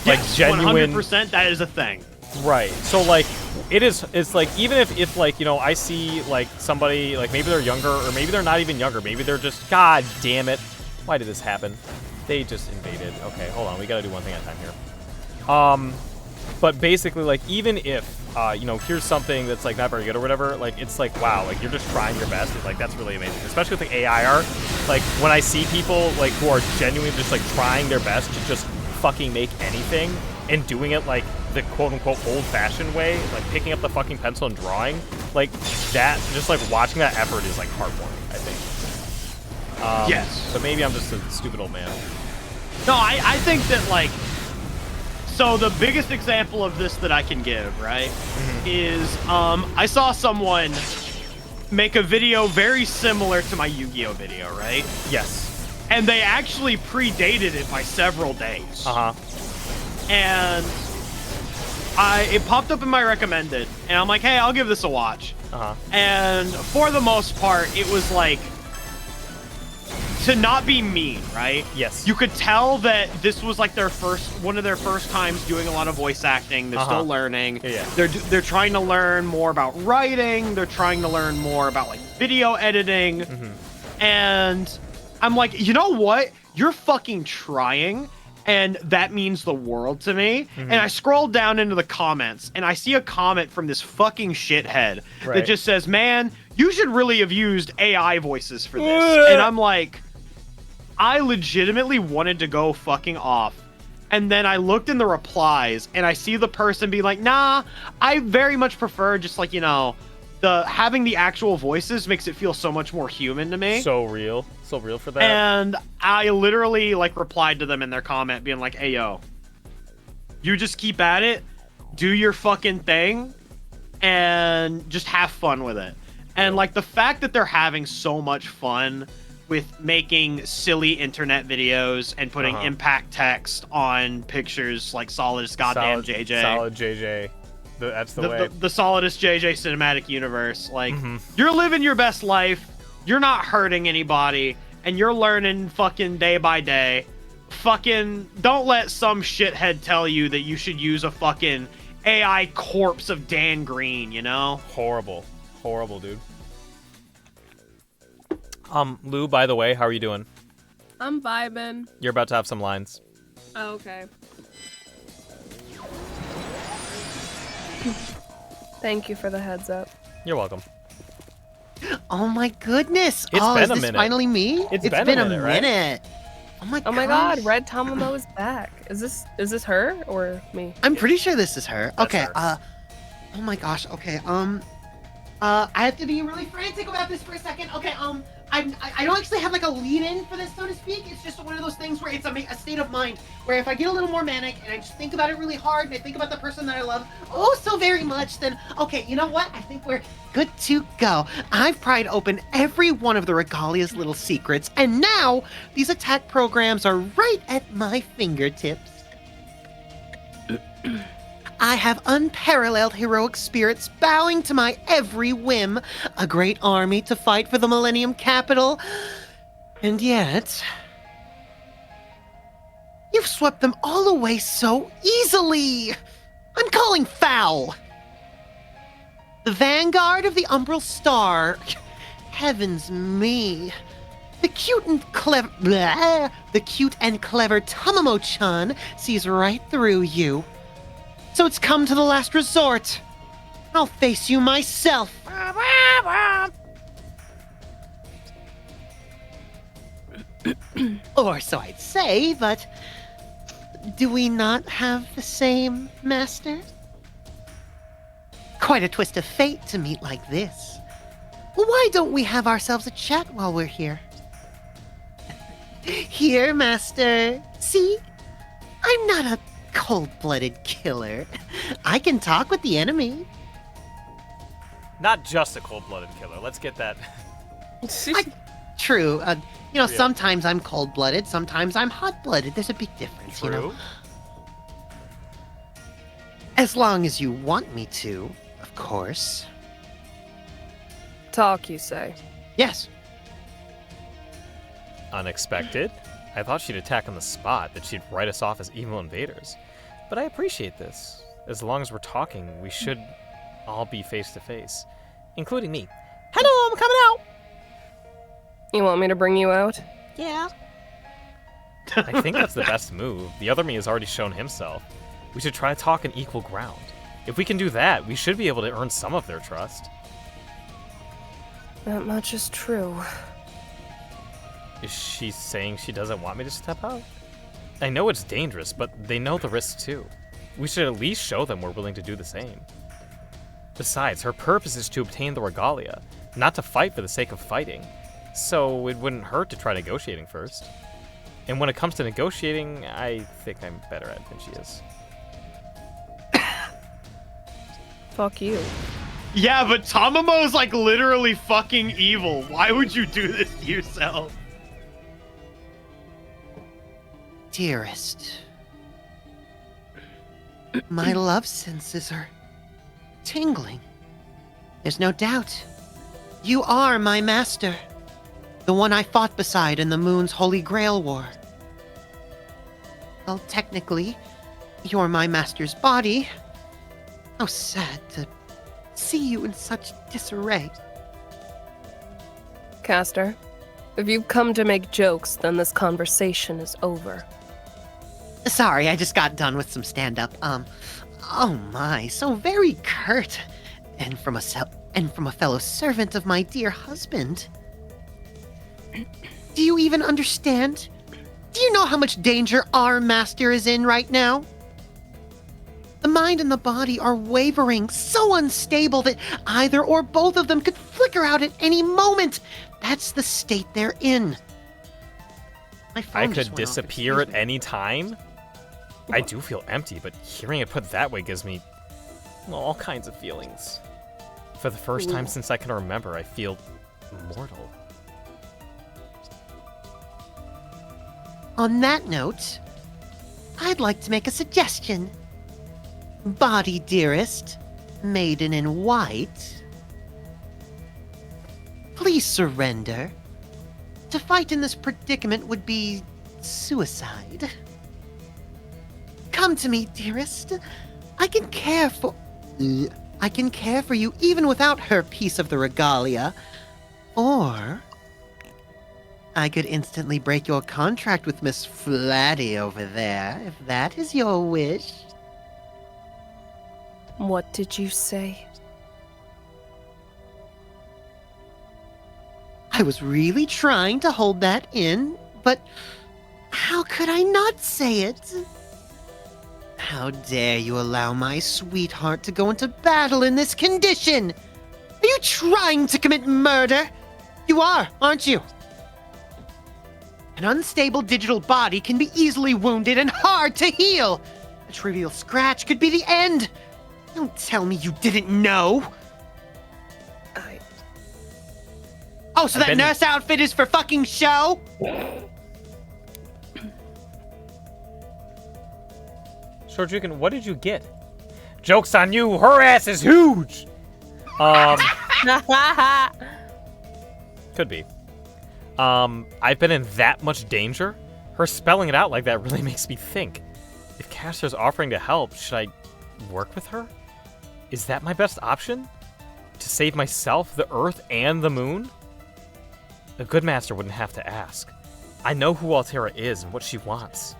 Like yes, genuine 100%. That is a thing. Right. So like it's like even if like, you know, I see like somebody like maybe they're younger or maybe they're not even younger, maybe they're just god damn it. Why did this happen? They just invaded. Okay, hold on. We got to do one thing at a time here. But basically like even if you know, here's something that's like not very good or whatever, like it's like wow, like you're just trying your best. Like that's really amazing. Especially with the AI art. Like when I see people like who are genuinely just like trying their best to just fucking make anything and doing it like the quote-unquote old-fashioned way, like picking up the fucking pencil and drawing, like that, just like watching that effort is like heartwarming, I think. Yes. But maybe I'm just a stupid old man. No, I think that like, so the biggest example of this that I can give, right, is I saw someone make a video very similar to my Yu-Gi-Oh video, right? Yes. And they actually predated it by several days. And it popped up in my recommended, and I'm like, hey, I'll give this a watch. And for the most part, it was like, to not be mean, right? Yes. You could tell that this was like one of their first times doing a lot of voice acting. They're still learning. Yeah. They're trying to learn more about writing. They're trying to learn more about like video editing. And I'm like, you know what? You're fucking trying. And that means the world to me. And I scroll down into the comments, and I see a comment from this fucking shithead that just says, man, you should really have used AI voices for this. And I'm like, I legitimately wanted to go fucking off. And then I looked in the replies, and I see the person be like, nah, I very much prefer just like, you know, having the actual voices makes it feel so much more human to me. So real for that. And I literally like replied to them in their comment being like, hey, yo, you just keep at it, do your fucking thing, and just have fun with it. And like the fact that they're having so much fun with making silly internet videos and putting impact text on pictures like solid as goddamn JJ. Solid JJ. That's the way. The solidest JJ cinematic universe. Like, you're living your best life. You're not hurting anybody. And you're learning fucking day by day. Fucking don't let some shithead tell you that you should use a fucking AI corpse of Dan Green, you know? Horrible, dude. Lou, by the way, how are you doing? I'm vibing. You're about to have some lines. Oh, okay. Thank you for the heads up. You're welcome. Oh my goodness! It's oh, been is a this minute. finally me? It's been a minute, right? Oh my god, Red Tamamo is back. Is this her or me? I'm pretty sure this is her. That's okay, her. oh my gosh, okay, I have to be really frantic about this for a second. Okay, I don't actually have like a lead-in for this, so to speak. It's just one of those things where it's a state of mind where if I get a little more manic and I just think about it really hard and I think about the person that I love oh so very much, then okay, you know what? I think we're good to go. I've pried open every one of the Regalia's little secrets, and now these attack programs are right at my fingertips. I have unparalleled heroic spirits bowing to my every whim, a great army to fight for the Millennium Capital, and yet you've swept them all away so easily. I'm calling foul. The vanguard of the Umbral Star. Heavens me. The cute and clever Tamamo-chan sees right through you. So it's come to the last resort. I'll face you myself. Or so I'd say, but do we not have the same master? Quite a twist of fate to meet like this. Why don't we have ourselves a chat while we're here? Here, Master. See? I'm not a cold-blooded killer. I can talk with the enemy. Not just a cold-blooded killer. Let's get that. True. Sometimes I'm cold-blooded, sometimes I'm hot-blooded. There's a big difference, True. you know? As long as you want me to, of course. Talk, you say? Yes. Unexpected. I thought she'd attack on the spot, that she'd write us off as evil invaders. But I appreciate this. As long as we're talking, we should all be face to face, including me. Hello, I'm coming out! You want me to bring you out? Yeah. I think that's the best move. The other me has already shown himself. We should try to talk on equal ground. If we can do that, we should be able to earn some of their trust. That much is true. Is she saying she doesn't want me to step out? I know it's dangerous, but they know the risks too. We should at least show them we're willing to do the same. Besides, her purpose is to obtain the regalia, not to fight for the sake of fighting. So it wouldn't hurt to try negotiating first. And when it comes to negotiating, I think I'm better at it than she is. Fuck you. Yeah, but Tamamo's like literally fucking evil. Why would you do this to yourself? Dearest. My love senses are tingling. There's no doubt. You are my master. The one I fought beside in the Moon's Holy Grail War. Well, technically, you're my master's body. How sad to see you in such disarray. Caster, if you've come to make jokes, then this conversation is over. Sorry, I just got done with some stand-up. Oh my, so very curt. And from a fellow servant of my dear husband. Do you even understand? Do you know how much danger our master is in right now? The mind and the body are wavering, so unstable that either or both of them could flicker out at any moment. That's the state they're in. My phone I just could went off, disappear at excuse me. any time? I do feel empty, but hearing it put that way gives me all kinds of feelings. For the first time since I can remember, I feel mortal. On that note, I'd like to make a suggestion. Body dearest, maiden in white, please surrender. To fight in this predicament would be suicide. Come to me, dearest. I can care for you even without her piece of the regalia. Or I could instantly break your contract with Miss Flatty over there, if that is your wish. What did you say? I was really trying to hold that in, but how could I not say it? How dare you allow my sweetheart to go into battle in this condition? Are you trying to commit murder? You are, aren't you? An unstable digital body can be easily wounded and hard to heal. A trivial scratch could be the end. Don't tell me you didn't know. Oh, so that nurse outfit is for fucking show? Shortjukin, what did you get? Joke's on you, her ass is huge! Could be. I've been in that much danger? Her spelling it out like that really makes me think. If Caster's offering to help, should I work with her? Is that my best option? To save myself, the Earth, and the Moon? A good master wouldn't have to ask. I know who Altera is and what she wants.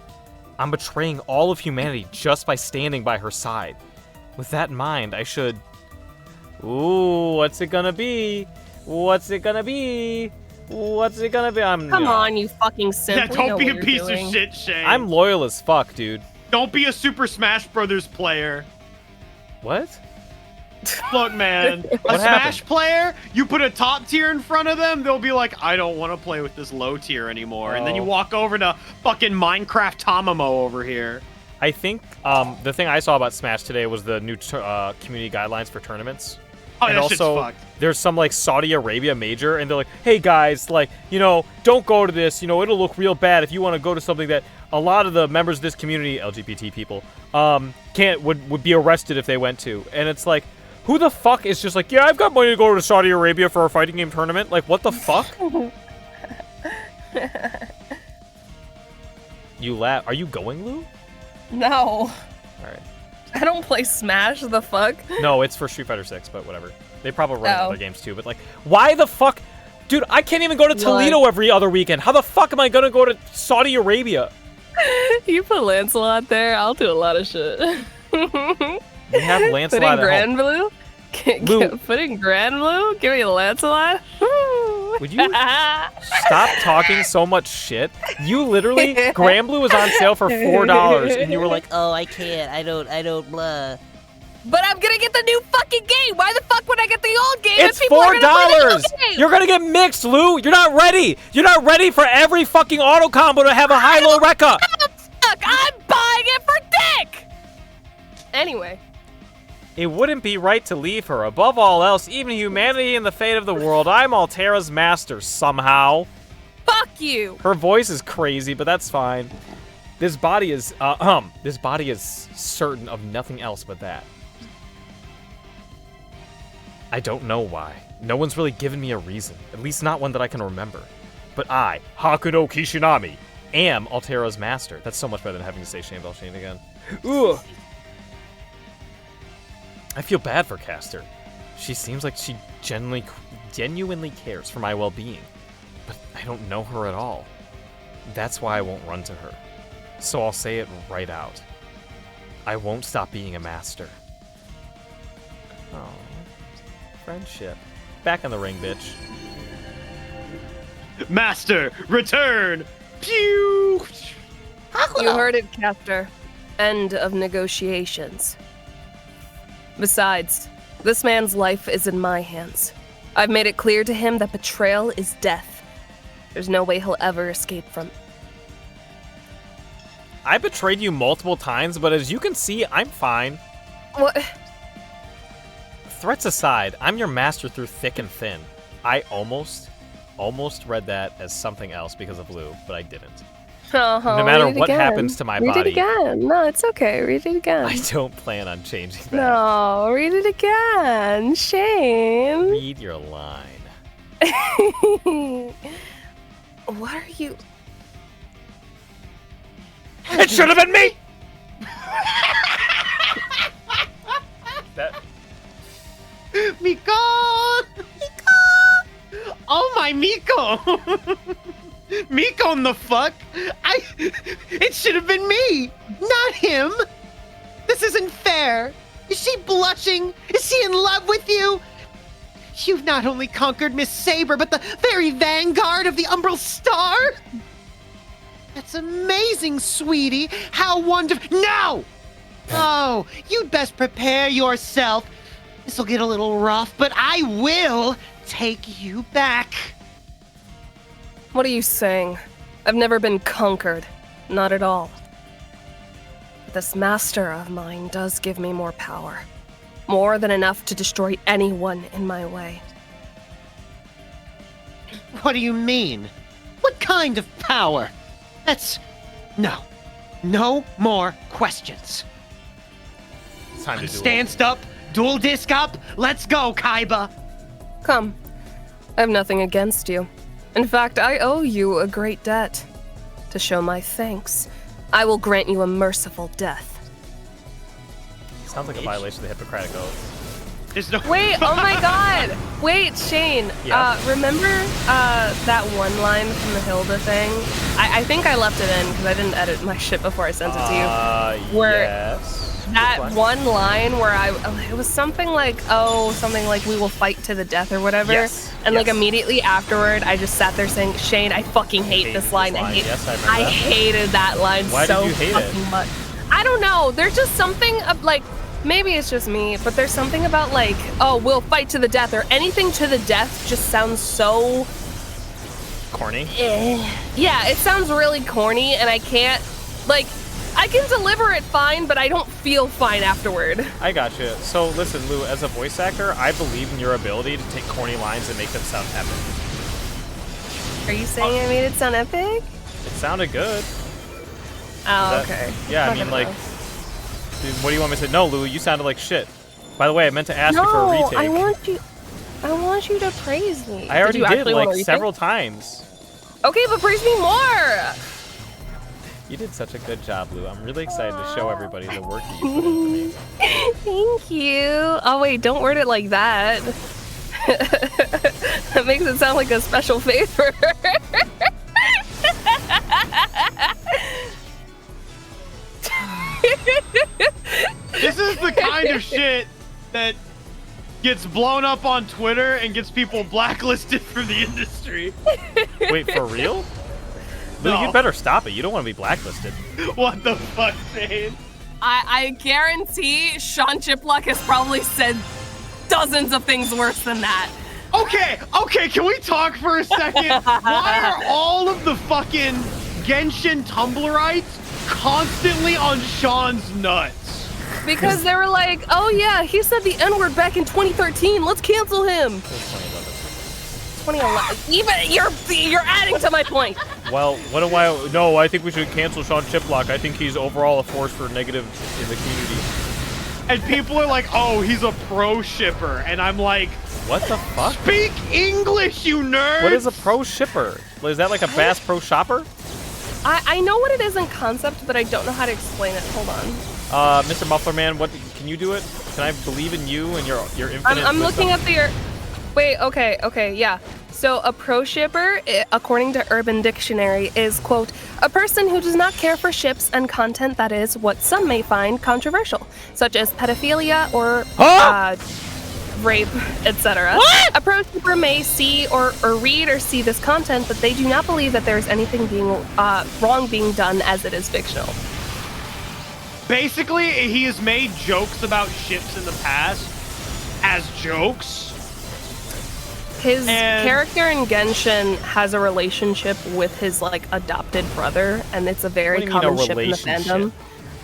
I'm betraying all of humanity just by standing by her side. With that in mind, I should... Ooh, what's it gonna be? What's it gonna be? What's it gonna be? Come on, you fucking simp. Yeah, We don't know be what a you're piece doing. of shit, Shay. I'm loyal as fuck, dude. Don't be a Super Smash Brothers player. What? Look, man, a Smash player, you put a top tier in front of them, they'll be like, I don't want to play with this low tier anymore. And then you walk over to fucking Minecraft Tamamo over here. I think the thing I saw about Smash today was the new community guidelines for tournaments. Oh, and that also, shit's fucked. there's some like Saudi Arabia major, and they're like, "Hey guys, like, you know, don't go to this. You know, it'll look real bad if you want to go to something that a lot of the members of this community, LGBT people, would be arrested if they went to." And it's like, who the fuck is just like, "Yeah, I've got money to go to Saudi Arabia for a fighting game tournament"? Like, what the fuck? You laugh. Are you going, Lou? No. All right. I don't play Smash, the fuck? No, it's for Street Fighter 6, but whatever. They probably run other games too, but like, why the fuck? Dude, I can't even go to Toledo every other weekend. How the fuck am I gonna go to Saudi Arabia? You put Lancelot there, I'll do a lot of shit. We have Lancelot Putting at Grand home. Blue? Lou. Putting Grand Blue? Give me Lancelot? Would you stop talking so much shit? You literally, Grand Blue was on sale for $4, and you were like, Oh, I can't. I don't, blah. But I'm gonna get the new fucking game! Why the fuck would I get the old game? it's if people are gonna play the $4! new game? You're gonna get mixed, Lou! You're not ready! You're not ready for every fucking auto combo to have a high-low rekka! Fuck, I'm buying it for dick! Anyway. It wouldn't be right to leave her. Above all else, even humanity and the fate of the world, I'm Altera's master, somehow. Fuck you! Her voice is crazy, but that's fine. This body is, this body is certain of nothing else but that. I don't know why. No one's really given me a reason, at least not one that I can remember. But I, Hakuno Kishinami, am Altera's master. That's so much better than having to say Shane Belshane again. Ugh. I feel bad for Caster. She seems like she genuinely cares for my well-being, but I don't know her at all. That's why I won't run to her. So I'll say it right out. I won't stop being a master. Oh, friendship. Back in the ring, bitch. Master, return! Pew! You heard it, Caster. End of negotiations. Besides, this man's life is in my hands. I've made it clear to him that betrayal is death. There's no way he'll ever escape from it. I betrayed you multiple times, but as you can see, I'm fine. What? Threats aside, I'm your master through thick and thin. I almost read that as something else because of Lou, but I didn't. No matter what happens to my body. Read it again. No, it's okay. Read it again. I don't plan on changing that. No, read it again. Shane. Read your line. What are you... It should have been me! That... Miko! Oh my Miko! Miko in the fuck? It should have been me, not him. This isn't fair. Is she blushing? Is she in love with you? You've not only conquered Miss Saber, but the very vanguard of the Umbral Star? That's amazing, sweetie. How wonderful. No! Oh, you'd best prepare yourself. This'll get a little rough, but I will take you back. What are you saying? I've never been conquered. Not at all. But this master of mine does give me more power. More than enough to destroy anyone in my way. What do you mean? What kind of power? No more questions. It's time to do Stanced up, dual disc up, let's go, Kaiba. Come. I have nothing against you. In fact, I owe you a great debt. To show my thanks, I will grant you a merciful death. Sounds like a violation of the Hippocratic Oath. There's no. Wait, oh my god! Wait, Shane, Yeah. Remember that one line from the Hilda thing? I think I left it in because I didn't edit my shit before I sent it to you. Where yes. that one line where it was something like, we will fight to the death or whatever. Yes. And like Yes. immediately afterward, I just sat there saying, Shane, I fucking hate this line. Yes, I remember I that. hated that line Why so did you hate it? fucking much. I don't know. There's just something of like maybe it's just me, but there's something about like, oh, we'll fight to the death or anything to the death just sounds so Corny? Yeah, it sounds really corny and I can't, like, I can deliver it fine, but I don't feel fine afterward. I gotcha. So listen, Lou, as a voice actor, I believe in your ability to take corny lines and make them sound epic. Are you saying I made it sound epic? It sounded good. Oh, okay. Yeah, I mean, like, dude, what do you want me to say? No, Lou, you sounded like shit. By the way, I meant to ask you for a retake. No, I want you to praise me. I already did, like, several times. Okay, but praise me more. You did such a good job, Lou. I'm really excited to show everybody the work that you put into me. Thank you. Oh, wait, don't word it like that. That makes it sound like a special favor. This is the kind of shit that gets blown up on Twitter and gets people blacklisted from the industry. Wait, for real? No. Lou, you better stop it. You don't want to be blacklisted. What the fuck, Shane? I guarantee Sean Chipluck has probably said dozens of things worse than that. Okay, can we talk for a second? Why are all of the fucking Genshin Tumblrites constantly on Sean's nuts? Because they were like, oh yeah, he said the N-word back in 2013, let's cancel him. 2011. Even you're adding to my point. Well, what do I... No, I think we should cancel Sean Chiplock. I think he's overall a force for negative in the community. And people are like, oh, he's a pro shipper. And I'm like... What the fuck? Speak English, you nerd! What is a pro shipper? Is that like a Bass Pro Shopper? I know what it is in concept, but I don't know how to explain it. Hold on. Mr. Mufflerman, what can you do it? Can I believe in you and your infinite I'm wisdom? looking at the... Wait, okay, yeah. So a pro shipper, according to Urban Dictionary, is, quote, a person who does not care for ships and content that is what some may find controversial, such as pedophilia or rape, etc. A pro shipper may see or read or see this content, but they do not believe that there is anything being wrong being done as it is fictional. Basically, he has made jokes about ships in the past as jokes. His character in Genshin has a relationship with his, like, adopted brother, and it's a very common ship in the fandom.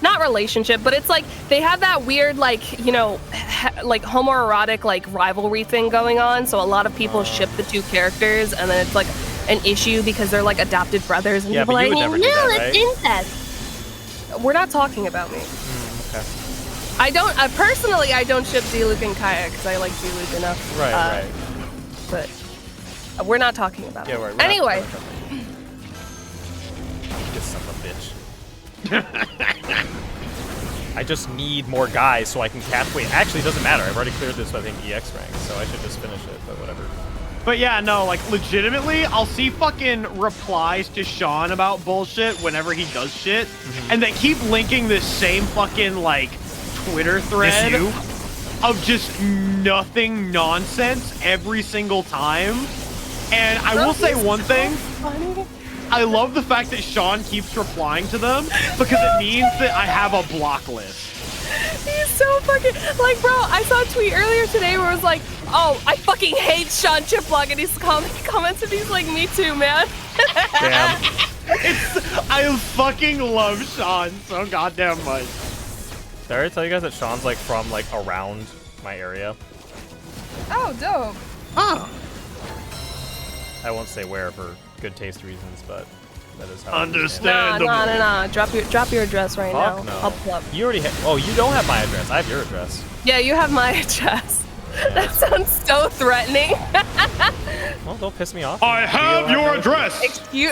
Not relationship, but it's like they have that weird, like, you know, like homoerotic, like, rivalry thing going on. So a lot of people ship the two characters, and then it's like an issue because they're like adopted brothers, and people are like, no, it's incest. We're not talking about me. Okay. I don't ship Diluc and Kaya because I like Diluc enough. Right. But we're not talking about it. Right. Anyway. This son of a bitch. I just need more guys so I can catch. Wait, actually, it doesn't matter. I've already cleared this, I think, EX rank, so I should just finish it, but whatever. But yeah, no, like, legitimately, I'll see fucking replies to Sean about bullshit whenever he does shit, and they keep linking this same fucking, like, Twitter thread of just nothing nonsense every single time. And I will say one thing. I love the fact that Sean keeps replying to them because it means that I have a block list. He's so fucking... Like, bro, I saw a tweet earlier today where it was like, oh, I fucking hate Sean Chiplock, and he's comments and he's like, me too, man. Damn. I fucking love Sean so goddamn much. Did I already tell you guys that Sean's, like, from, like, around my area? Oh, dope. Oh. I won't say where for good taste reasons, but that is how Understandable. Nah. Drop your address right now. No. I'll pull up. You already have... Oh, you don't have my address. I have your address. Yeah, you have my address. That sounds so threatening. Well, don't piss me off. I have your address.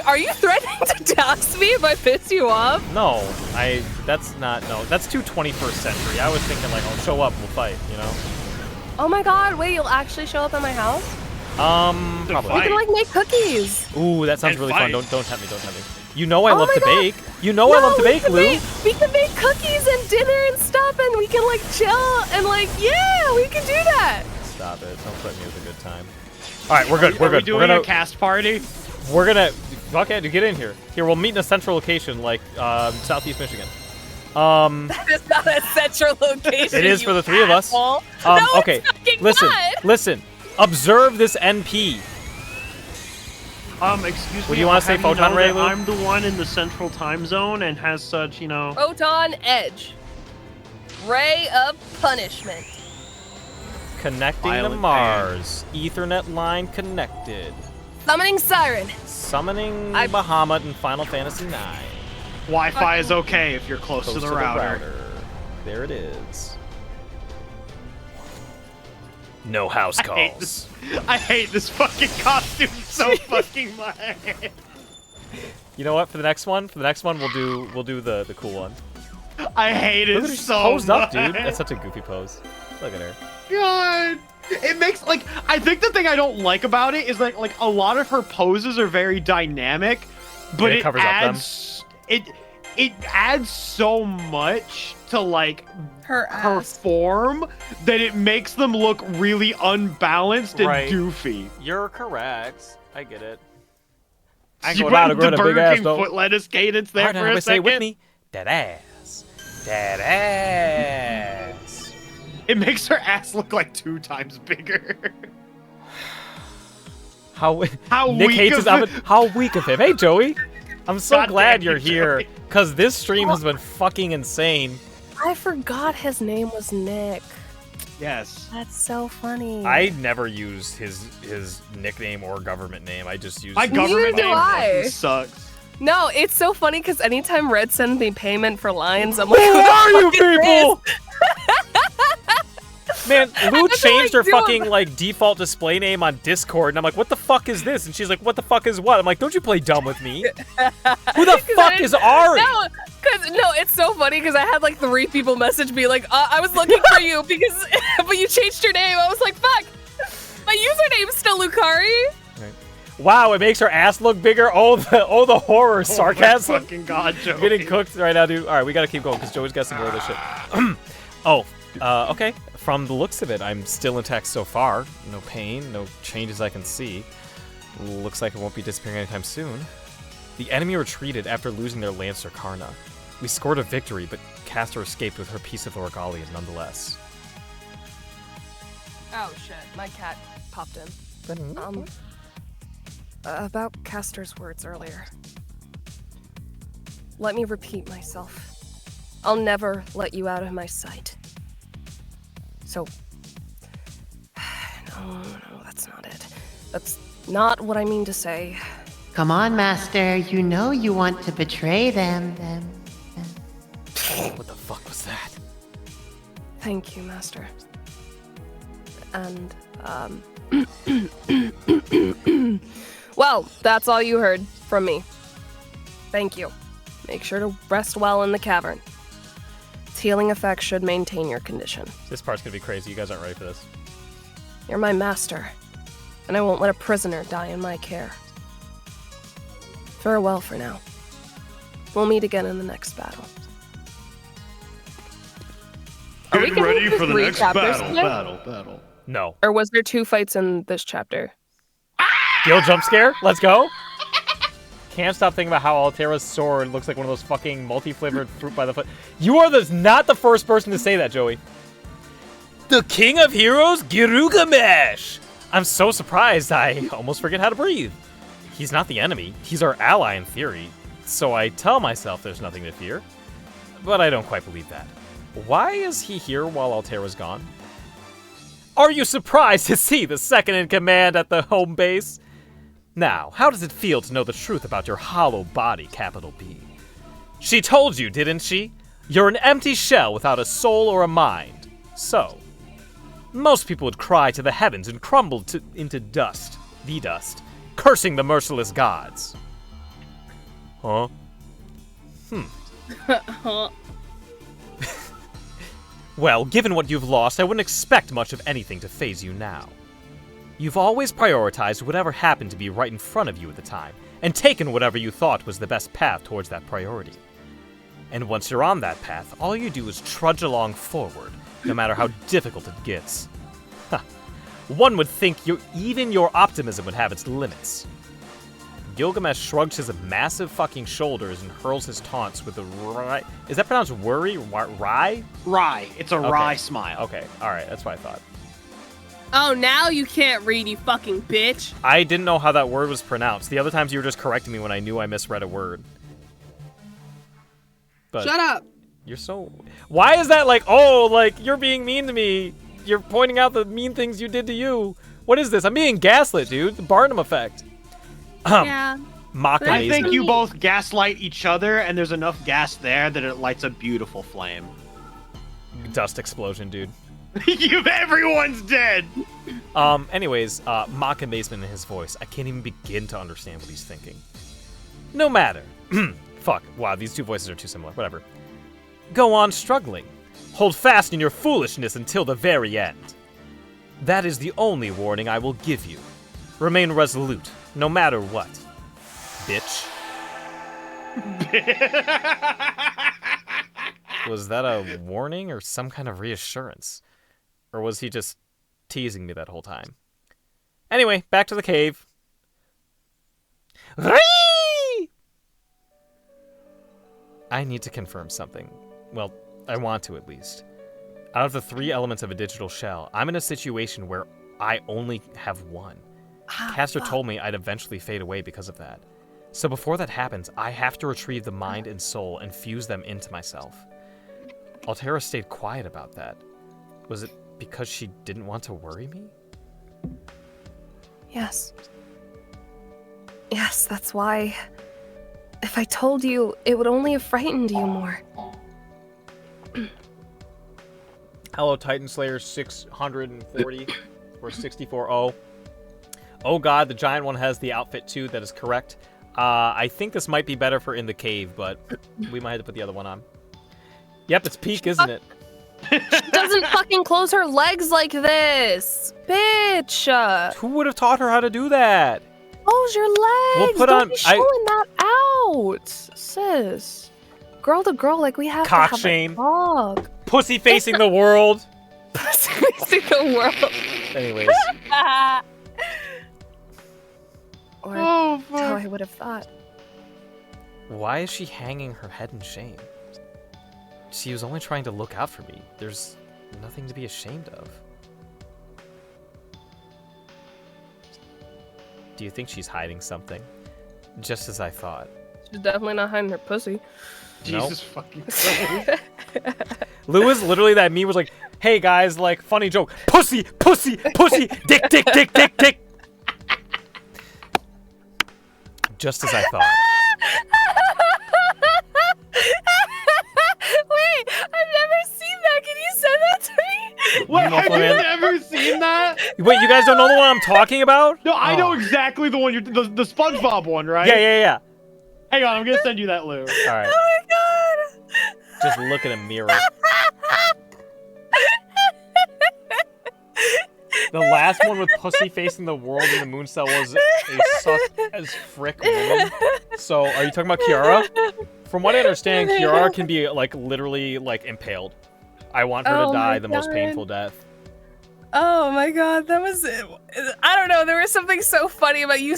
Are you threatening to dox me if I piss you off? No, that's not, no. That's too 21st century. I was thinking, like, I'll show up and we'll fight, you know? Oh my god, wait, you'll actually show up at my house? Probably. We can, like, make cookies. Ooh, that sounds And really fight. fun. Don't tempt me, don't tempt me. You know I love to bake. You know I love to bake, Lou. We can make cookies and dinner and stuff, and we can, like, chill, and, like, yeah, we can do that. Stop it. Don't threaten me with a good time. All right, we're good. We're Are we good. doing a cast party? We're gonna... Okay, get in here. Here, we'll meet in a central location, like, Southeast Michigan. That is not a central location. It is for the three of us. No, Okay, it's fucking listen, not. listen. Observe this NP. Excuse me. What do you wanna say, have you Photon know Ray, that Lou? I'm the one in the central time zone and has such, Photon Edge. Ray of Punishment. Connecting to Violent Mars. Ethernet line connected. Summoning Siren. Summoning Bahamut in Final Fantasy IX. Wi-Fi is okay if you're close to the router. There it is. No house calls. I hate this fucking costume so fucking much. You know what? For the next one, we'll do the cool one. I hate Look it at her so posed much. up, dude. That's such a goofy pose. Look at her. God. It makes I think the thing I don't like about it is like a lot of her poses are very dynamic, but it it covers up them. adds it adds so much to her form that it makes them look really unbalanced and Right. goofy. You're correct. I get it. I You go out went and the grow a big Burger ass King though. foot lettuce cadence there Alright, for everybody a say it with second. me. That ass. That ass. It makes her ass look like 2 times bigger. How Nick hates his outfit. How weak of him. Hey, Joey. I'm so God glad damn you're you, here, Joey. because this stream has been fucking insane. I forgot his name was Nick. Yes. That's so funny. I never use his nickname or government name. I just use My his- government do name I. fucking sucks. No, it's so funny because anytime Red sends me payment for lions, I'm Who like, "Who the are you fuck is people? this?" Man, Lou What do changed I her do? fucking default display name on Discord, and I'm like, what the fuck is this? And she's like, what the fuck is what? I'm like, don't you play dumb with me? Who the 'Cause I fuck didn't- is Ari? No, it's so funny because I had 3 people message me I was looking for you because, but you changed your name. I was like, fuck, my username's still Lucari. Wow, it makes her ass look bigger. Oh, the horror sarcasm. Oh my fucking God, Joey. Getting cooked right now, dude. All right, we gotta keep going because Joey's got some more of this shit. Okay. From the looks of it, I'm still intact so far. No pain, no changes I can see. Looks like it won't be disappearing anytime soon. The enemy retreated after losing their Lancer Karna. We scored a victory, but Castor escaped with her piece of the regalia nonetheless. Oh shit, my cat popped in. About Castor's words earlier. Let me repeat myself. I'll never let you out of my sight. So, no, that's not it. That's not what I mean to say. Come on, Master. You know you want to betray them. What the fuck was that? Thank you, Master. And, well, that's all you heard from me. Thank you. Make sure to rest well in the cavern. Its healing effects should maintain your condition. This part's gonna be crazy. You guys aren't ready for this. You're my master, and I won't let a prisoner die in my care. Farewell for now. We'll meet again in the next battle. Are we Get getting ready for the 3 next chapters battle. today? Battle. No. Or was there 2 fights in this chapter? Gil jump scare? Let's go. Can't stop thinking about how Altera's sword looks like one of those fucking multi-flavored fruit by the foot. You are not the first person to say that, Joey. The King of Heroes, Gilgamesh! I'm so surprised I almost forget how to breathe. He's not the enemy. He's our ally in theory. So I tell myself there's nothing to fear. But I don't quite believe that. Why is he here while Altera's gone? Are you surprised to see the second in command at the home base? Now, how does it feel to know the truth about your hollow body, capital B? She told you, didn't she? You're an empty shell without a soul or a mind. So, most people would cry to the heavens and crumble into dust, the dust, cursing the merciless gods. Huh? Well, given what you've lost, I wouldn't expect much of anything to faze you now. You've always prioritized whatever happened to be right in front of you at the time, and taken whatever you thought was the best path towards that priority. And once you're on that path, all you do is trudge along forward, no matter how difficult it gets. One would think even your optimism would have its limits. Gilgamesh shrugs his massive fucking shoulders and hurls his taunts with a wry... Is that pronounced worry? Rye? Rye. It's a wry smile. Okay, alright, that's what I thought. Oh, now you can't read, you fucking bitch. I didn't know how that word was pronounced. The other times you were just correcting me when I knew I misread a word. But Shut up. You're so... Why is that like, oh, like, you're being mean to me. You're pointing out the mean things you did to you. What is this? I'm being gaslit, dude. The Barnum effect. Yeah. Mock I amazement. think you both gaslight each other, and there's enough gas there that it lights a beautiful flame. Dust explosion, dude. Everyone's dead! Anyways, mock amazement in his voice. I can't even begin to understand what he's thinking. No matter. Fuck. Wow, these two voices are too similar. Whatever. Go on struggling. Hold fast in your foolishness until the very end. That is the only warning I will give you. Remain resolute, no matter what. Bitch. Was that a warning or some kind of reassurance? Or was he just teasing me that whole time? Anyway, back to the cave. I need to confirm something. Well, I want to at least. Out of the 3 elements of a digital shell, I'm in a situation where I only have one. Caster told me I'd eventually fade away because of that. So before that happens, I have to retrieve the mind and soul and fuse them into myself. Altera stayed quiet about that. Was it because she didn't want to worry me? Yes. Yes, that's why. If I told you, it would only have frightened you more. Hello, Titan Slayer 640 or 64. Oh god, the giant one has the outfit too. That is correct. I think this might be better for in the cave, but we might have to put the other one on. Yep, it's peak, isn't it? She doesn't fucking close her legs like this. Bitch. Who would have taught her how to do that? Close your legs. We'll put Don't on- be showing that out, sis. Girl to girl, like we have Cock to have shame. a talk. Pussy facing the world. Pussy facing the world. Anyways. Or Oh, so fuck. I would have thought. Why is she hanging her head in shame? She was only trying to look out for me. There's nothing to be ashamed of. Do you think she's hiding something? Just as I thought. She's definitely not hiding her pussy. Jesus fucking Christ. Lewis, literally that meme was like, hey guys, like, funny joke. Pussy, pussy, pussy, dick, dick, dick, dick, dick. Just as I thought. Wait, I've never seen that. Can you send that to me? Wait, have Muffler you Man. never seen that? Wait, you guys don't know the one I'm talking about? No, I know Oh. exactly the one the SpongeBob one, right? Yeah. Hang on, I'm gonna send you that, Lou. Alright, Oh my god. just look in a mirror. The last one with pussy facing the world in the moon cell was a sus as frick woman. So, are you talking about Kiara? From what I understand, Kiara can be, like, literally, like, impaled. I want her to Oh die my the most God. painful death. Oh my god, that was I don't know, there was something so funny about you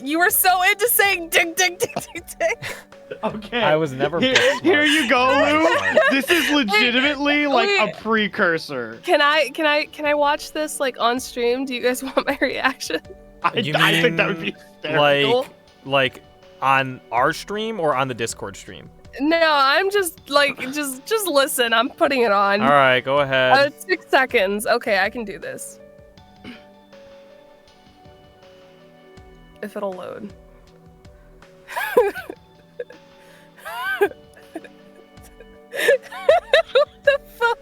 you were so into saying dick dick dick dick dick. Okay. I was never Here, book smart. here you go, Right. Lou. This is legitimately like a wait. precursor. Can I watch this like on stream? Do you guys want my reaction? I think that would be hysterical. Like on our stream or on the Discord stream? No, I'm just like just listen, I'm putting it on. Alright, go ahead. 6 seconds. Okay, I can do this. If it'll load. What the fuck?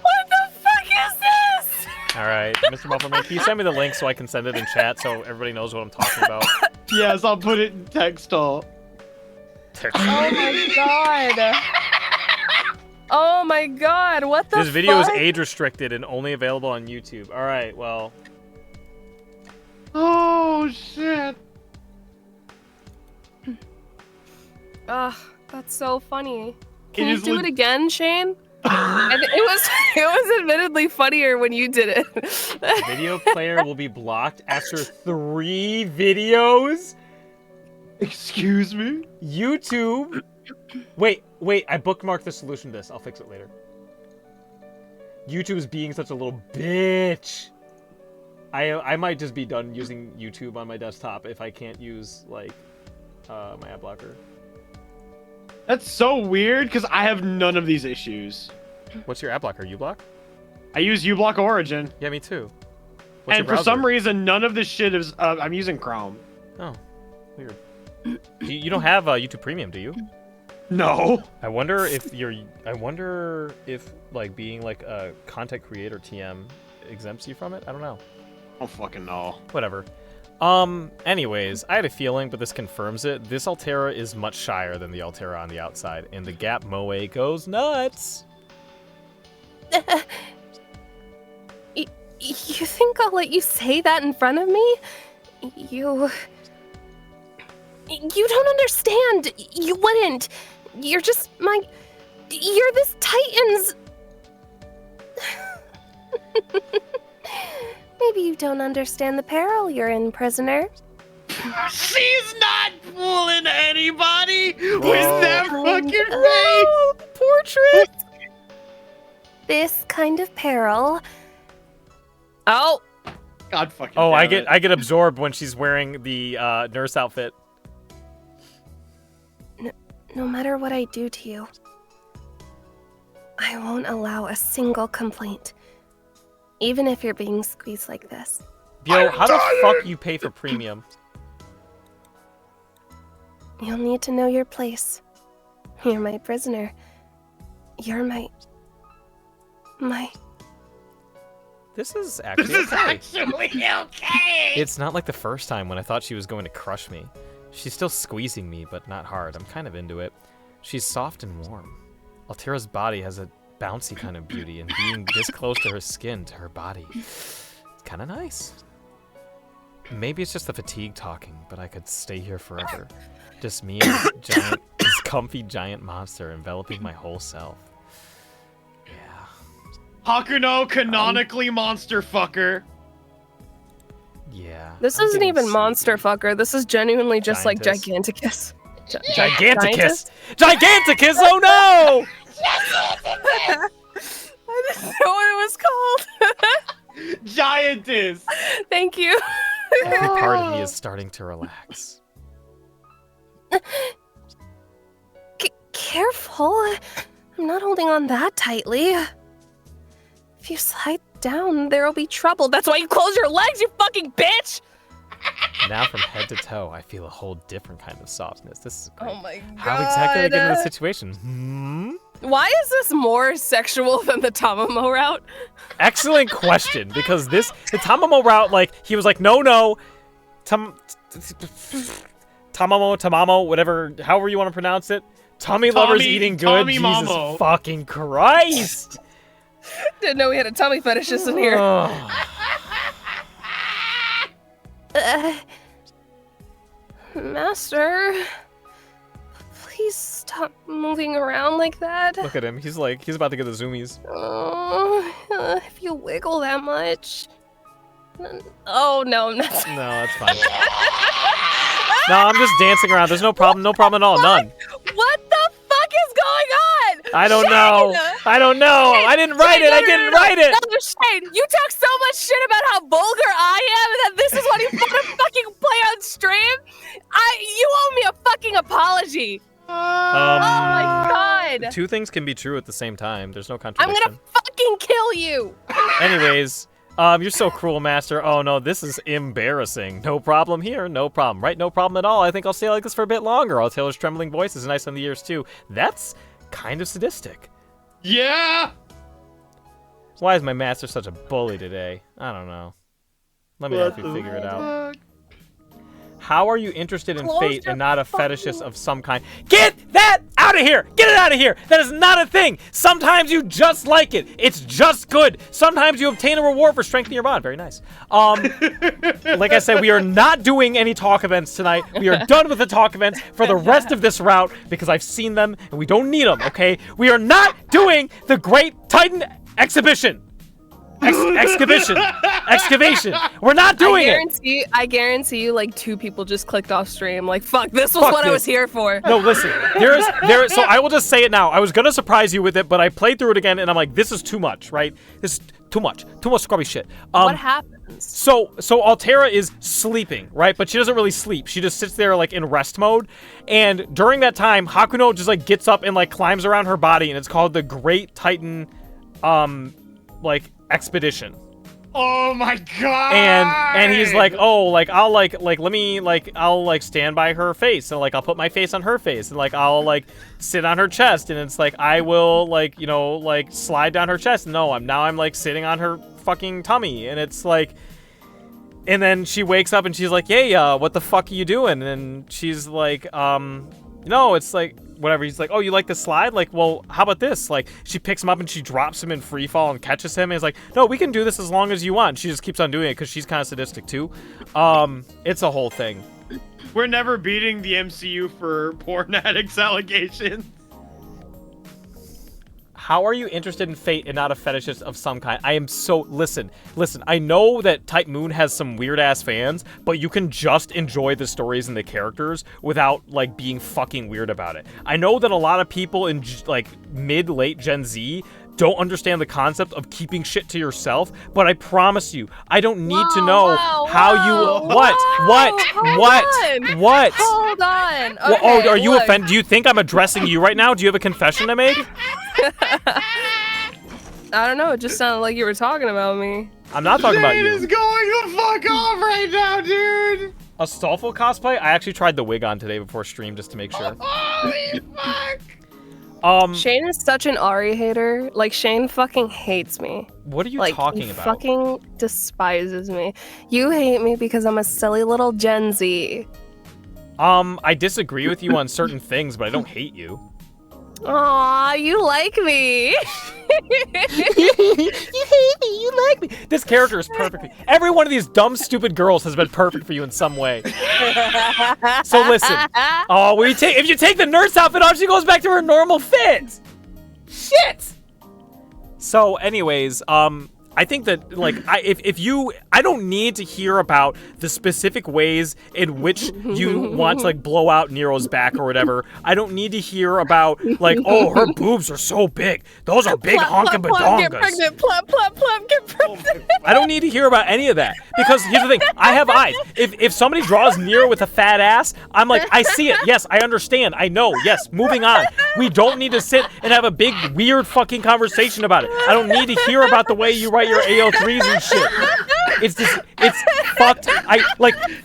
What the fuck is this? Alright, Mr. Mufflerman, can you send me the link so I can send it in chat so everybody knows what I'm talking about? Yes, I'll put it in text all. Oh my god. Oh my god, what the fuck? This video is age restricted and only available on YouTube. Alright, well. Oh shit. Ugh, that's so funny. It Can you is do it again, Shane? And it was admittedly funnier when you did it. Video player will be blocked after 3 videos. Excuse me? YouTube. Wait, I bookmarked the solution to this. I'll fix it later. YouTube is being such a little bitch. I might just be done using YouTube on my desktop if I can't use, like, my ad blocker. That's so weird, because I have none of these issues. What's your ad blocker? uBlock? I use uBlock Origin. Yeah, me too. What's And your for some browser? reason, none of this shit is... I'm using Chrome. Oh, weird. You don't have YouTube Premium, do you? No. I wonder if like being like a content creator TM exempts you from it. I don't know. I don't fucking know. Whatever. Anyways, I had a feeling, but this confirms it. This Altera is much shyer than the Altera on the outside, and the Gap Moe goes nuts. You think I'll let you say that in front of me? You don't understand. You wouldn't. You're just you're this Titan's... Maybe you don't understand the peril you're in, prisoner. She's not fooling anybody with that fucking face! Portrait! This kind of peril... Oh, God fucking Oh, damn I get absorbed when she's wearing the nurse outfit. No matter what I do to you, I won't allow a single complaint. Even if you're being squeezed like this. Yo, how the fuck you pay for premium? You'll need to know your place. You're my prisoner. You're my... This is actually This is okay. actually okay! It's not like the first time when I thought she was going to crush me. She's still squeezing me, but not hard. I'm kind of into it. She's soft and warm. Altera's body has a bouncy kind of beauty, and being this close to her skin, to her body, it's kind of nice. Maybe it's just the fatigue talking, but I could stay here forever. Just me and this comfy giant monster enveloping my whole self. Yeah. Hakuno canonically monster fucker. Yeah. this I'm isn't getting even sleepy. monster fucker. This is genuinely just like Giantess. Giganticus. Giganticus! Giganticus! Oh no! I didn't know what it was called. Giantess! Thank you. Every part of me is starting to relax. Careful. I'm not holding on that tightly. If you slide down, there'll be trouble. That's why you close your legs, you fucking bitch. Now from head to toe, I feel a whole different kind of softness. This is great. Oh my god. How exactly did I get into the situation? Why is this more sexual than the Tamamo route? Excellent question, because the Tamamo route, like, he was like, no, Tamamo, whatever, however you want to pronounce it. Tommy Lover's eating good. Tommy Jesus Mamo. fucking Christ. Didn't know we had a tummy fetishist in here. Master, please stop moving around like that. Look at him. He's about to get the zoomies. If you wiggle that much. Oh, no, I'm not. No, that's fine. No, I'm just dancing around. There's no problem at all. None. What the fuck is going on? I don't know. I didn't write it. I didn't write it. No, Shane, you talk so much shit about how vulgar I am and that this is what you want to fucking play on stream. You owe me a fucking apology. Oh my god. Two things can be true at the same time. There's no I'm contradiction. gonna fucking kill you. Anyways, you're so cruel, Master. Oh no, this is embarrassing. No problem here, no problem. Right, no problem at all. I think I'll stay like this for a bit longer. Taylor's trembling voice is nice on the ears too. That's kind of sadistic. Yeah! Why is my master such a bully today? I don't know. Let me help you figure it out. How are you interested in Close fate your and not a fetishist of some kind? Get that out out of here! Get it out of here! That is not a thing! Sometimes you just like it. It's just good. Sometimes you obtain a reward for strengthening your bond. Very nice. Like I said, we are not doing any talk events tonight. We are done with the talk events for the rest of this route because I've seen them and we don't need them, okay? We are not doing the Great Titan Exhibition. Excavation. We're not doing it. I guarantee you, like 2 people just clicked off stream. Like, fuck, this was what I was here for. No, listen. So I will just say it now. I was gonna surprise you with it, but I played through it again, and I'm like, this is too much, right? This is too much scrubby shit. What happens? So Altera is sleeping, right? But she doesn't really sleep. She just sits there like in rest mode, and during that time, Hakuno just like gets up and like climbs around her body, and it's called the Great Titan, like expedition. Oh my god! And he's like, oh, like I'll let me I'll stand by her face, and like I'll put my face on her face, and like I'll like sit on her chest, and it's like I will like slide down her chest. No, I'm like sitting on her fucking tummy, and it's like, and then she wakes up and she's like, hey, what the fuck are you doing? And she's like, no, it's like whatever. He's like, oh, you like the slide? Like, well, how about this? Like, she picks him up and she drops him in free fall and catches him. And he's like, no, we can do this as long as you want. She just keeps on doing it because she's kind of sadistic too. It's a whole thing. We're never beating the MCU for porn addicts allegations. How are you interested in Fate and not a fetishist of some kind? I am so... Listen. I know that Type Moon has some weird-ass fans, but you can just enjoy the stories and the characters without, like, being fucking weird about it. I know that a lot of people in, like, mid-late Gen Z don't understand the concept of keeping shit to yourself, but I promise you, I don't need to know how you... What? Hold on. Okay, well, oh, are you offended? Do you think I'm addressing you right now? Do you have a confession to make? I don't know. It just sounded like you were talking about me. I'm not talking about you. It is going the fuck off right now, dude. A Stolfo cosplay? I actually tried the wig on today before stream just to make sure. Holy fuck. Shane is such an Ari hater. Like, Shane fucking hates me. What are you like, talking he about? Fucking despises me. You hate me because I'm a silly little Gen Z. I disagree with you on certain things, but I don't hate you. Aw, you like me. You hate me, you like me. This character is perfect. Every one of these dumb, stupid girls has been perfect for you in some way. So listen. Oh, if you take the nurse outfit off, she goes back to her normal fit. Shit. So anyways, I think that, like, I don't need to hear about the specific ways in which you want to, like, blow out Nero's back or whatever. I don't need to hear about, like, oh, her boobs are so big. Those are big honkin' badongas. Get pregnant, plump, plump, plump, get pregnant. I don't need to hear about any of that. Because here's the thing, I have eyes. If somebody draws Nero with a fat ass, I'm like, I see it. Yes, I understand. I know. Yes, moving on. We don't need to sit and have a big, weird fucking conversation about it. I don't need to hear about the way you write your AO3s and shit. It's fucked.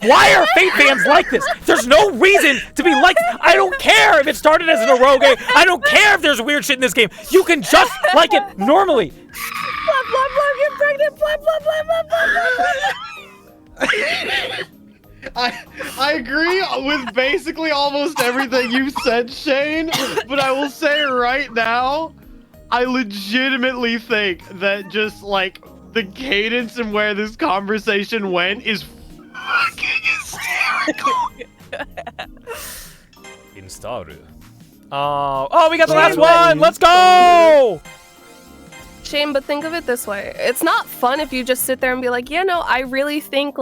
Why are Fate fans like this? There's no reason to be like this. I don't care if it started as an eroge. I don't care if there's weird shit in this game. You can just like it normally. Blah, blah, blah, get pregnant, blah, blah, blah, blah, blah, blah. I agree with basically almost everything you said, Shane, but I will say right now, I legitimately think that just, like, the cadence and where this conversation went is fucking hysterical. Instaru. Oh, we got the last one! Let's go! Shane, but think of it this way. It's not fun if you just sit there and be like, yeah, no, I really think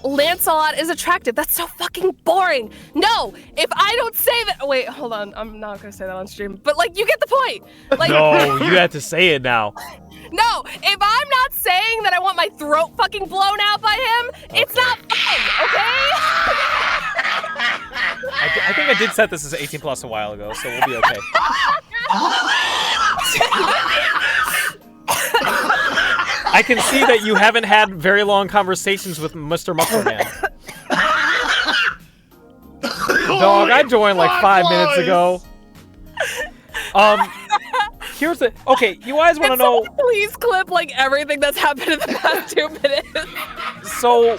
Lancelot is attractive. That's so fucking boring. No, if I don't say that... Wait, hold on. I'm not going to say that on stream. But, like, you get the point. Like, no, you have to say it now. No, if I'm not saying that I want my throat fucking blown out by him, okay. It's not fun, okay? I think I did set this as 18 plus a while ago, so we'll be okay. I can see that you haven't had very long conversations with Mr. Mufflerman. Dog, I joined like 5 minutes ago. Here's the... Okay, you guys want to know... Please clip, like, everything that's happened in the past 2 minutes. So...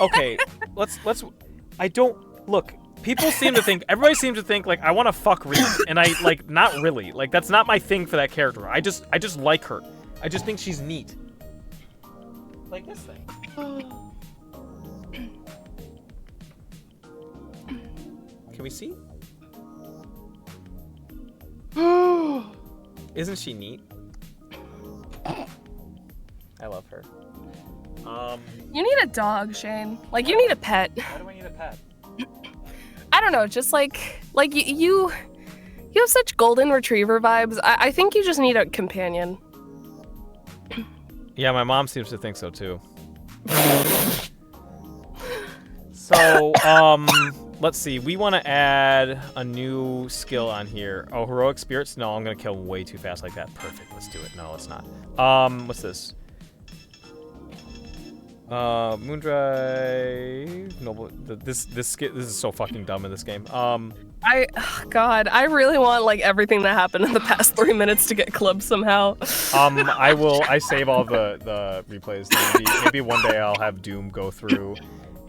Okay, let's... I don't... Look, People seem to think, everybody seems to think, like, I want to fuck Reed, and I, like, not really. Like, that's not my thing for that character. I just like her. I just think she's neat. Like this thing. Can we see? Isn't she neat? I love her. You need a dog, Shane. Like, you need a pet. Why do I need a pet? I don't know, just like you have such golden retriever vibes. I think you just need a companion. Yeah, my mom seems to think so too. So, let's see. We want to add a new skill on here. Oh, heroic spirits? No, I'm gonna kill him way too fast like that. Perfect. Let's do it. No, let's not. What's this? Moondrive. Noble. This is so fucking dumb in this game. God, I really want like everything that happened in the past 3 minutes to get clubbed somehow. I save all the replays. Maybe one day I'll have Doom go through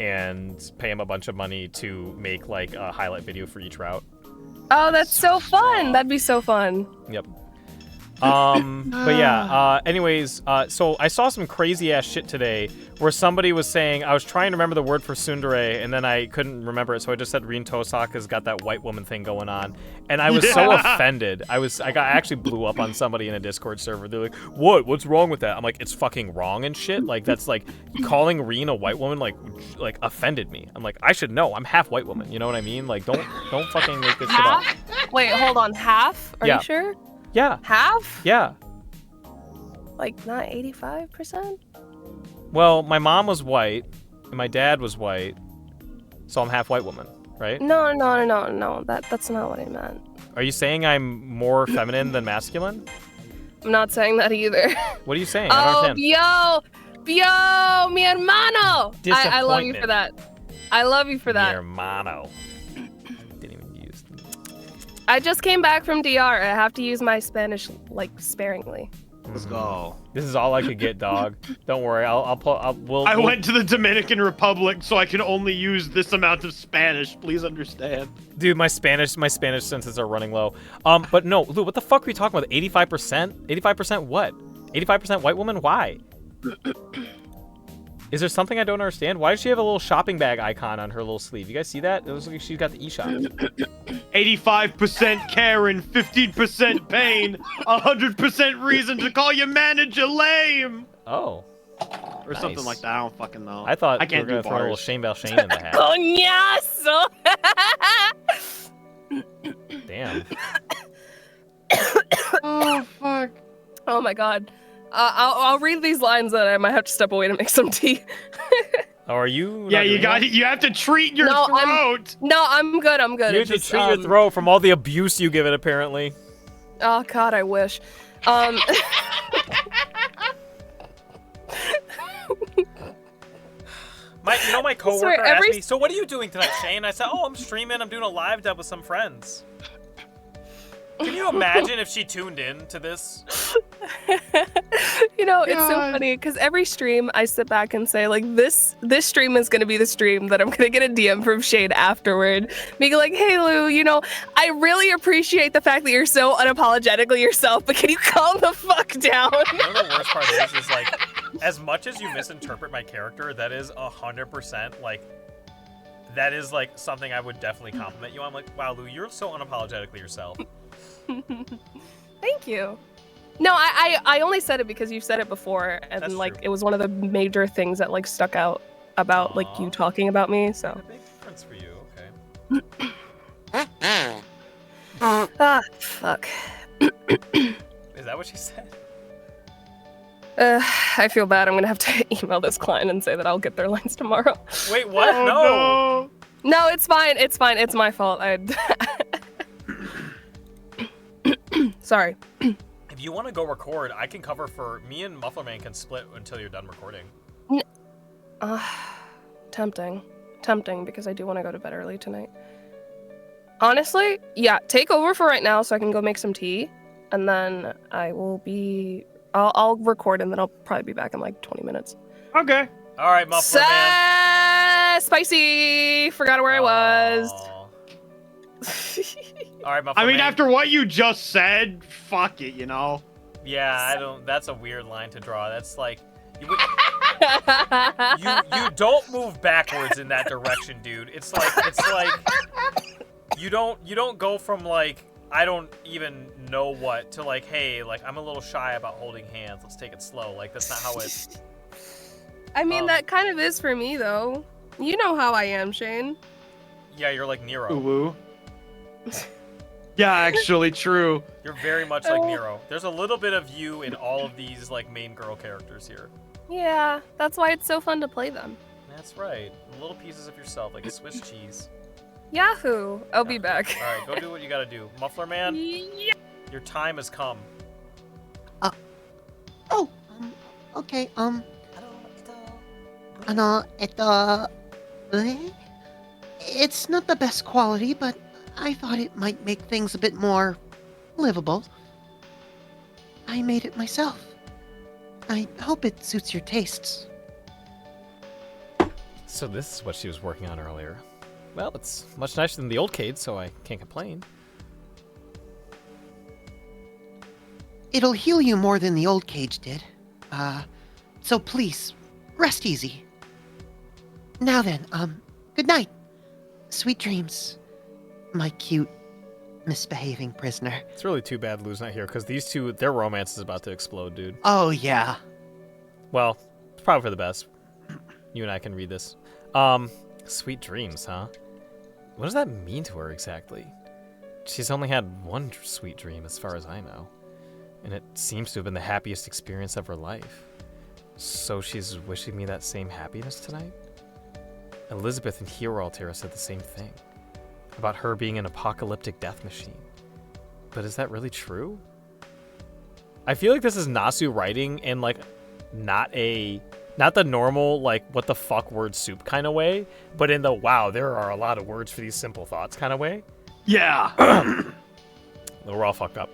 and pay him a bunch of money to make like a highlight video for each route. Oh, that's so fun. That'd be so fun. Yep. But yeah, anyways, so I saw some crazy ass shit today where somebody was saying, I was trying to remember the word for tsundere and then I couldn't remember it, so I just said Rin Tosaka's got that white woman thing going on. And I was so offended. I actually blew up on somebody in a Discord server. They're like, what's wrong with that? I'm like, it's fucking wrong and shit. Like, that's like, calling Rin a white woman, like offended me. I'm like, I should know. I'm half white woman. You know what I mean? Like, don't fucking make this shit up. Wait, hold on. Half? Are you sure? Yeah. Half? Yeah. Like, not 85%? Well, my mom was white, and my dad was white, so I'm half white woman, right? No. That's not what I meant. Are you saying I'm more feminine than masculine? I'm not saying that either. What are you saying? I don't understand. Yo, mi hermano! I love you for that. I love you for that. Mi hermano. Didn't even use. I just came back from DR. I have to use my Spanish, like, sparingly. Let's go. This is all I could get, dog. Don't worry. I went to the Dominican Republic, so I can only use this amount of Spanish. Please understand. Dude, my Spanish senses are running low. But no, Lou, what the fuck are we talking about? 85%? 85% what? 85% white woman? Why? Is there something I don't understand? Why does she have a little shopping bag icon on her little sleeve? You guys see that? It looks like she's got the eShop. 85% Karen, 15% pain, 100% reason to call your manager lame. Oh. Or something like that. I don't fucking know. I thought I can't you were do gonna throw a little bars. Shane Balshane in the hat. Coñazo! Damn. Oh, fuck. Oh my god. I'll read these lines and I might have to step away to make some tea. Oh, are you? Yeah, you got it. You have to treat your throat. I'm good. I'm good. You have to treat your throat from all the abuse you give it, apparently. Oh god, I wish. My coworker asked me, so what are you doing tonight, Shane? I said, oh, I'm streaming. I'm doing a live dub with some friends. Can you imagine if she tuned in to this? You know, it's so funny because every stream I sit back and say, like, this stream is going to be the stream that I'm going to get a DM from Shade afterward. Being like, hey, Lou, you know, I really appreciate the fact that you're so unapologetically yourself, but can you calm the fuck down? You know the worst part is like, as much as you misinterpret my character, that is 100%, like, that is, like, something I would definitely compliment you on. I'm like, wow, Lou, you're so unapologetically yourself. Thank you. No, I only said it because you said it before, and That's like true. it was one of the major things that like stuck out about like you talking about me. So. A big difference for you, okay? Fuck. Is that what she said? I feel bad. I'm gonna have to email this client and say that I'll get their lines tomorrow. Wait, what? Oh, no. No, it's fine. It's fine. It's my fault. Sorry. If you want to go record, I can cover for me and Mufflerman can split until you're done recording. Tempting because I do want to go to bed early tonight. Honestly, yeah, take over for right now so I can go make some tea, and then I'll record and then I'll probably be back in like 20 minutes. Okay. All right, Mufflerman. Spicy! Forgot where I was. All right, I mean, after what you just said, fuck it, you know? Yeah, I don't. That's a weird line to draw. That's like, you don't move backwards in that direction, dude. It's like you don't go from like I don't even know what to like, hey, like I'm a little shy about holding hands. Let's take it slow. Like that's not how it. I mean, that kind of is for me though. You know how I am, Shane. Yeah, you're like Nero. Ooh. Yeah, actually, true. You're very much like Nero. There's a little bit of you in all of these like main girl characters here. Yeah, that's why it's so fun to play them. That's right. Little pieces of yourself, like a Swiss cheese. Yahoo! I'll be back. All right, go do what you gotta do, Muffler Man. Yeah. Your time has come. Okay, it's not the best quality, but I thought it might make things a bit more livable. I made it myself. I hope it suits your tastes. So this is what she was working on earlier. Well, it's much nicer than the old cage, so I can't complain. It'll heal you more than the old cage did. So please, rest easy. Now then, good night. Sweet dreams, my cute, misbehaving prisoner. It's really too bad Lou's not here, because these two, their romance is about to explode, dude. Oh, yeah. Well, it's probably for the best. You and I can read this. Sweet dreams, huh? What does that mean to her exactly? She's only had one sweet dream as far as I know. And it seems to have been the happiest experience of her life. So she's wishing me that same happiness tonight? Elizabeth and Hero Altera said the same thing. About her being an apocalyptic death machine. But is that really true? I feel like this is Nasu writing in like not the normal like what the fuck word soup kind of way, but in the wow, there are a lot of words for these simple thoughts kind of way. Yeah. We're all fucked up.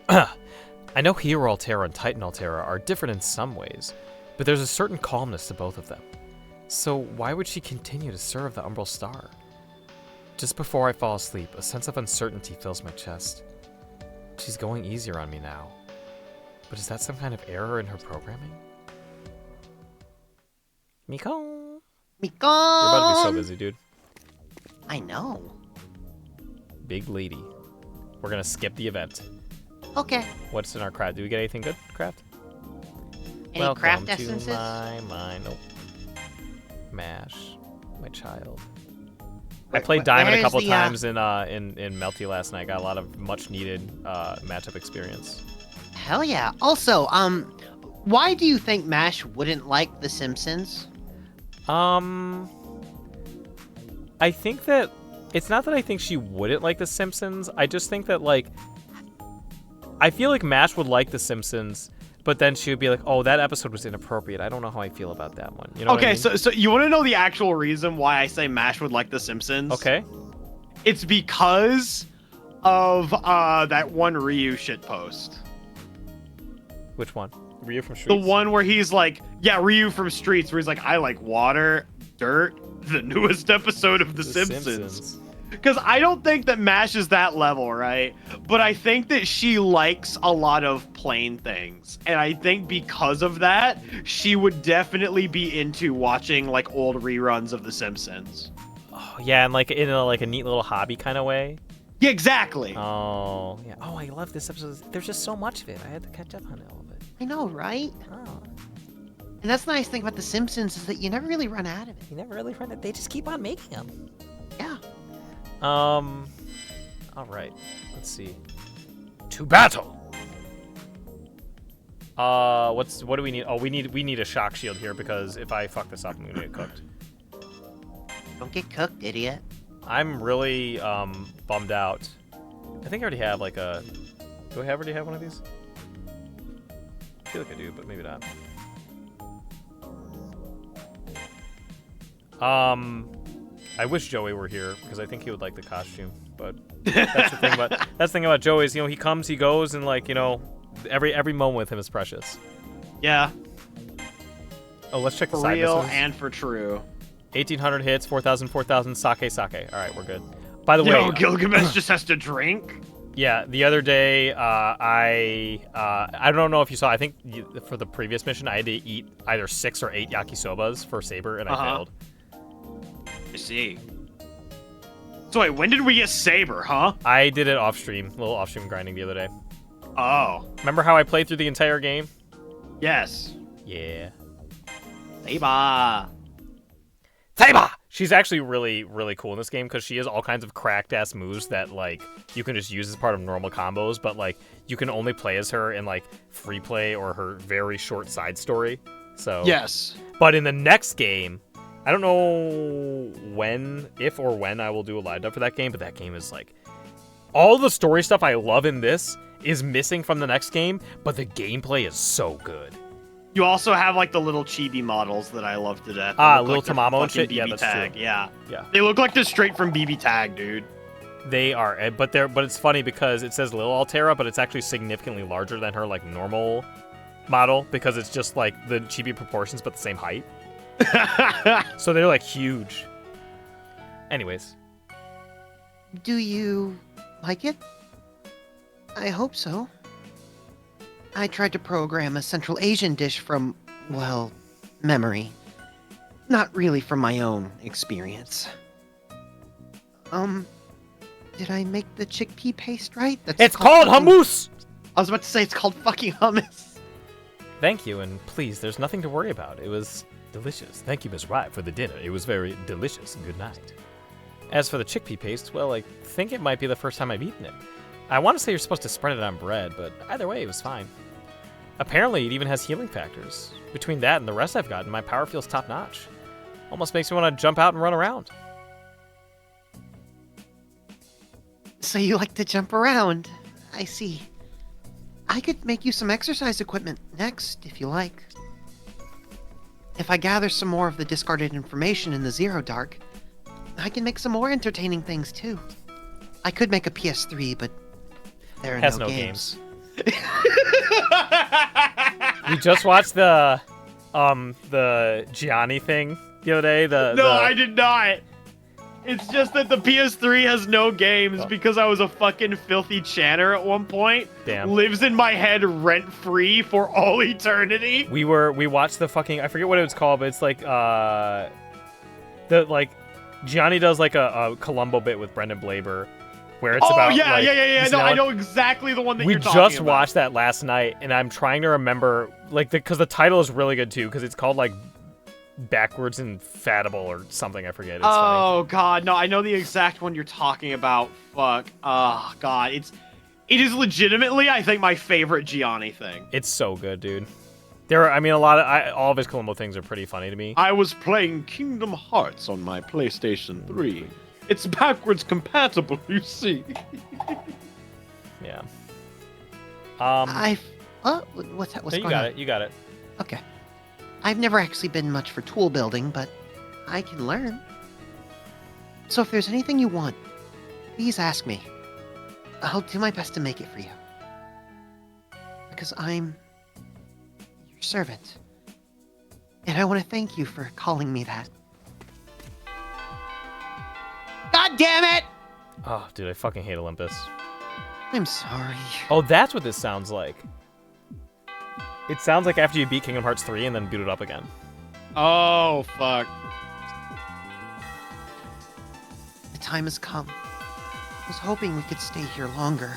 I know Hero Altera and Titan Altera are different in some ways, but there's a certain calmness to both of them. So why would she continue to serve the Umbral Star? Just before I fall asleep, a sense of uncertainty fills my chest. She's going easier on me now. But is that some kind of error in her programming? Miko! You're about to be so busy, dude. I know. Big lady. We're gonna skip the event. Okay. What's in our craft? Do we get anything good, craft? Any Welcome craft essences? to my mind. Nope. Mash, my child. I played Diamond a couple times in Melty last night. Got a lot of much needed matchup experience. Hell yeah. Also, why do you think Mash wouldn't like The Simpsons? I think that it's not that I think she wouldn't like The Simpsons. I just think that like I feel like Mash would like The Simpsons, but then she would be like, "Oh, that episode was inappropriate. I don't know how I feel about that one." You know? Okay, what I mean? so you want to know the actual reason why I say Mash would like The Simpsons? Okay. It's because of that one Ryu shitpost. Which one? Ryu from Streets? The one where he's like, yeah, Ryu from Streets, where he's like, I like water, dirt, the newest episode of The Simpsons. Because I don't think that Mash is that level, right? But I think that she likes a lot of plain things. And I think because of that, she would definitely be into watching like old reruns of The Simpsons. Oh, yeah, and like in a neat little hobby kind of way. Yeah, exactly. Oh, yeah. Oh, I love this episode. There's just so much of it. I had to catch up on all of it. I know, right? Oh. And that's the nice thing about The Simpsons is that you never really run out of it. You never really run it. They just keep on making them. Yeah. All right. Let's see. To battle. What do we need? Oh, we need a shock shield here because if I fuck this up, I'm gonna get cooked. Don't get cooked, idiot. I'm really bummed out. I think I already have like a. Do I already have one of these? I feel like I do, but maybe not. I wish Joey were here because I think he would like the costume. But that's the thing about Joey is, you know, he comes, he goes, and like, you know, every moment with him is precious. Yeah. Oh, let's check the For side real missions. and for true. 1,800 hits, 4,000, sake. All right, we're good. By the way, Yo, Gilgamesh just has to drink. Yeah, the other day, I don't know if you saw. I think for the previous mission, I had to eat either 6 or 8 yakisobas for Saber, and I failed. I see. So wait, when did we get Saber, huh? I did it off stream, a little off stream grinding the other day. Oh. Remember how I played through the entire game? Yes. Yeah. Saber. Saber! She's actually really, really cool in this game because she has all kinds of cracked-ass moves that, like, you can just use as part of normal combos, but, like, you can only play as her in, like, free play or her very short side story. So. Yes. But in the next game, I don't know if or when I will do a live dub for that game, but that game is, like, all the story stuff I love in this is missing from the next game, but the gameplay is so good. You also have like the little chibi models that I love to death. Little like Tamamo and shit. BB Yeah, that's Tag. true. Yeah. Yeah. They look like they're straight from BB Tag, dude. They are, but it's funny because it says Lil Altera, but it's actually significantly larger than her like normal model because it's just like the chibi proportions, but the same height. So they're like huge. Anyways. Do you like it? I hope so. I tried to program a Central Asian dish from, well, memory. Not really from my own experience. Did I make the chickpea paste right? It's called hummus! I was about to say it's called fucking hummus. Thank you, and please, there's nothing to worry about. It was delicious. Thank you, Ms. Wright, for the dinner. It was very delicious. Good night. As for the chickpea paste, well, I think it might be the first time I've eaten it. I want to say you're supposed to spread it on bread, but either way, it was fine. Apparently, it even has healing factors. Between that and the rest I've gotten, my power feels top-notch. Almost makes me want to jump out and run around. So you like to jump around. I see. I could make you some exercise equipment next, if you like. If I gather some more of the discarded information in the Zero Dark, I can make some more entertaining things, too. I could make a PS3, but there are no games. We just watched the Gianni thing the other day. I did not. It's just that the PS3 has no games because I was a fucking filthy chanter at one point. Damn. Lives in my head rent-free for all eternity. We watched the fucking, I forget what it was called, but it's like Gianni does like a Columbo bit with Brendan Blaber. Where it's about, yeah. No, I know exactly the one that you're talking about. We just watched that last night, and I'm trying to remember, like, because the title is really good, too, because it's called, like, Backwards Infatible or something, I forget. It's funny. God, no, I know the exact one you're talking about. Fuck. Oh, God, it is legitimately, I think, my favorite Gianni thing. It's so good, dude. All of his Columbo things are pretty funny to me. I was playing Kingdom Hearts on my PlayStation 3. It's backwards compatible, you see. Yeah. What's no, going on? You got it. Okay. I've never actually been much for tool building, but I can learn. So if there's anything you want, please ask me. I'll do my best to make it for you. Because I'm your servant. And I want to thank you for calling me that. God damn it! Oh, dude, I fucking hate Olympus. I'm sorry. Oh, that's what this sounds like. It sounds like after you beat Kingdom Hearts 3 and then boot it up again. Oh, fuck. The time has come. I was hoping we could stay here longer.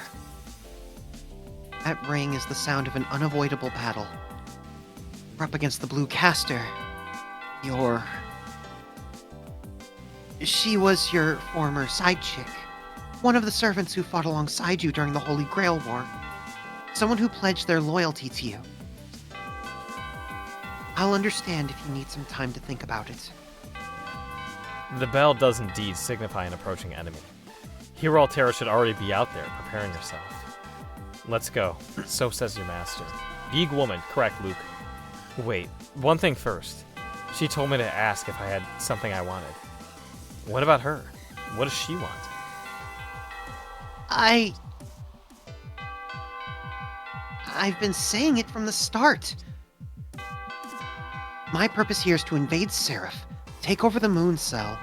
That ring is the sound of an unavoidable battle. We're up against the Blue Caster. She was your former side chick. One of the servants who fought alongside you during the Holy Grail War. Someone who pledged their loyalty to you. I'll understand if you need some time to think about it. The bell does indeed signify an approaching enemy. Hero Altera should already be out there, preparing herself. Let's go. So says your master. Big woman, correct, Luke. Wait, one thing first. She told me to ask if I had something I wanted. What about her? What does she want? I've been saying it from the start. My purpose here is to invade Seraph, take over the Moon Cell,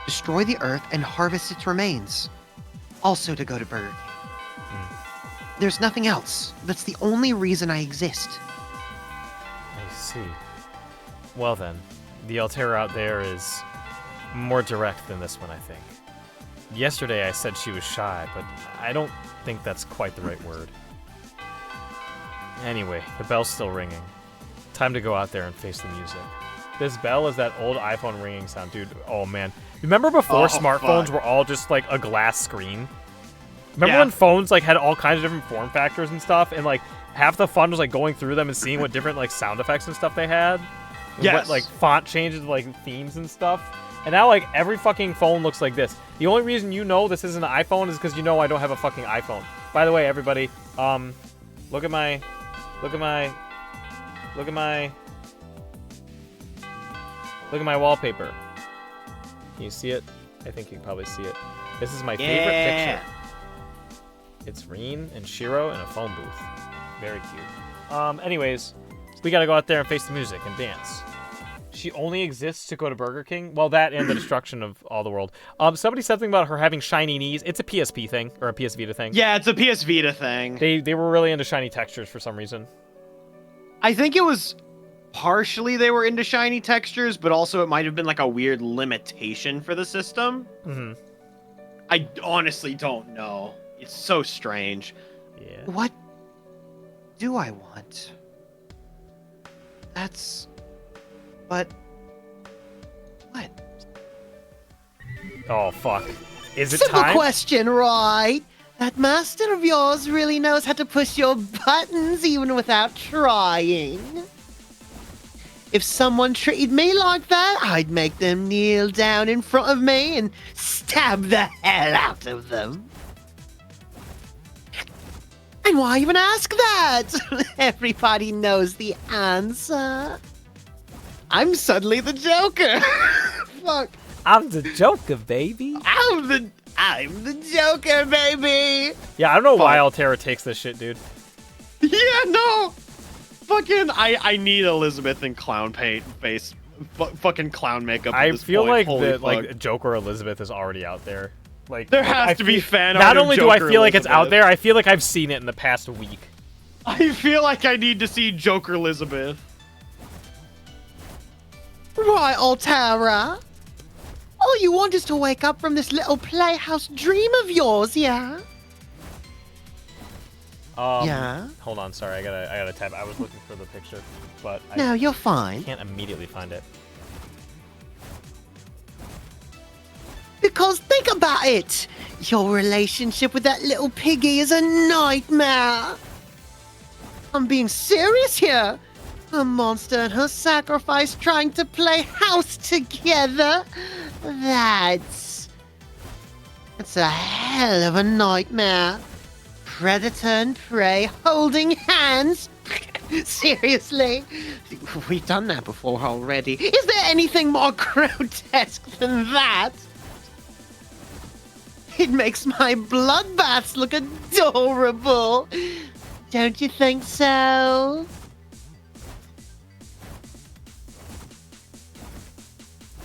destroy the Earth, and harvest its remains. Also to go to Burger King. There's nothing else. That's the only reason I exist. I see. Well then, the Altera out there is more direct than this one, I think. Yesterday I said she was shy, but I don't think that's quite the right word. Anyway, the bell's still ringing. Time to go out there and face the music. This bell is that old iPhone ringing sound, dude. Oh man. Remember before smartphones were all just like a glass screen? Remember when phones like had all kinds of different form factors and stuff, and like half the fun was like going through them and seeing what different like sound effects and stuff they had? Yes. What, like font changes, like themes and stuff. And now like every fucking phone looks like this. The only reason you know this isn't an iPhone is because you know I don't have a fucking iPhone. By the way, everybody, look at my wallpaper. Can you see it? I think you can probably see it. This is my favorite picture. It's Reen and Shiro in a phone booth. Very cute. Anyways, we gotta go out there and face the music and dance. She only exists to go to Burger King? Well, that and the destruction of all the world. Somebody said something about her having shiny knees. It's a PSP thing, or a PS Vita thing. Yeah, it's a PS Vita thing. They were really into shiny textures for some reason. I think it was partially they were into shiny textures, but also it might have been like a weird limitation for the system. Mm-hmm. I honestly don't know. It's so strange. Yeah. What do I want? That's... But... What? Oh, fuck. Is it Simple time? question, right? That master of yours really knows how to push your buttons even without trying. If someone treated me like that, I'd make them kneel down in front of me and stab the hell out of them. And why even ask that? Everybody knows the answer. I'm suddenly the Joker. Fuck. I'm the Joker, baby. I'm the Joker, baby. Yeah, I don't know why Altera takes this shit, dude. Yeah, no. Fucking, I need Elizabeth in clown paint face, fucking clown makeup. At I this feel point. like Holy the fuck. like Joker Elizabeth is already out there. Like There has to be fan art. Not of only do I Joker feel like it's out Elizabeth. there, I feel like I've seen it in the past week. I feel like I need to see Joker Elizabeth. Right, Altera. All you want is to wake up from this little playhouse dream of yours, yeah? Yeah? Hold on, sorry, I gotta tab. I was looking for the picture, but No, I you're fine. can't immediately find it. Because think about it. Your relationship with that little piggy is a nightmare. I'm being serious here. A monster and her sacrifice trying to play house together. That's a hell of a nightmare. Predator and prey holding hands. Seriously? We've done that before already. Is there anything more grotesque than that? It makes my bloodbaths look adorable. Don't you think so?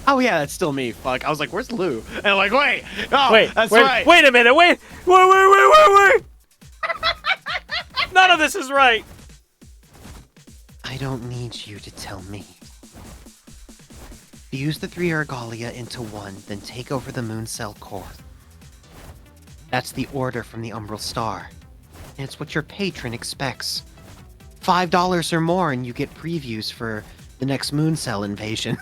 Oh yeah, that's still me. Fuck. I was like, where's Lou? And I'm like, wait. Oh, Wait, that's wait, right. wait a minute. Wait. None of this is right. I don't need you to tell me. Fuse the 3 Ergalia into one, then take over the moon cell core. That's the order from the Umbral Star. And it's what your patron expects. $5 or more and you get previews for the next moon cell invasion.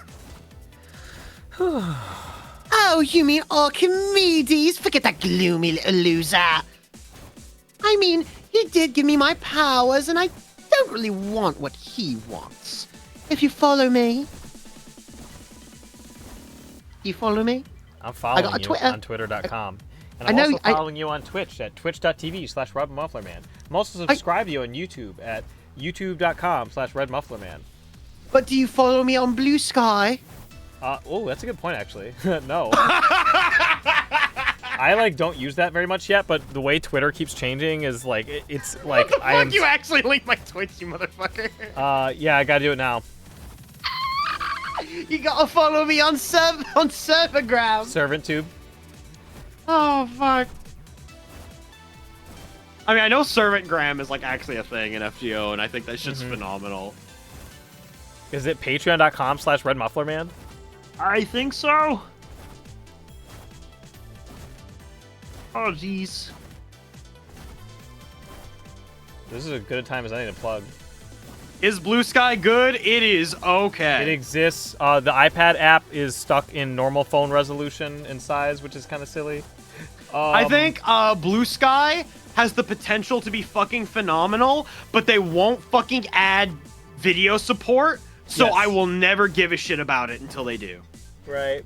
Oh, you mean Archimedes? Forget that gloomy little loser. I mean, he did give me my powers, and I don't really want what he wants. If you follow me. You follow me? I'm following got a you Twitter. on Twitter.com. And I I'm know- also following you on Twitch at twitch.tv/RedMufflerman. I'm also subscribed to you on YouTube at youtube.com/RedMufflerman. But do you follow me on Blue Sky? Oh, that's a good point, actually. No. I, like, don't use that very much yet, but the way Twitter keeps changing is, like, it's, like, What the fuck? You actually linked my Twitch, you motherfucker. Yeah, I gotta do it now. You gotta follow me on Servergram. ServantTube. Oh, fuck. I mean, I know Servantgram is like actually a thing in FGO, and I think that shit's phenomenal. Is it patreon.com/redmufflerman? I think so. Oh, jeez. This is as good a time as any to plug. Is Blue Sky good? It is okay. It exists. The iPad app is stuck in normal phone resolution and size, which is kind of silly. I think Blue Sky has the potential to be fucking phenomenal, but they won't fucking add video support, so Yes. I will never give a shit about it until they do. Right.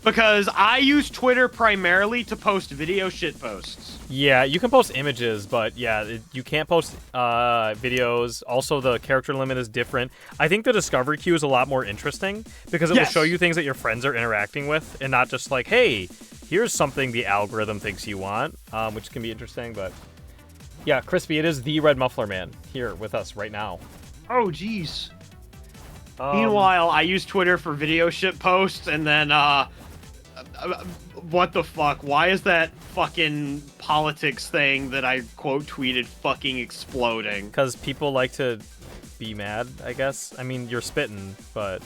Because I use Twitter primarily to post video shit posts. Yeah, you can post images, but yeah, you can't post videos. Also, the character limit is different. I think the discovery queue is a lot more interesting because it will show you things that your friends are interacting with and not just like, hey, here's something the algorithm thinks you want, which can be interesting. But yeah, Crispy, it is the Red Muffler Man here with us right now. Oh, jeez. Meanwhile, I use Twitter for video shit posts, and then, what the fuck? Why is that fucking politics thing that I quote tweeted fucking exploding? Because people like to be mad, I guess. I mean, you're spitting, but...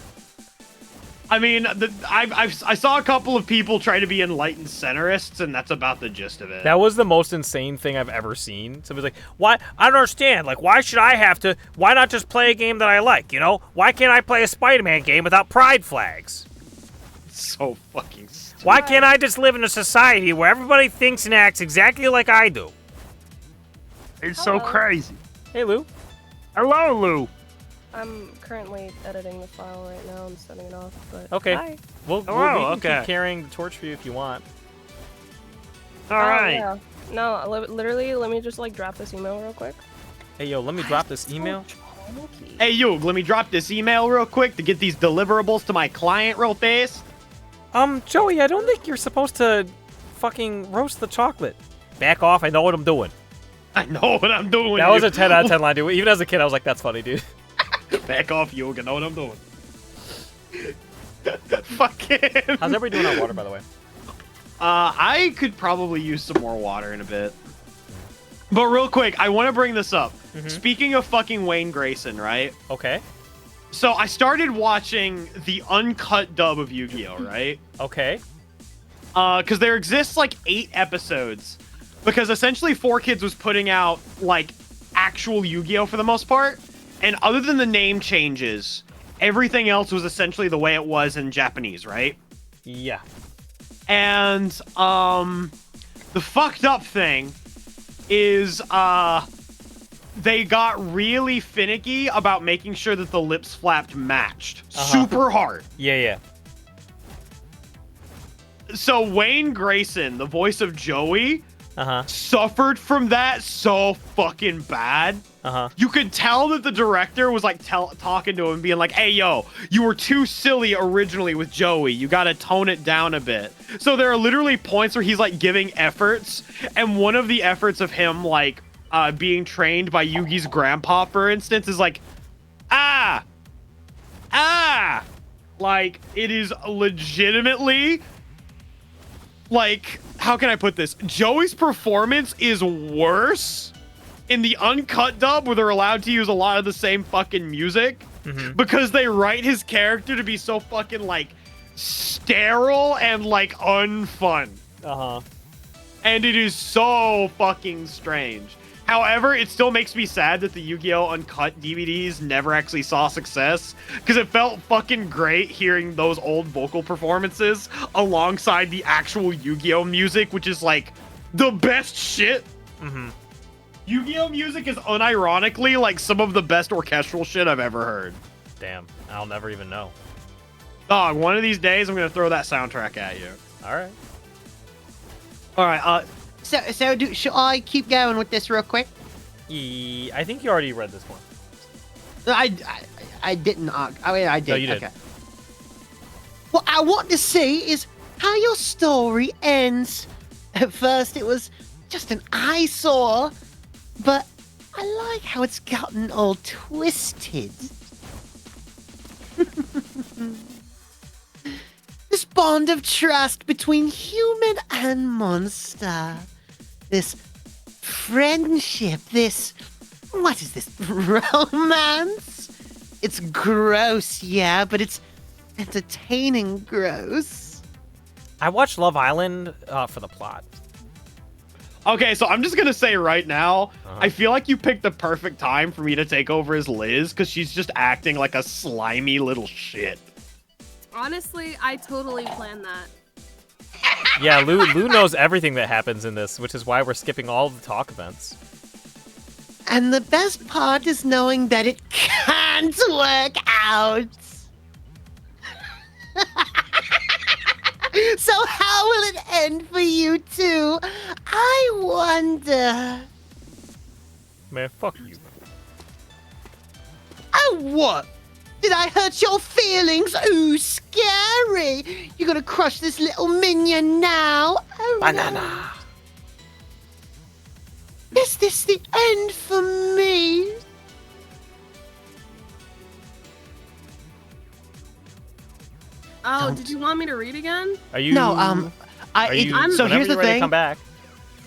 I mean, I saw a couple of people try to be enlightened centerists, and that's about the gist of it. That was the most insane thing I've ever seen. Somebody's like, why? I don't understand. Like, why should I have to... Why not just play a game that I like, you know? Why can't I play a Spider-Man game without pride flags? So fucking stupid. Why can't I just live in a society where everybody thinks and acts exactly like I do? It's so crazy. Hey, Lou. Hello, Lou. I'm currently editing the file right now. I'm sending it off, but Okay. Hi. Well, we can keep carrying the torch for you if you want. All right. Yeah. No, literally, let me just like drop this email real quick. Hey, yo, let me drop this email. Hey, you, let me drop this email real quick to get these deliverables to my client real fast. Joey, I don't think you're supposed to fucking roast the chocolate. Back off, I know what I'm doing. I know what I'm doing. That was a 10 out of 10 line, dude. Even as a kid, I was like, that's funny, dude. Back off, you. I know what I'm doing. Fucking. How's everybody doing on water, by the way? I could probably use some more water in a bit. But real quick, I want to bring this up. Speaking of fucking Wayne Grayson, right? Okay. So I started watching the uncut dub of Yu-Gi-Oh, right? Okay. Because there exists like 8 episodes. Because essentially 4Kids was putting out like actual Yu-Gi-Oh for the most part. And other than the name changes, everything else was essentially the way it was in Japanese, right? Yeah. And the fucked up thing is they got really finicky about making sure that the lips flapped matched super hard. Yeah. So Wayne Grayson, the voice of Joey, suffered from that so fucking bad. You could tell that the director was like talking to him, being like, hey, yo, you were too silly originally with Joey. You got to tone it down a bit. So there are literally points where he's like giving efforts. And one of the efforts of him like being trained by Yugi's grandpa, for instance, is like, like it is legitimately like, how can I put this? Joey's performance is worse in the uncut dub, where they're allowed to use a lot of the same fucking music, because they write his character to be so fucking like sterile and like unfun. And it is so fucking strange. However, it still makes me sad that the Yu-Gi-Oh! Uncut DVDs never actually saw success, because it felt fucking great hearing those old vocal performances alongside the actual Yu-Gi-Oh! Music, which is like the best shit. Yu-Gi-Oh! Music is unironically like some of the best orchestral shit I've ever heard. Damn, I'll never even know. Dog, one of these days I'm gonna throw that soundtrack at you. Alright. Alright, should I keep going with this real quick? I think you already read this one. I didn't. I did. No, you did. Okay. What I want to see is how your story ends. At first, it was just an eyesore, but I like how it's gotten all twisted. This bond of trust between human and monster. This friendship, this... What is this? Romance? It's gross, yeah, but it's entertaining gross. I watched Love Island for the plot. Okay, so I'm just gonna say right now, I feel like you picked the perfect time for me to take over as Liz, because she's just acting like a slimy little shit. Honestly, I totally planned that. Yeah, Lou knows everything that happens in this, which is why we're skipping all the talk events. And the best part is knowing that it can't work out. So how will it end for you two? I wonder. Man, fuck you. Oh, what? Did I hurt your feelings? Ooh, scary. You're gonna crush this little minion now? Oh, Banana. No. Is this the end for me? Oh, Don't. did you want me to read again? Are you? No, Are you, so whenever here's the you're ready to thing. come back.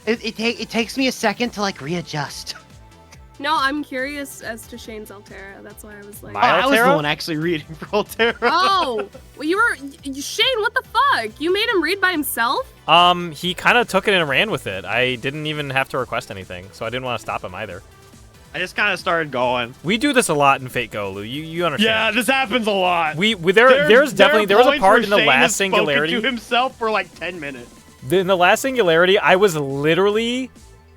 It takes me a second to like readjust. No, I'm curious as to Shane's Altera. That's why I was like, My I was the Altera? one actually reading for Altera. oh, well, Shane, what the fuck? You made him read by himself? He kind of took it and ran with it. I didn't even have to request anything, so I didn't want to stop him either. I just kind of started going. We do this a lot in Fate Go, Lou. You understand? Yeah, this happens a lot. There was a part in the last singularity. To himself for like 10 minutes. In the last singularity, I was literally,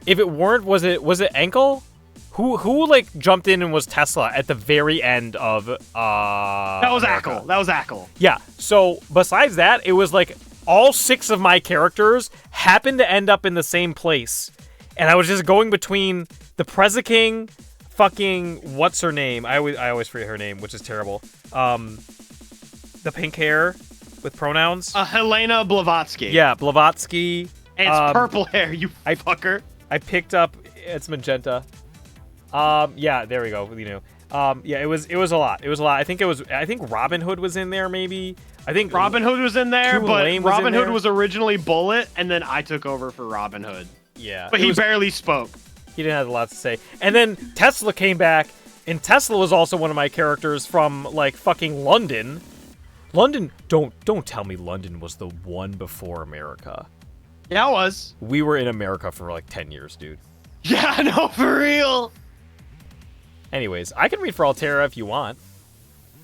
if it weren't, was it Ankle? Who like jumped in and was Tesla at the very end of That was America? Ackle. Yeah. So besides that, it was like all 6 of my characters happened to end up in the same place, and I was just going between the Preza King, fucking what's her name? I always forget her name, which is terrible. The pink hair with pronouns. Helena Blavatsky. Yeah, Blavatsky. And it's purple hair, you fucker. I picked up. It's magenta. Yeah, there we go. You know. Yeah, it was a lot. It was a lot. I think Robin Hood was in there, maybe. I think Robin Hood was in there, Toon but Lane was Robin in Hood there. was originally Bullet, and then I took over for Robin Hood. Yeah. But he barely spoke. He didn't have a lot to say. And then Tesla came back, and Tesla was also one of my characters from like fucking London. London, don't tell me London was the one before America. Yeah, it was. We were in America for like 10 years, dude. Yeah, no, for real. Anyways, I can read for Altera if you want.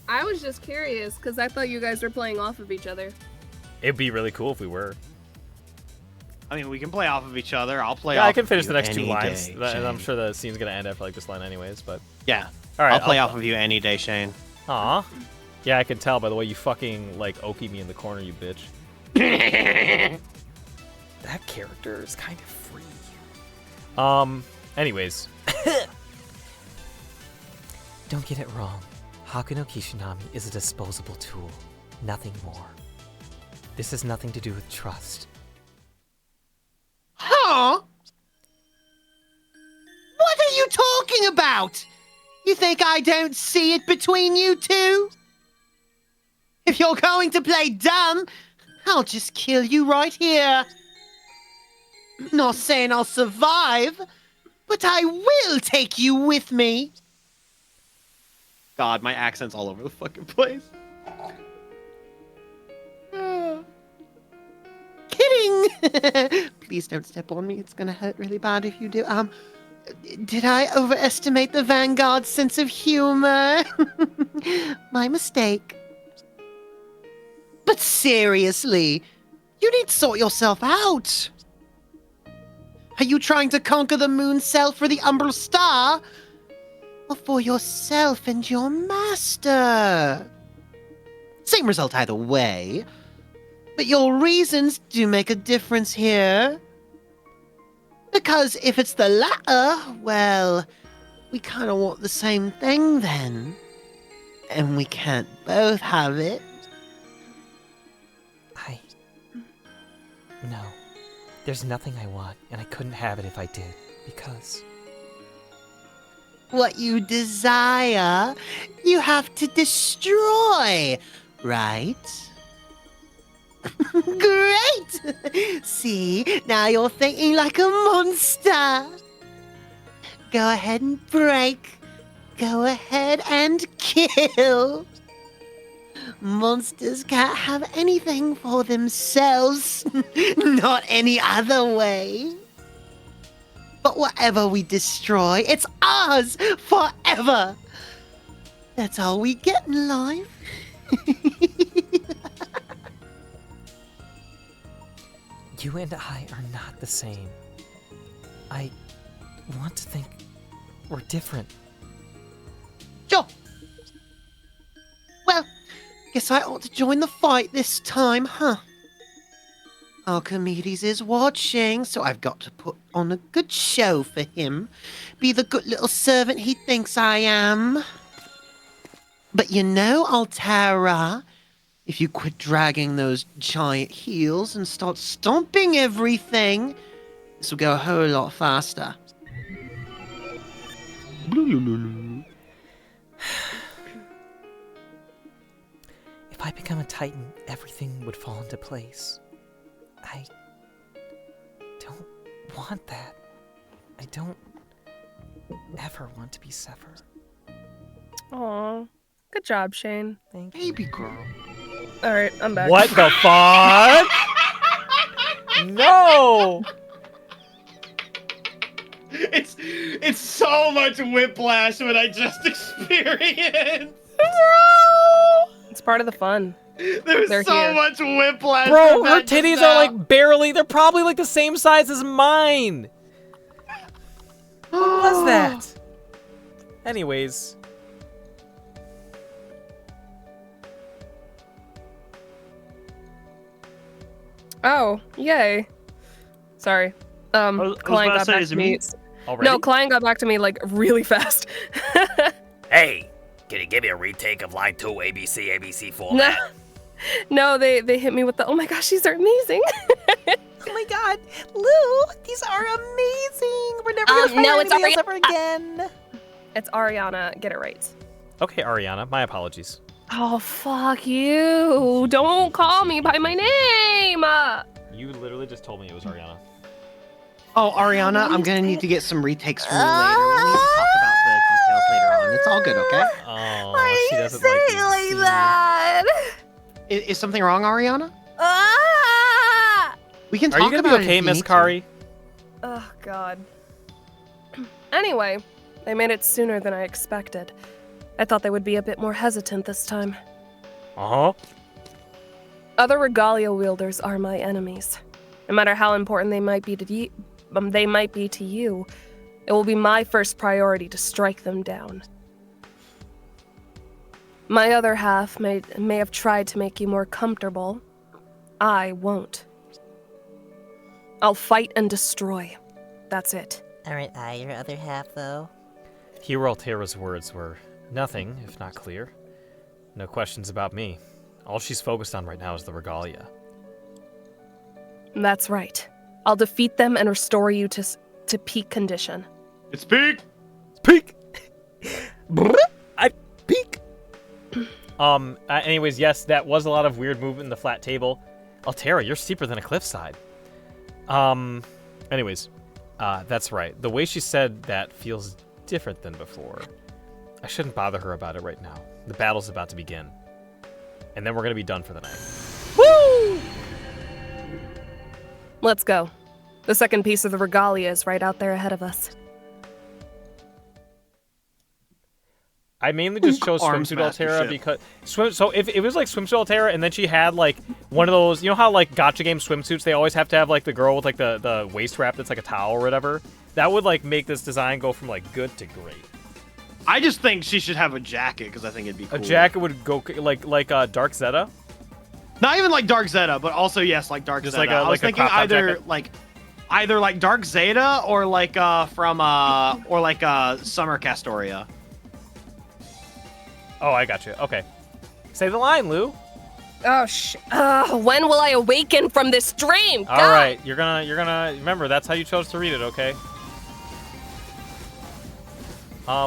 I was just curious because I thought you guys were playing off of each other. It'd be really cool if we were. I mean, we can play off of each other. I'll play Yeah, off I can of finish you the next 2 any lines, day, and I'm Shane. sure the scene's gonna end after like this line anyways, but... Yeah. Alright, I'll play off of you any day, Shane. Aw. Yeah, I can tell by the way you fucking, like, okie me in the corner, you bitch. That character is kind of free. Anyways. Don't get it wrong. Haku no Kishinami is a disposable tool. Nothing more. This has nothing to do with trust. Huh? What are you talking about? You think I don't see it between you two? If you're going to play dumb, I'll just kill you right here. Not saying I'll survive, but I will take you with me. God, my accent's all over the fucking place. Kidding! Please don't step on me. It's gonna hurt really bad if you do. Did I overestimate the Vanguard's sense of humor? My mistake. But seriously, you need to sort yourself out. Are you trying to conquer the Moon Cell for the Umbral Star? Or for yourself and your master? Same result either way. But your reasons do make a difference here. Because if it's the latter, well, we kind of want the same thing then. And we can't both have it. No. There's nothing I want, and I couldn't have it if I did, because... What you desire, you have to destroy, right? Great! See, now you're thinking like a monster. Go ahead and break. Go ahead and kill. Monsters can't have anything for themselves. Not any other way. But whatever we destroy, it's ours forever. That's all we get in life. You and I are not the same. I want to think we're different. Sure. Well, guess I ought to join the fight this time, huh? Archimedes is watching, so I've got to put on a good show for him. Be the good little servant he thinks I am. But you know, Altera, if you quit dragging those giant heels and start stomping everything, this will go a whole lot faster. If I become a Titan, everything would fall into place. I don't want that. I don't ever want to be Sever. Aw. Good job, Shane. Thank you. Baby girl. Alright, I'm back. What the fuck? No! It's so much whiplash what I just experienced. It's part of the fun. There's They're so here. much whiplash. Bro, from her that just titties now. are like barely, they're probably like the same size as mine. What was that? Anyways. Oh, yay. Sorry. was Klein about to got say, back is to it me. me? Already? No, Klein got back to me like really fast. Hey, can you give me a retake of line 2 ABC no, format? no, they hit me with the, oh my gosh, these are amazing. Oh my god, Lou, these are amazing. We're never gonna find no, it's anybody else Ariana. ever again. It's Ariana. Get it right. Okay, Ariana, my apologies. Oh, fuck you. Don't call me by my name. You literally just told me it was Ariana. Oh, Ariana, I'm gonna need to get some retakes from you later. We'll need to talk about the details later on. It's all good, okay? Oh, she doesn't like being seen. that? Is something wrong, Ariana? We can Are talk you gonna about be it if okay, you Miss need to. Kari? Oh, God. Anyway, they made it sooner than I expected. I thought they would be a bit more hesitant this time. Uh-huh. Other regalia wielders are my enemies. No matter how important they might be to you, it will be my first priority to strike them down. My other half may have tried to make you more comfortable. I won't. I'll fight and destroy. That's it. Aren't I your other half, though? Hero Altera's words were nothing, if not clear. No questions about me. All she's focused on right now is the regalia. That's right. I'll defeat them and restore you to peak condition. It's peak. Peek! I peek! Anyways, yes, that was a lot of weird movement in the flat table. Altera, you're steeper than a cliffside. Anyways, that's right. The way she said that feels different than before. I shouldn't bother her about it right now. The battle's about to begin. And then we're gonna be done for the night. Woo! Let's go. The second piece of the regalia is right out there ahead of us. I mainly just chose Arms swimsuit Altera mastership. because so if it was like swimsuit Altera and then she had like one of those, you know how like gacha game swimsuits they always have to have like the girl with like the waist wrap that's like a towel or whatever. That would like make this design go from like good to great. I just think she should have a jacket because I think it'd be cool. A jacket would go like Dark Zeta. Not even like Dark Zeta, but also yes, like Dark Just Zeta. like a- I was like a thinking crop top either like Dark Zeta or like Summer Castoria. Oh, I got you. Okay, say the line, Lou. Oh shit! When will I awaken from this dream? All right, you're gonna remember that's how you chose to read it. Okay.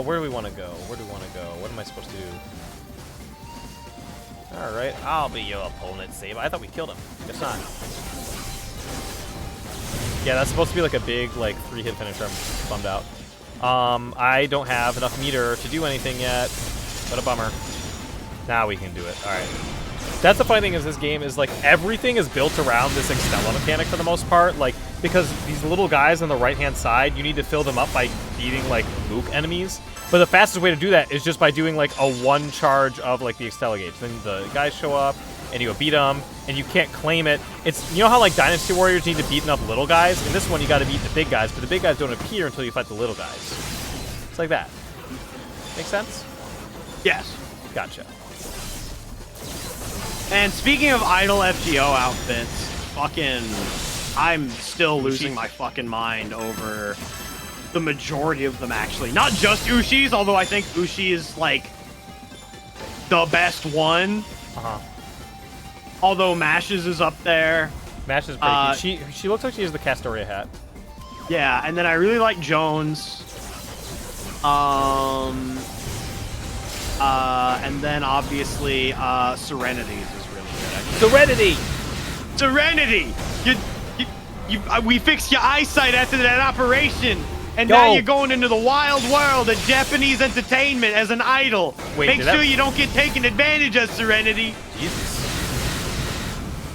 Where do we want to go? Where do we want to go? What am I supposed to do? All right, I'll be your opponent, Sabe. I thought we killed him. Guess not. Yeah, that's supposed to be like a big like 3-hit finisher. I'm bummed out. I don't have enough meter to do anything yet. What a bummer. Now we can do it. All right. That's the funny thing is this game is like everything is built around this EXTELLA mechanic for the most part. Like because these little guys on the right-hand side, you need to fill them up by beating like Luke enemies. But the fastest way to do that is just by doing like a one charge of like the EXTELLA gauge. Then the guys show up and you go beat them and you can't claim it. It's, you know how like Dynasty Warriors need to beat enough little guys? In this one you got to beat the big guys, but the big guys don't appear until you fight the little guys. It's like that. Make sense? Yes. Gotcha. And speaking of idle FGO outfits, fucking, I'm still losing my fucking mind over the majority of them, actually. Not just Ushi's, although I think Ushi is, like, the best one. Uh-huh. Although Mash's is up there. Mash is pretty cute. She looks like she has the Castoria hat. Yeah, and then I really like Jones. And then obviously Serenity's is really good. Serenity! Serenity! We fixed your eyesight after that operation, and now you're going into the wild world of Japanese entertainment as an idol. Wait, Make sure you don't get taken advantage of, Serenity. Jesus.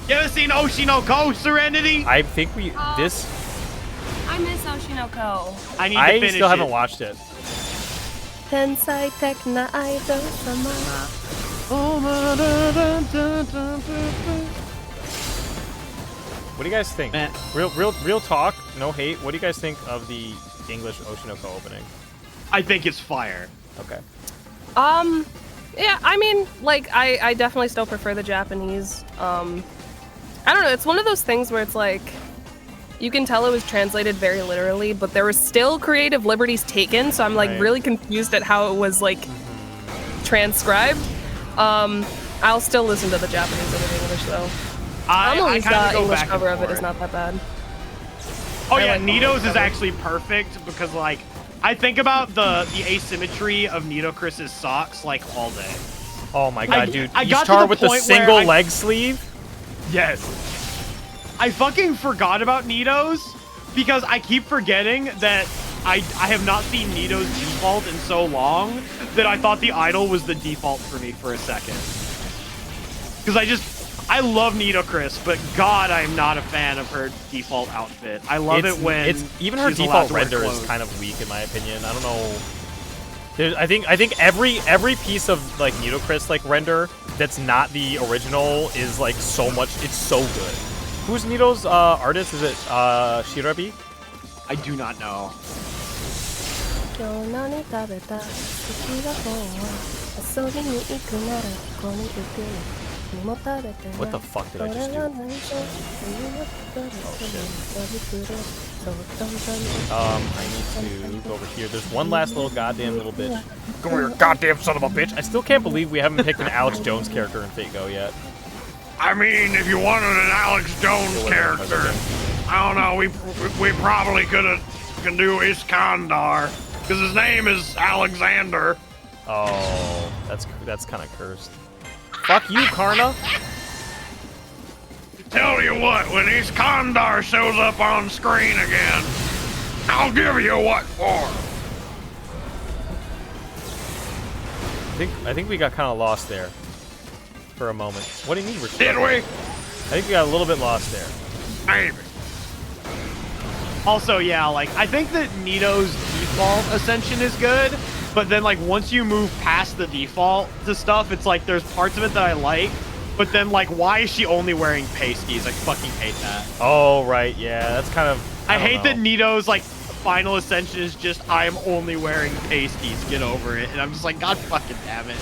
You ever seen Oshinoko, Serenity? I think we this. I miss Oshinoko. I need to finish still haven't watched it. Tensai Tekna Idol Sama. What do you guys think? Real talk, no hate. What do you guys think of the English Oshinoko opening? I think it's fire. Okay. Yeah, I mean, like, I definitely still prefer the Japanese. I don't know, it's one of those things where it's like, you can tell it was translated very literally, but there were still creative liberties taken, so I'm like really confused at how it was like transcribed. I'll still listen to the Japanese over the English though. I kind of go English back cover and of it is forth. not that bad. Oh yeah, like Nito's the is actually perfect because like I think about the asymmetry of Nito Chris's socks like all day. Oh my god, dude! I got to Ishtar the with the point where single leg sleeve. Yes. I fucking forgot about Nito's because I keep forgetting that I have not seen Nito's default in so long that I thought the idol was the default for me for a second. Because I love Nito Chris, but God, I'm not a fan of her default outfit. I love it when even her she's allowed default to wear render is clothes. kind of weak in my opinion. I don't know. I think every piece of like Nito Chris like render that's not the original is like so much. It's so good. Who's Nito's artist? Is it Shirabi? I do not know. What the fuck did I just do? I need to go over here. There's one last little goddamn little bitch. Come here, goddamn son of a bitch! I still can't believe we haven't picked an Alex Jones character in Fate Go yet. I mean, if you wanted an Alex Jones character, I don't know, we probably can do Iskandar, because his name is Alexander. Oh, that's kind of cursed. Fuck you, Karna. Tell you what, when Iskandar shows up on screen again, I'll give you what for. I think we got kind of lost there for a moment. What do you mean we're stuck? Did we? I think we got a little bit lost there. Maybe. Also, yeah, like I think that Nito's default Ascension is good, but then like once you move past the default to stuff, it's like there's parts of it that I like, but then like why is she only wearing pasties? I fucking hate that. Oh right, yeah, that's kind of. I hate that Nito's like final Ascension is just I'm only wearing pasties. Get over it, and I'm just like God fucking damn it.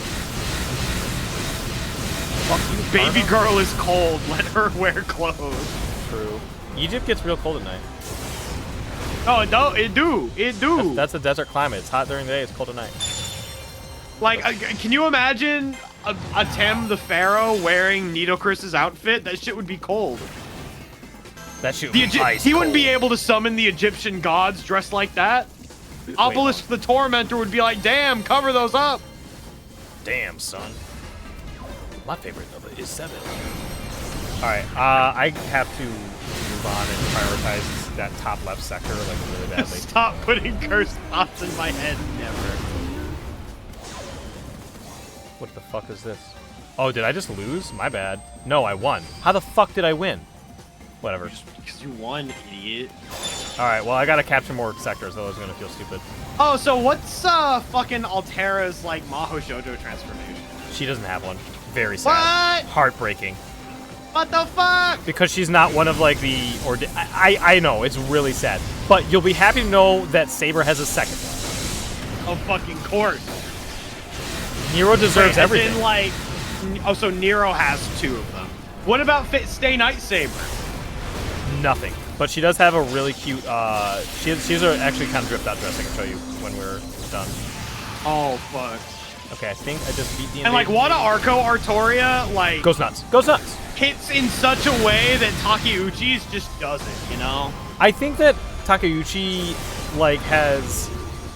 Fuck you, Baby Karna. girl is cold. Let her wear clothes. True. Egypt gets real cold at night. Oh, no, it do. That's a desert climate. It's hot during the day. It's cold at night. Like, can you imagine a Tem the Pharaoh wearing Nito Chris's outfit? That shit would be cold. That shit would be ice He wouldn't be cold. able to summon the Egyptian gods dressed like that. Obelisk the Tormentor would be like, damn, cover those up. Damn, son. My favorite number is 7. All right, I have to move on and prioritize that top left sector like really badly. Stop putting cursed thoughts in my head. Never. What the fuck is this? Oh, did I just lose? My bad. No, I won. How the fuck did I win? Whatever. Because you won, idiot. Alright, well, I gotta capture more sectors, otherwise I'm gonna feel stupid. Oh, so what's fucking Altera's, like, Maho Shoujo transformation? She doesn't have one. Very sad. What? Heartbreaking. What the fuck? Because she's not one of, like, the... I know, it's really sad. But you'll be happy to know that Saber has a second one. Oh, fucking course. Nero deserves everything. In, like... Oh, so Nero has 2 of them. What about Stay Night Saber? Nothing. But she does have a really cute, she's actually kind of dripped out dress I can show you when we're done. Oh, fuck. Okay, I think I just beat the And, like, Wada Arco Artoria, like... Goes nuts. Goes nuts! Hits in such a way that Takeuchi's just doesn't, you know? I think that Takeuchi, like, has,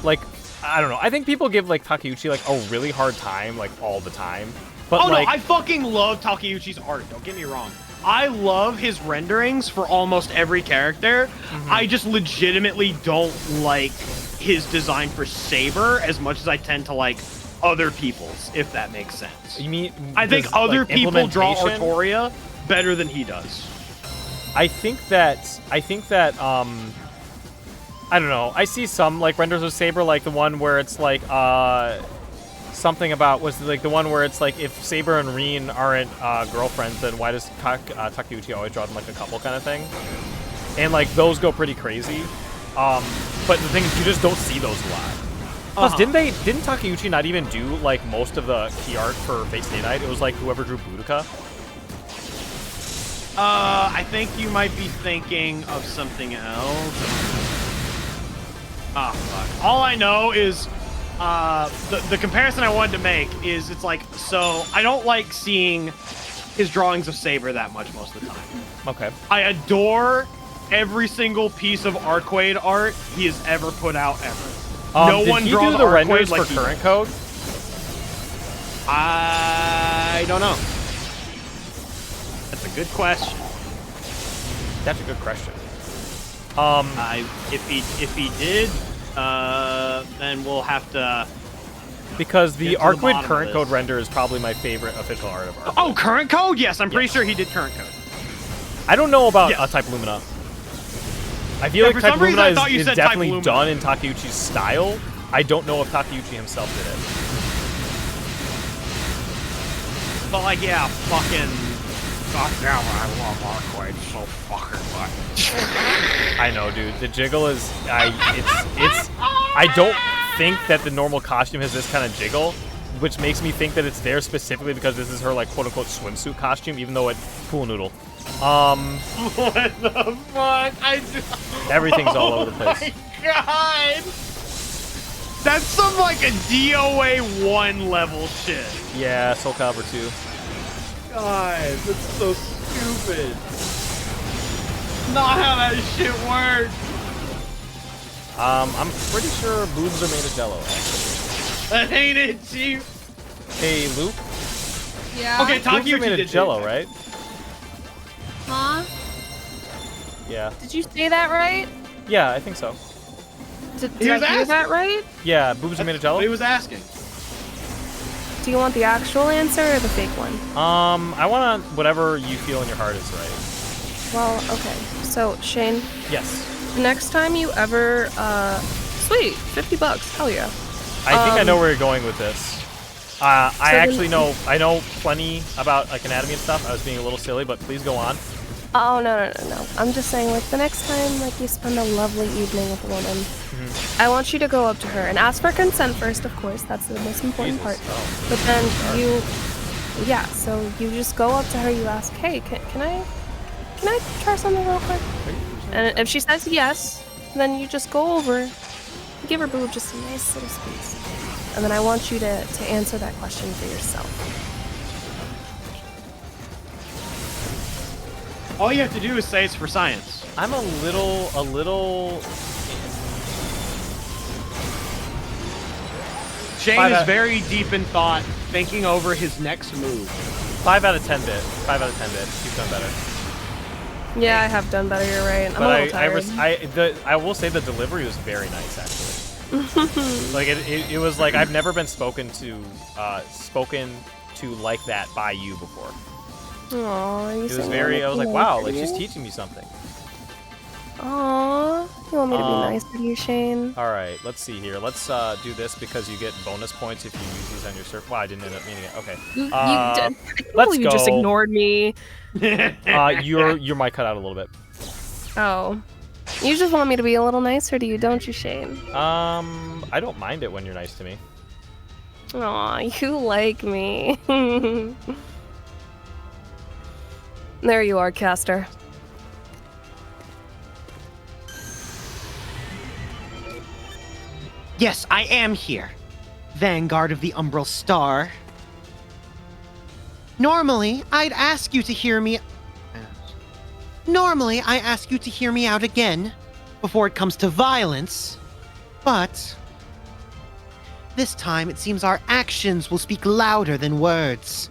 like, I don't know. I think people give, like, Takeuchi, like, a really hard time, like, all the time. But, oh, like, no, I fucking love Takeuchi's art, don't get me wrong. I love his renderings for almost every character. I just legitimately don't like his design for Saber as much as I tend to like other people's, if that makes sense. You mean... I think other like, people draw implementation? Artoria better than he does. I think that, I don't know. I see some, like, renders of Saber, like the one where it's, like, something about, was like the one where it's, like, if Saber and Rin aren't girlfriends, then why does Takeuchi always draw them, like, a couple kind of thing? And, like, those go pretty crazy. But the thing is, you just don't see those a lot. Plus, didn't Takeuchi not even do, like, most of the key art for Fate Stay Night? It was, like, whoever drew Boudica. I think you might be thinking of something else. Ah, fuck. All I know is, the comparison I wanted to make is it's like, so I don't like seeing his drawings of Saber that much most of the time. Okay. I adore every single piece of Arcade art he has ever put out ever. No one did he draws do the Arcade renders like for current code? I don't know. That's a good question. That's a good question. If he did, then we'll have to. Because the Arcade current this. code render is probably my favorite official art of Arcade. Oh, current code? Yes, I'm pretty sure he did current code. I don't know about Type Lumina. I feel like Type Lumina is definitely done in Takeuchi's style. I don't know if Takeuchi himself did it. But like, yeah, fucking. God damn it, I love Arcade so fucking much. I know, dude. The jiggle is, I don't think that the normal costume has this kind of jiggle, which makes me think that it's there specifically because this is her, like, quote-unquote swimsuit costume, even though it's pool noodle. What the fuck? Everything's all over the place. Oh my god! That's some, like, a DOA 1 level shit. Yeah, Soul Calibur 2. God, that's so stupid. Not how that shit works. I'm pretty sure boobs are made of jello, actually. That ain't it, Chief. Hey, Luke? Yeah? Okay, Boobs are Takeuchi made did of jello, right? Huh? Yeah. Did you say that right? Yeah, I think so. Did I hear that right? Yeah, boobs are made of jello? What he was asking. Do you want the actual answer or the fake one? I want whatever you feel in your heart is right. Well, okay. So, Shane. Yes. Next time you ever, sweet, $50. Hell yeah. I think I know where you're going with this. I actually know plenty about, like, anatomy and stuff. I was being a little silly, but please go on. Oh, no. I'm just saying, like, the next time, like, you spend a lovely evening with a woman, I want you to go up to her and ask for consent first, of course. That's the most important part. Oh. But then so you just go up to her, you ask, hey, can I try something real quick? And if she says yes, then you just go over, give her boob just a nice little squeeze. And then I want you to answer that question for yourself. All you have to do is say it's for science. I'm a little... Shane is very deep in thought, thinking over his next move. 5 out of 10 bit. 5 out of 10 bit. Keep doing better. Yeah, I have done better. You're right. I'm a little tired. I will say the delivery was very nice, actually. Like it was like I've never been spoken to like that by you before. Aww, it was very. I was like, wow, like she's teaching me something. Aww, you want me to be nice to you, Shane? All right, let's see here. Let's do this because you get bonus points if you use these on your surf. Wow, I didn't end up meaning it. Okay. Let's go. You just ignored me. Your mic cut out a little bit. Oh. You just want me to be a little nicer to you, don't you, Shane? I don't mind it when you're nice to me. Aw, you like me. There you are, Caster. Yes, I am here. Vanguard of the Umbral Star. Normally, I'd ask you to hear me... Normally, I ask you to hear me out again before it comes to violence, but... This time, it seems our actions will speak louder than words.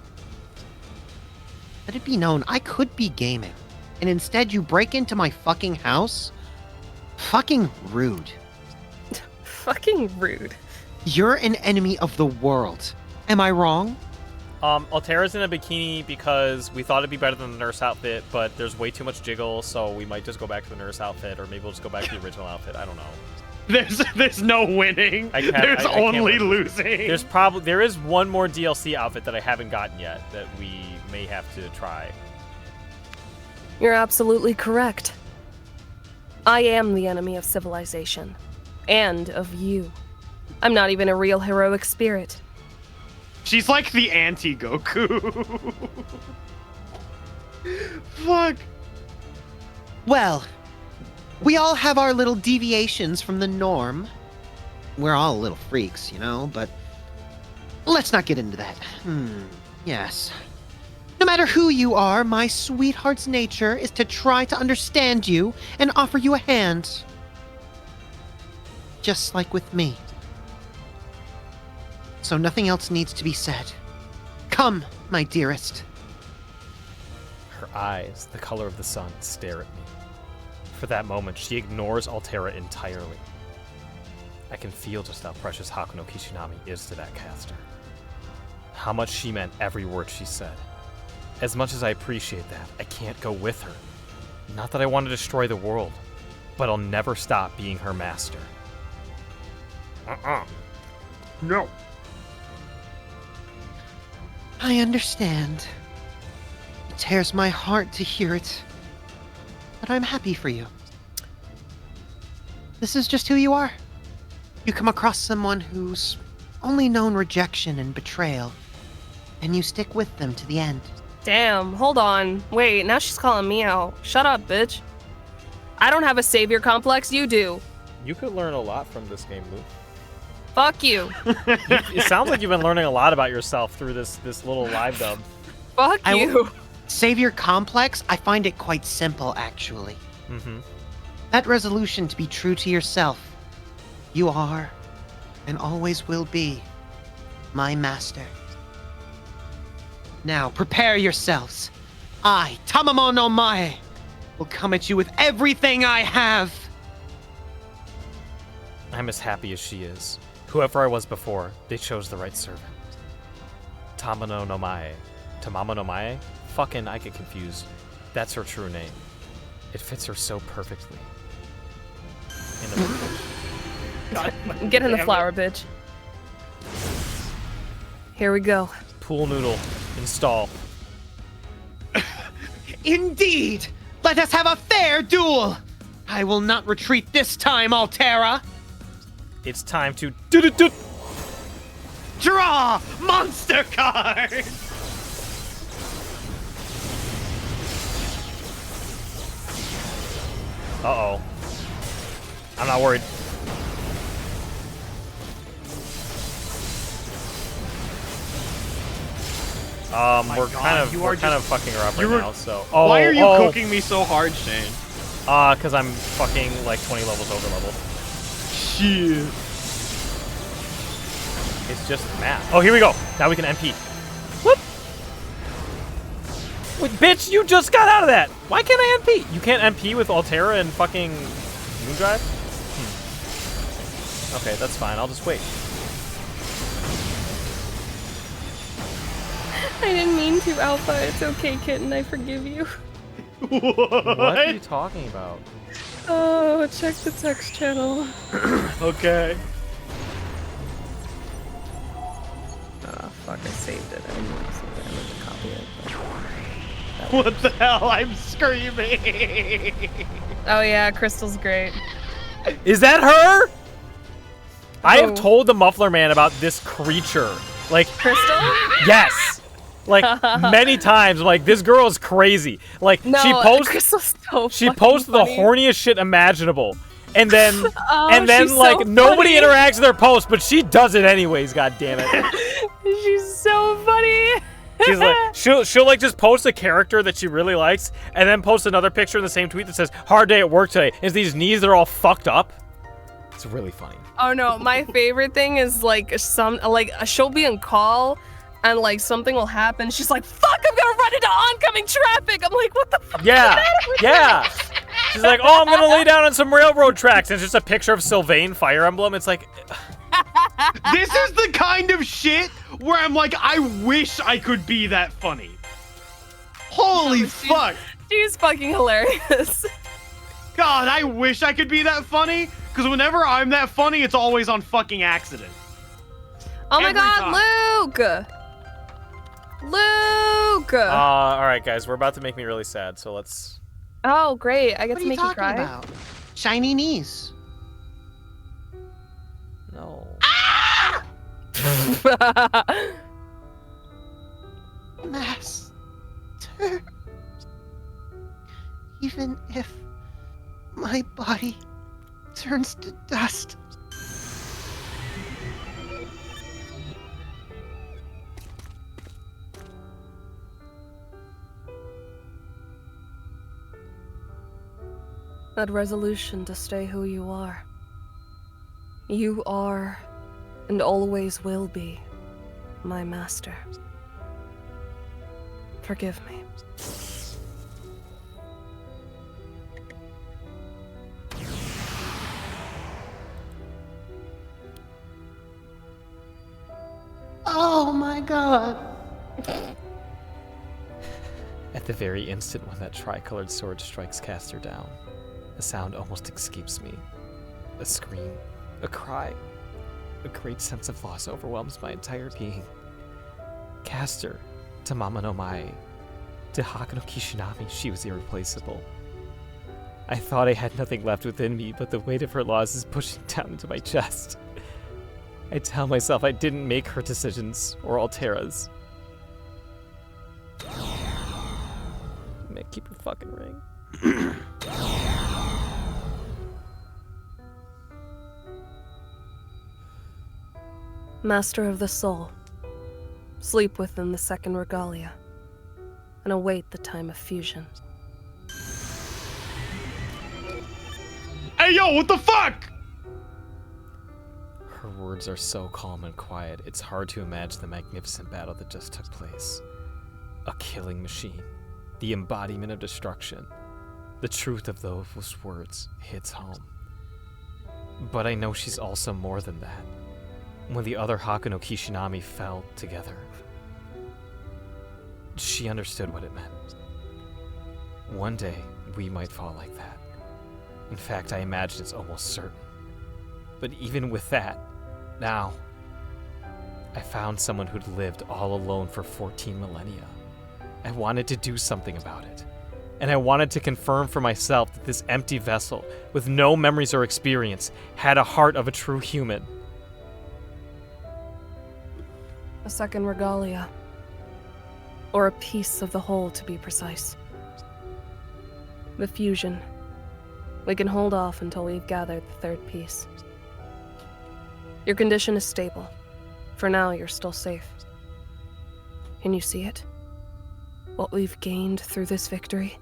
Let it be known, I could be gaming, and instead you break into my fucking house? Fucking rude. Fucking rude. You're an enemy of the world. Am I wrong? Altera's in a bikini because we thought it'd be better than the nurse outfit, but there's way too much jiggle, so we might just go back to the nurse outfit, or maybe we'll just go back to the original outfit. I don't know. There's no winning. There's only losing. There is one more DLC outfit that I haven't gotten yet that we may have to try. You're absolutely correct. I am the enemy of civilization. And of you. I'm not even a real heroic spirit. She's like the anti-Goku. Fuck. Well, we all have our little deviations from the norm. We're all little freaks, you know, but let's not get into that. Yes. No matter who you are, my sweetheart's nature is to try to understand you and offer you a hand. Just like with me. So nothing else needs to be said. Come, my dearest. Her eyes, the color of the sun, stare at me. For that moment, she ignores Altera entirely. I can feel just how precious Hakuno Kishinami is to that caster. How much she meant every word she said. As much as I appreciate that, I can't go with her. Not that I want to destroy the world, but I'll never stop being her master. No. I understand. It tears my heart to hear it. But I'm happy for you. This is just who you are. You come across someone who's only known rejection and betrayal, and you stick with them to the end. Damn, hold on. Wait, now she's calling me out. Shut up, bitch. I don't have a savior complex, you do. You could learn a lot from this game, Lou. Fuck you. It sounds like you've been learning a lot about yourself through this little live dub. Fuck you. Savior complex, I find it quite simple, actually. That resolution to be true to yourself. You are, and always will be, my master. Now, prepare yourselves. I, Tamamo no Mae, will come at you with everything I have. I'm as happy as she is. Whoever I was before, they chose the right servant. Tamamo no Mae. Tamamo no Mae? Fucking, I get confused. That's her true name. It fits her so perfectly. Get in the flower, bitch. Here we go. Pool noodle. Install. Indeed! Let us have a fair duel! I will not retreat this time, Altera! It's time to draw monster card. Uh-oh. I'm not worried. We're kind of fucking her up right now, so. Why are you cooking me so hard, Shane? Cause I'm fucking like 20 levels over leveled. Shit. It's just math. Oh, here we go. Now we can MP. Whoop. Wait, bitch, you just got out of that. Why can't I MP? You can't MP with Altera and fucking Moondrive? Okay, that's fine. I'll just wait. I didn't mean to, Alpha. It's okay, kitten. I forgive you. What are you talking about? Oh, check the text channel. Okay. Oh, fuck. I saved it. I didn't want to save it. I meant to copy it. What the hell? I'm screaming. Oh, yeah. Crystal's great. Is that her? I have Oh. told the Muffler Man about this creature. Like, Crystal? yes. Like, many times. Like, this girl is crazy. Like, No, she posts Crystal's so she fucking posts the funny. horniest shit imaginable. And then she's like so nobody funny. interacts with her post, but she does it anyways, god damn it. She's so funny. She's like she'll like just post a character that she really likes and then post another picture in the same tweet that says hard day at work today. Is these knees that are all fucked up? It's really funny. Oh no, my favorite thing is like she'll be on call and like something will happen. She's like, "Fuck, I'm gonna run into oncoming traffic." I'm like, "What the fuck?" Yeah. Yeah. She's like, "Oh, I'm going to lay down on some railroad tracks." And it's just a picture of Sylvain Fire Emblem. It's like This is the kind of shit where I'm like, I wish I could be that funny. Holy fuck. She's fucking hilarious. God, I wish I could be that funny, because whenever I'm that funny, it's always on fucking accident. Oh my Every god, Luke! Luke! all right, guys, we're about to make me really sad, so let's. Oh, great. I get What to are you make you talking cry. about? Shiny knees. No. Master. Even if my body turns to dust, That resolution to stay who you are. You are, and always will be, my master. Forgive me. oh my god. At the very instant when that tricolored sword strikes Caster down, a sound almost escapes me. A scream, a cry, a great sense of loss overwhelms my entire being. Caster, to Mama no Mae, to Hakano Kishinami, she was irreplaceable. I thought I had nothing left within me, but the weight of her loss is pushing down into my chest. I tell myself I didn't make her decisions or Altera's. Man, keep your fucking ring. Master of the soul, sleep within the second regalia, and await the time of fusion. Hey, yo, what the fuck? Her words are so calm and quiet, it's hard to imagine the magnificent battle that just took place. A killing machine, the embodiment of destruction. The truth of those words hits home. But I know she's also more than that. When the other Hakano Kishinami fell together, she understood what it meant. One day, we might fall like that. In fact, I imagine it's almost certain. But even with that, now, I found someone who'd lived all alone for 14 millennia. I wanted to do something about it. And I wanted to confirm for myself that this empty vessel, with no memories or experience, had a heart of a true human. A second regalia. Or a piece of the whole, to be precise. The fusion. We can hold off until we've gathered the third piece. Your condition is stable. For now, you're still safe. Can you see it? What we've gained through this victory?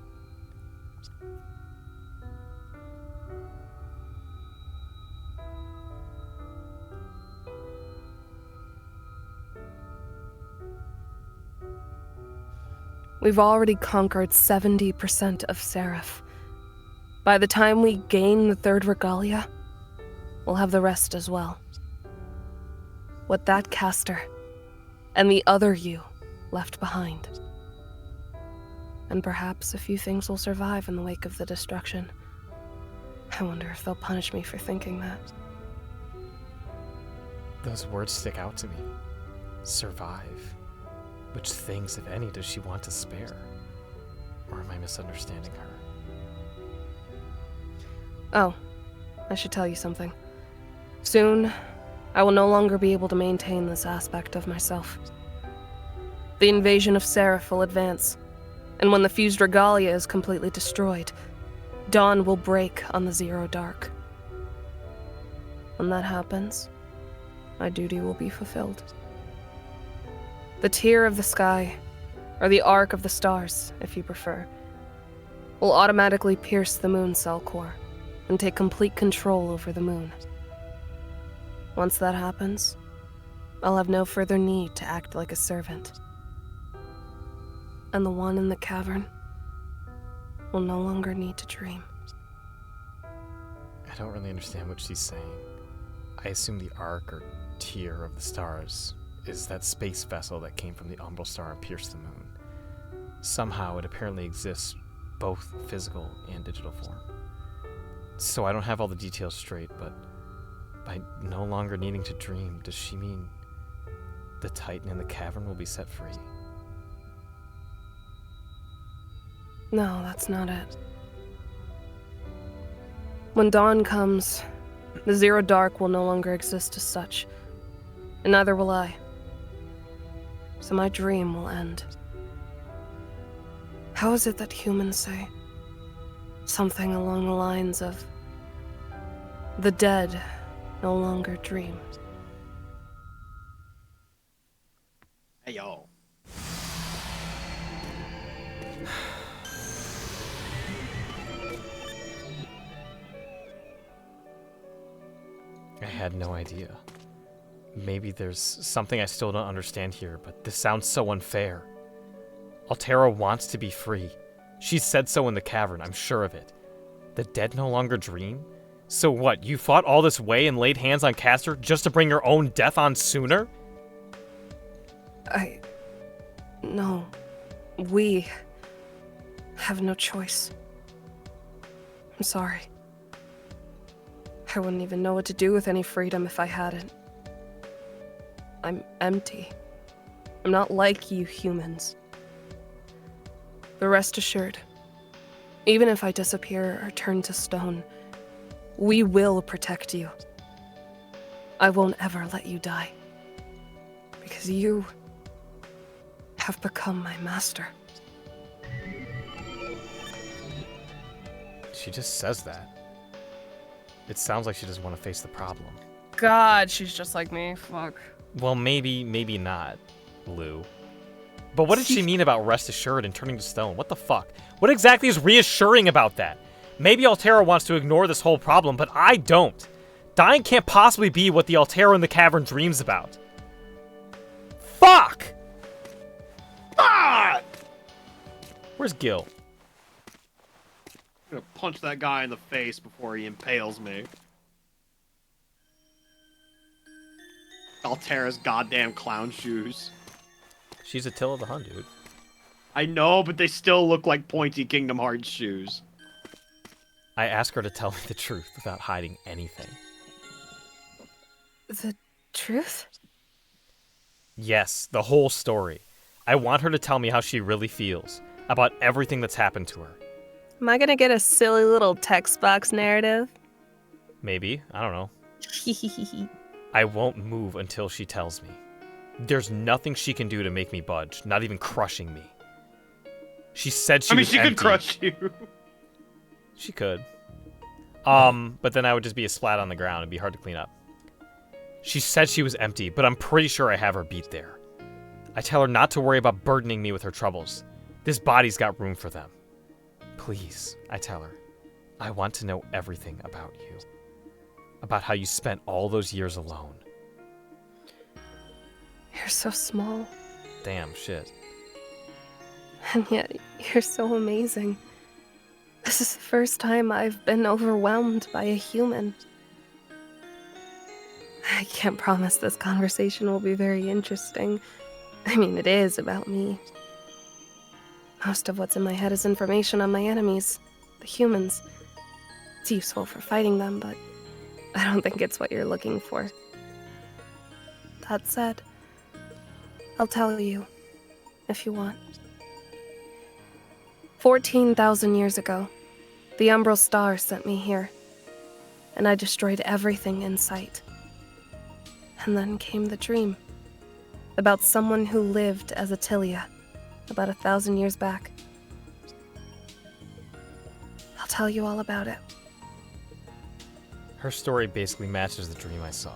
We've already conquered 70% of Seraph. By the time we gain the third regalia, we'll have the rest as well. With that caster, and the other you left behind. And perhaps a few things will survive in the wake of the destruction. I wonder if they'll punish me for thinking that. Those words stick out to me. Survive. Which things, if any, does she want to spare? Or am I misunderstanding her? Oh, I should tell you something. Soon, I will no longer be able to maintain this aspect of myself. The invasion of Seraph will advance, and when the fused regalia is completely destroyed, dawn will break on the Zero Dark. When that happens, my duty will be fulfilled. The tier of the sky, or the arc of the stars, if you prefer, will automatically pierce the moon cell core and take complete control over the moon. Once that happens, I'll have no further need to act like a servant. And the one in the cavern will no longer need to dream. I don't really understand what she's saying. I assume the arc or tier of the stars is that space vessel that came from the umbral star and pierced the moon. Somehow it apparently exists both physical and digital form. So I don't have all the details straight, but by no longer needing to dream, does she mean the Titan in the cavern will be set free? No, that's not it. When dawn comes, the Zero Dark will no longer exist as such, and neither will I. So my dream will end. How is it that humans say? Something along the lines of, the dead no longer dream. Hey, yo. I had no idea. Maybe there's something I still don't understand here, but this sounds so unfair. Altera wants to be free. She said so in the cavern, I'm sure of it. The dead no longer dream? So what, you fought all this way and laid hands on Castor just to bring your own death on sooner? No. We have no choice. I'm sorry. I wouldn't even know what to do with any freedom if I hadn't. I'm empty. I'm not like you humans. But rest assured, even if I disappear or turn to stone, we will protect you. I won't ever let you die. Because you have become my master. She just says that. It sounds like she doesn't want to face the problem. God, she's just like me. Fuck. Well, maybe not, Lou. But what did she mean about rest assured and turning to stone? What the fuck? What exactly is reassuring about that? Maybe Altera wants to ignore this whole problem, but I don't. Dying can't possibly be what the Altera in the cavern dreams about. Fuck! Ah! Where's Gil? I'm gonna punch that guy in the face before he impales me. Altera's goddamn clown shoes. She's Attila the Hun, dude. I know, but they still look like pointy Kingdom Hearts shoes. I asked her to tell me the truth without hiding anything. The truth? Yes, the whole story. I want her to tell me how she really feels about everything that's happened to her. Am I gonna get a silly little text box narrative? Maybe. I don't know. I won't move until she tells me. There's nothing she can do to make me budge, not even crushing me. She said she was she empty. could crush you. She could. But then I would just be a splat on the ground. It'd be hard to clean up. She said she was empty, but I'm pretty sure I have her beat there. I tell her not to worry about burdening me with her troubles. This body's got room for them. Please, I tell her. I want to know everything about you. About how you spent all those years alone. You're so small. Damn, shit. And yet, you're so amazing. This is the first time I've been overwhelmed by a human. I can't promise this conversation will be very interesting. I mean, it is about me. Most of what's in my head is information on my enemies, the humans. It's useful for fighting them, but I don't think it's what you're looking for. That said, I'll tell you, if you want. 14,000 years ago, the Umbral Star sent me here, and I destroyed everything in sight. And then came the dream, about someone who lived as Attilia, about 1,000 years back. I'll tell you all about it. Her story basically matches the dream I saw.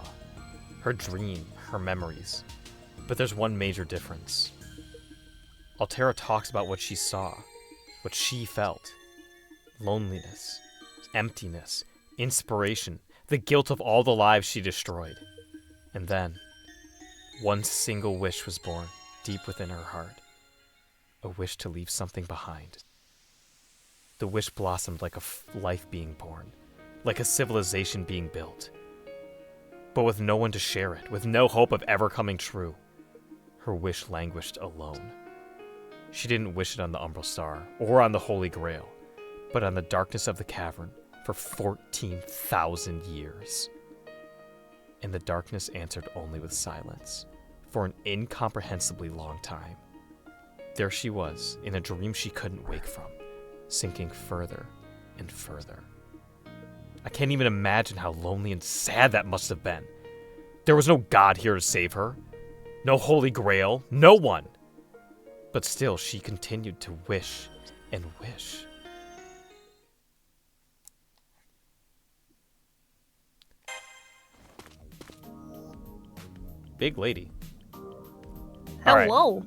Her dream, her memories. But there's one major difference. Altera talks about what she saw, what she felt. Loneliness, emptiness, inspiration, the guilt of all the lives she destroyed. And then, one single wish was born deep within her heart. A wish to leave something behind. The wish blossomed like a life being born, like a civilization being built. But with no one to share it, with no hope of ever coming true, her wish languished alone. She didn't wish it on the Umbral Star, or on the Holy Grail, but on the darkness of the cavern for 14,000 years. And the darkness answered only with silence, for an incomprehensibly long time. There she was, in a dream she couldn't wake from, sinking further and further. I can't even imagine how lonely and sad that must have been. There was no God here to save her. No Holy Grail. No one. But still, she continued to wish and wish. Big lady. All right. Hello.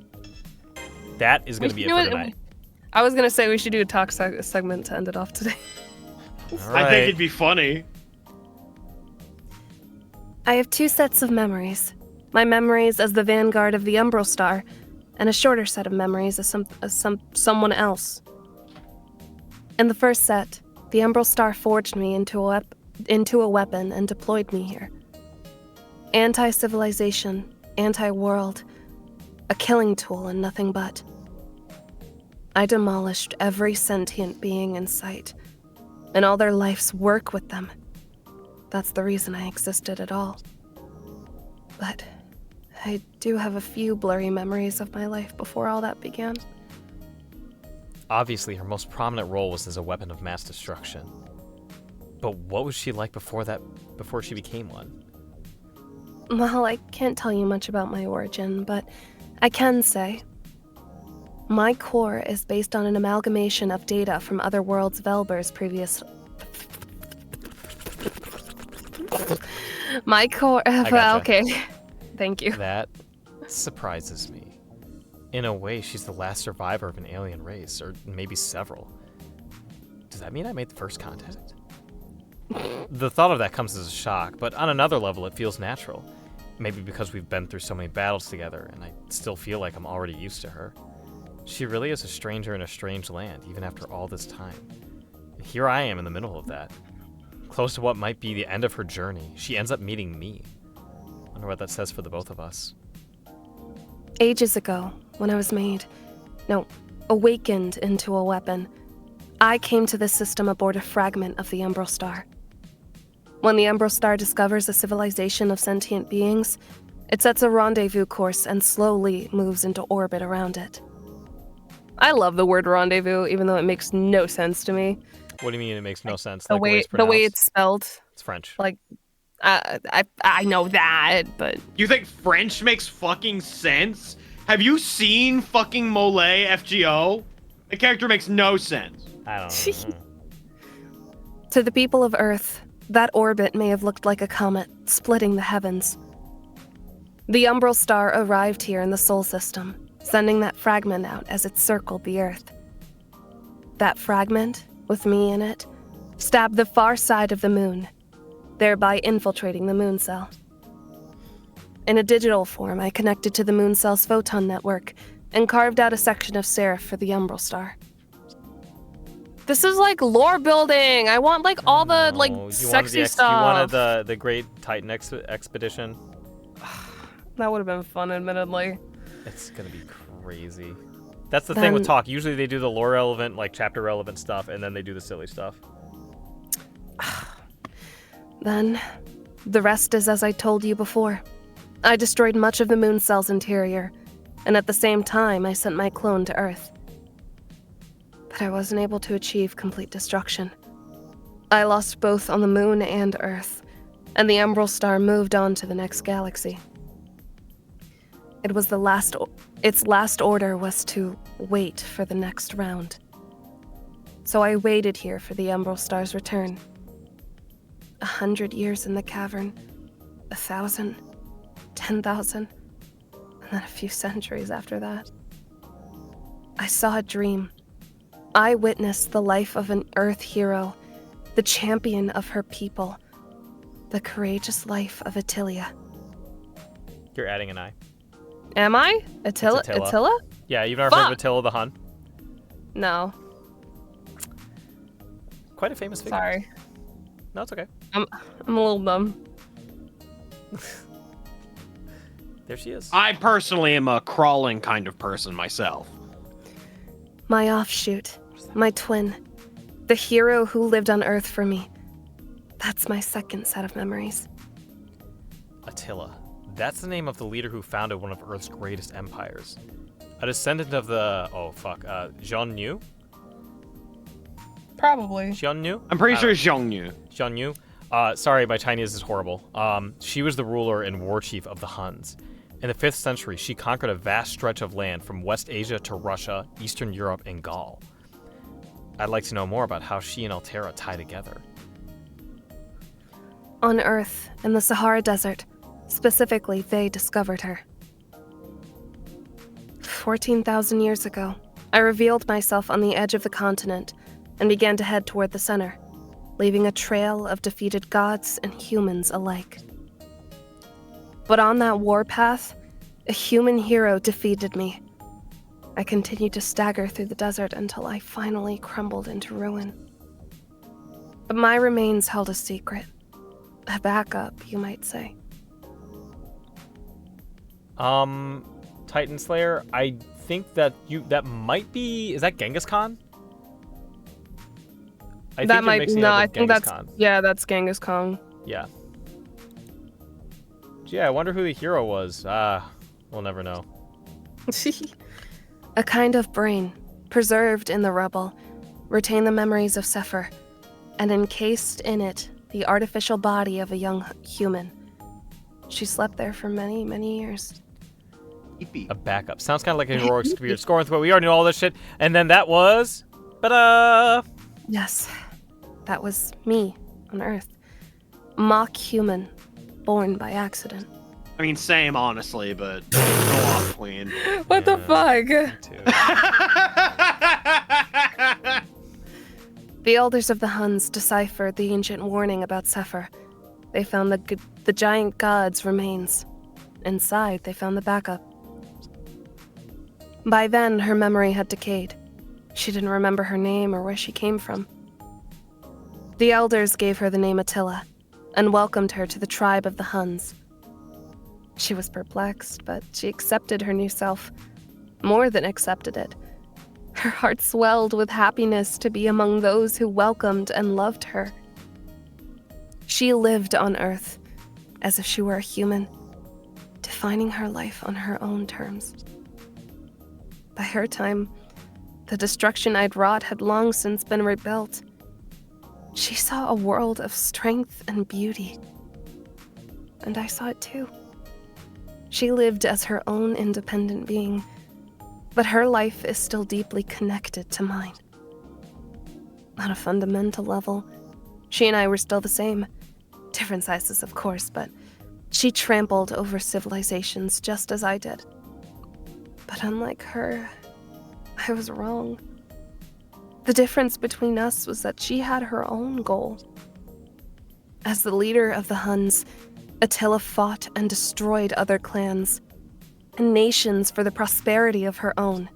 That is going to be it for tonight. I was going to say we should do a talk segment to end it off today. All right. I think it'd be funny. I have 2 sets of memories. My memories as the vanguard of the Umbral Star, and a shorter set of memories as someone else. In the first set, the Umbral Star forged me into a weapon and deployed me here. Anti-civilization, anti-world, a killing tool and nothing but. I demolished every sentient being in sight, and all their life's work with them. That's the reason I existed at all. But I do have a few blurry memories of my life before all that began. Obviously, her most prominent role was as a weapon of mass destruction. But what was she like before she became one? Well, I can't tell you much about my origin, but I can say my core is based on an amalgamation of data from other worlds Velber's previous... My core... gotcha. Okay. Thank you. That surprises me. In a way, she's the last survivor of an alien race, or maybe several. Does that mean I made the first contact? The thought of that comes as a shock, but on another level, it feels natural. Maybe because we've been through so many battles together, and I still feel like I'm already used to her. She really is a stranger in a strange land, even after all this time. And here I am in the middle of that. Close to what might be the end of her journey, she ends up meeting me. Wonder what that says for the both of us. Ages ago, when I was awakened into a weapon, I came to this system aboard a fragment of the Umbral Star. When the Umbral Star discovers a civilization of sentient beings, it sets a rendezvous course and slowly moves into orbit around it. I love the word rendezvous, even though it makes no sense to me. What do you mean it makes no sense? The way it's spelled. It's French. Like, I know that, but... You think French makes fucking sense? Have you seen fucking Mole FGO? The character makes no sense. I don't know. To the people of Earth, that orbit may have looked like a comet splitting the heavens. The Umbral Star arrived here in the Sol system, sending that fragment out as it circled the Earth. That fragment, with me in it, stabbed the far side of the moon, thereby infiltrating the moon cell. In a digital form, I connected to the moon cell's photon network and carved out a section of serif for the Umbral Star. This is like lore building. I want like all the like sexy stuff. You wanted the Great Titan Expedition? That would have been fun, admittedly. It's gonna be crazy. That's the thing with talk. Usually they do the lore relevant, like chapter relevant stuff, and then they do the silly stuff. Then, the rest is as I told you before. I destroyed much of the moon cell's interior, and at the same time I sent my clone to Earth. But I wasn't able to achieve complete destruction. I lost both on the moon and Earth, and the Umbral Star moved on to the next galaxy. Its last order was to wait for the next round. So I waited here for the Umbral Star's return. 100 years in the cavern, 1,000, 10,000, and then a few centuries after that. I saw a dream. I witnessed the life of an Earth hero, the champion of her people, the courageous life of Attila. You're adding an I. Am I? Attila? Yeah, you've never heard of Attila the Hun? No. Quite a famous figure. Sorry. No, it's okay. I'm a little dumb. There she is. I personally am a crawling kind of person myself. My offshoot, my twin, the hero who lived on Earth for me. That's my second set of memories. Attila. That's the name of the leader who founded one of Earth's greatest empires. A descendant of the... Xiongnu? Probably. Xiongnu? I'm pretty sure it's Xiongnu. Xiongnu? Sorry, my Chinese is horrible. She was the ruler and war chief of the Huns. In the 5th century, she conquered a vast stretch of land from West Asia to Russia, Eastern Europe, and Gaul. I'd like to know more about how she and Altera tie together. On Earth, in the Sahara Desert, specifically, they discovered her. 14,000 years ago, I revealed myself on the edge of the continent and began to head toward the center, leaving a trail of defeated gods and humans alike. But on that warpath, a human hero defeated me. I continued to stagger through the desert until I finally crumbled into ruin. But my remains held a secret. A backup, you might say. Titan Slayer, I think that might be... Is that Genghis Khan? I think that's Genghis Khan. Yeah. Yeah, I wonder who the hero was. We'll never know. A kind of brain, preserved in the rubble, retained the memories of Sephir, and encased in it the artificial body of a young human. She slept there for many, many years. A backup. Sounds kind of like a heroic spirit. Scoring through. We already know all this shit. And then that was... Ta-da! Yes, that was me on Earth. Mock human, born by accident. I mean, same, honestly, but go off, Queen. What the fuck? The elders of the Huns deciphered the ancient warning about Sephir. They found the giant god's remains. Inside, they found the backup. By then, her memory had decayed. She didn't remember her name or where she came from. The elders gave her the name Attila and welcomed her to the tribe of the Huns. She was perplexed, but she accepted her new self. More than accepted it. Her heart swelled with happiness to be among those who welcomed and loved her. She lived on Earth as if she were a human, defining her life on her own terms. By her time, the destruction I'd wrought had long since been rebuilt. She saw a world of strength and beauty. And I saw it too. She lived as her own independent being, but her life is still deeply connected to mine. On a fundamental level, she and I were still the same. Different sizes, of course, but she trampled over civilizations just as I did. But unlike her, I was wrong. The difference between us was that she had her own goal. As the leader of the Huns, Attila fought and destroyed other clans. and nations for the prosperity of her own.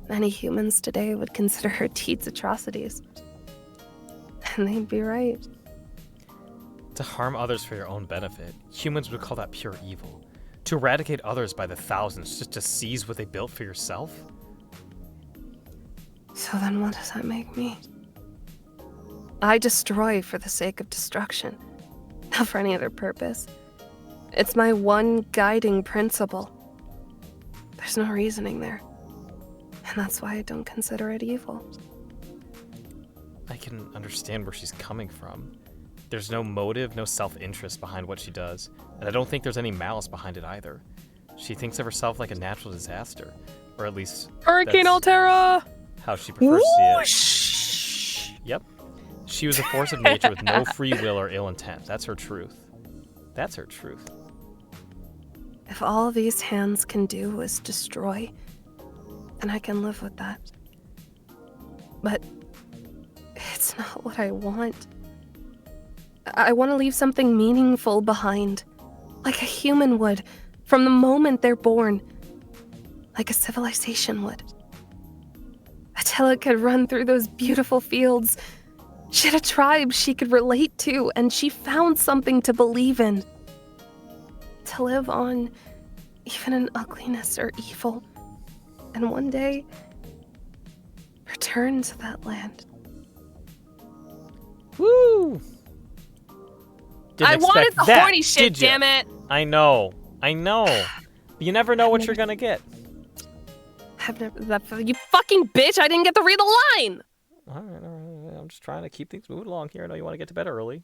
Many humans today would consider her deeds atrocities. And they'd be right. To harm others for your own benefit, humans would call that pure evil. To eradicate others by the thousands just to seize what they built for yourself? So then what does that make me? I destroy for the sake of destruction, not for any other purpose. It's my one guiding principle. There's no reasoning there. And that's why I don't consider it evil. I can understand where she's coming from. There's no motive, no self-interest behind what she does, and I don't think there's any malice behind it either. She thinks of herself like a natural disaster, or at least Hurricane that's Altera! how she prefers to see it. Yep. She was a force of nature with no free will or ill intent. That's her truth. That's her truth. If all these hands can do is destroy, then I can live with that. But it's not what I want. I want to leave something meaningful behind, like a human would, from the moment they're born, like a civilization would. Attila could run through those beautiful fields. She had a tribe she could relate to, and she found something to believe in. To live on, even in ugliness or evil, and one day, return to that land. Woo! I wanted the horny shit, damn it! I know. But you never know what you're gonna get. You fucking bitch! I didn't get to read the line! Alright. I'm just trying to keep things moving along here. I know you want to get to bed early.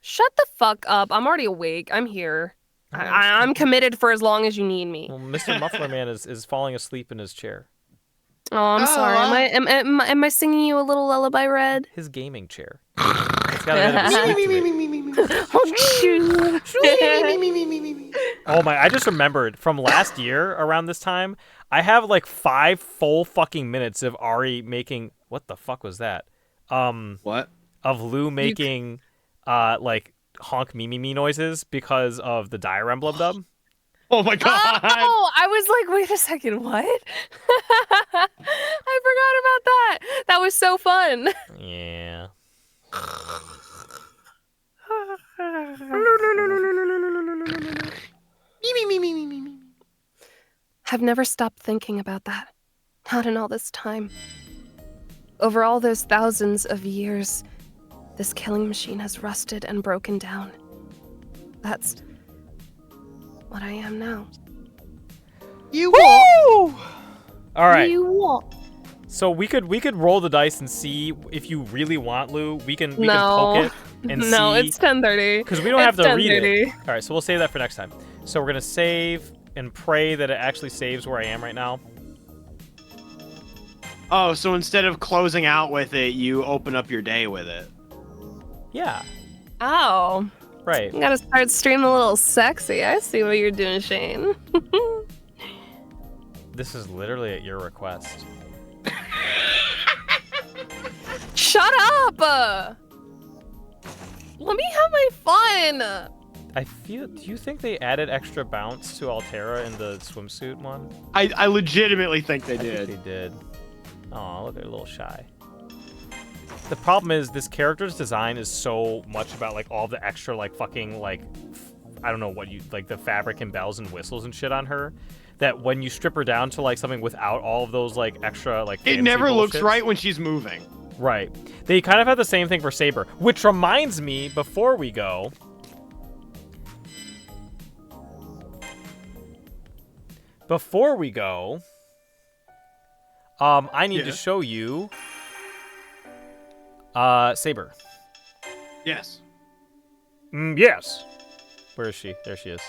Shut the fuck up. I'm already awake. I'm here. I'm committed for as long as you need me. Well, Mr. Muffler Man is falling asleep in his chair. Oh, I'm sorry. Am I singing you a little lullaby, Red? His gaming chair. It's got a bit of a sweet to it. Oh my, I just remembered from last year around this time, I have like 5 full fucking minutes of Ari making, what the fuck was that? What? Of Lou making like honk me noises because of the Dire Emblem dub. Oh my god! Oh, I was like, wait a second, what? I forgot about that. That was so fun. Yeah. I've never stopped thinking about that. Not in all this time. Over all those thousands of years, this killing machine has rusted and broken down. That's what I am now. You what? All right. You what? So we could roll the dice and see if you really want Lou. We can poke it and see. No, it's 10:30. Because we don't have to read it. All right, so we'll save that for next time. So we're gonna save and pray that it actually saves where I am right now. Oh, so instead of closing out with it, you open up your day with it. Yeah. Oh. Right. You gotta start streaming a little sexy. I see what you're doing, Shane. This is literally at your request. Shut up! Let me have my fun! Do you think they added extra bounce to Altera in the swimsuit one? I legitimately think they I did. think they did. Oh, look, they're a little shy. The problem is this character's design is so much about like all the extra like fucking like I don't know what you like the fabric and bells and whistles and shit on her that when you strip her down to like something without all of those like extra like It never looks right when she's moving. Right. They kind of have the same thing for Saber, which reminds me before we go. I need to show you Saber. Yes. Yes. Where is she? There she is.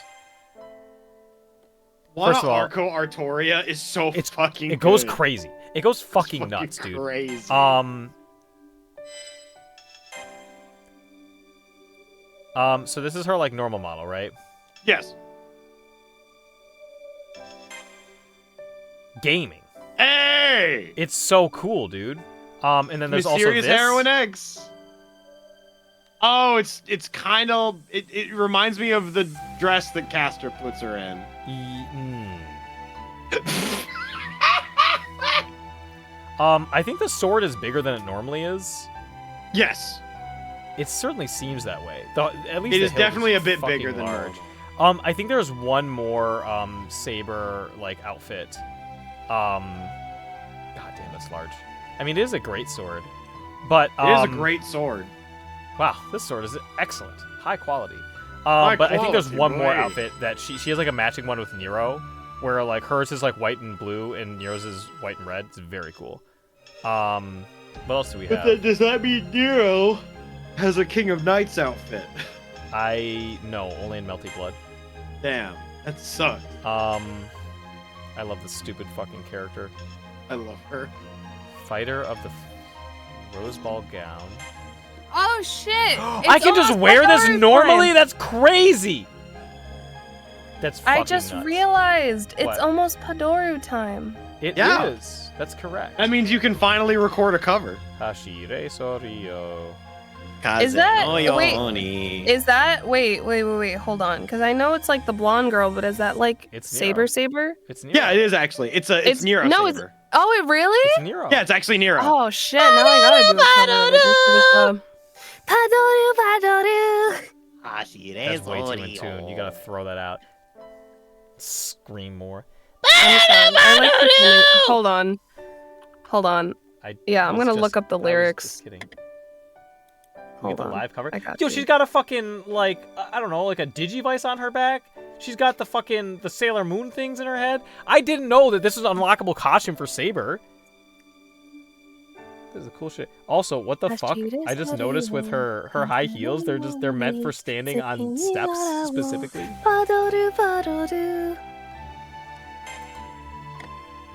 First of all, Arco Artoria is so fucking It goes good. crazy. It goes fucking nuts, dude. Crazy. So this is her like normal model, right? Yes. Gaming. Hey! It's so cool, dude. And then there's Mysterious also this. Heroine X. Oh, it's kind of it reminds me of the dress that Caster puts her in. I think the sword is bigger than it normally is. Yes. It certainly seems that way. At least It the is hilt definitely a bit fucking bigger than large. normal. I think there's one more saber like outfit. God damn, that's large. I mean, it is a great sword, but It is a great sword. wow, this sword is excellent, high quality. High But I think there's quality, one more boy. outfit that she has like a matching one with Nero, where like hers is like white and blue and Nero's is white and red. It's very cool. What else do we have? Does that mean Nero has a King of Knights outfit? I no, only in Melty Blood. Damn, that sucks. I love this stupid fucking character. I love her. Fighter of the Rose Ball gown. Oh shit! I can just wear this normally? That's crazy! That's fucking I just nuts. realized it's What? almost Padoru time. It Yeah. is. That's correct. That means you can finally record a cover. Hashire Sorio. Is that wait? Is that wait? Hold on, because I know it's like the blonde girl, but is that like It's Saber? It's Nero. Yeah, it is actually. It's Nero no, Saber. Oh, it really? It's Nero. Yeah, it's actually Nero. Oh shit! Now I gotta do a cover That's way too in tune. You gotta throw that out. Scream more. I like the tune. Hold on. Yeah, I'm was gonna just- look up the I was lyrics. just kidding. Hold Get the on. live cover. I got Yo, you. she's got a fucking like I don't know, like a digivice on her back. She's got the fucking the Sailor Moon things in her head. I didn't know that this was an unlockable costume for Saber. This is cool shit. Also, what the fuck? I just noticed with her high heels, they're meant for standing on steps specifically.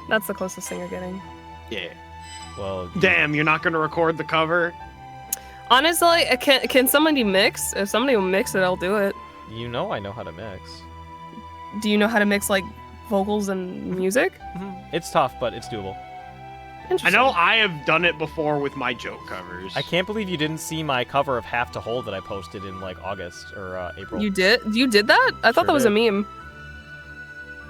That's the closest thing you're getting. Yeah. Well, Damn, you're not gonna record the cover? Honestly, can somebody mix? If somebody will mix it, I'll do it. you know I know how to mix. Do you know how to mix like vocals and music? It's tough, but it's doable. I know I have done it before with my joke covers. I can't believe you didn't see my cover of Have to Hold that I posted in like August or April. You did? You did that? I thought Sure that was a did. meme.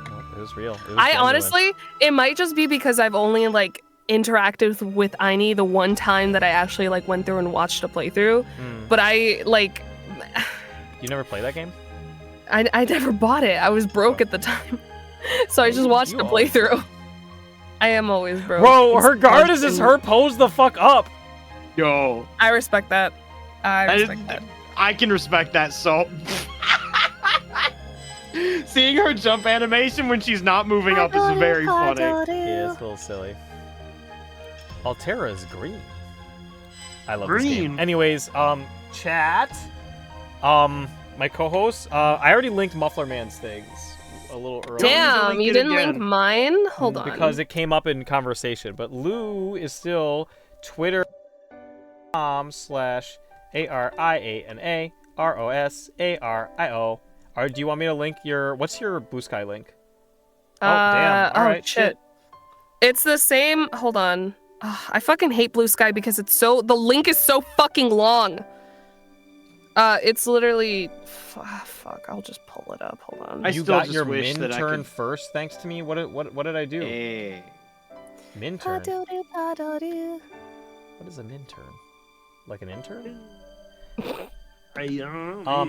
No, it was real. It was I genuine. honestly, it might just be because I've only like interacted with Aini the one time that I actually like went through and watched a playthrough. But I like, You never play that game? I never bought it. I was broke at the time, so I just watched You the always playthrough. I am always broke. Bro, It's her guard is fucking- her pose the fuck up. Yo. I respect that. I respect that. I can respect that so. Seeing her jump animation when she's not moving up is very funny. Yeah, it's a little silly. Altera is green. I love this game. Green. Anyways, chat. My co-host, I already linked Muffler Man's things a little earlier. Damn, link you it didn't again. link mine? Hold on. Because it came up in conversation. But Lou is still Twitter.com/ARIANAROSARIO. Or do you want me to link your... What's your Blue Sky link? Oh, damn. All right, shit. It's the same. Hold on. Ugh, I fucking hate Blue Sky because it's so. The link is so fucking long. It's literally. Fuck. I'll just pull it up. Hold on. I You still got just your wish min that I turn could- first, thanks to me. What did I do? Hey. Min turn. What is a min turn? Like an intern?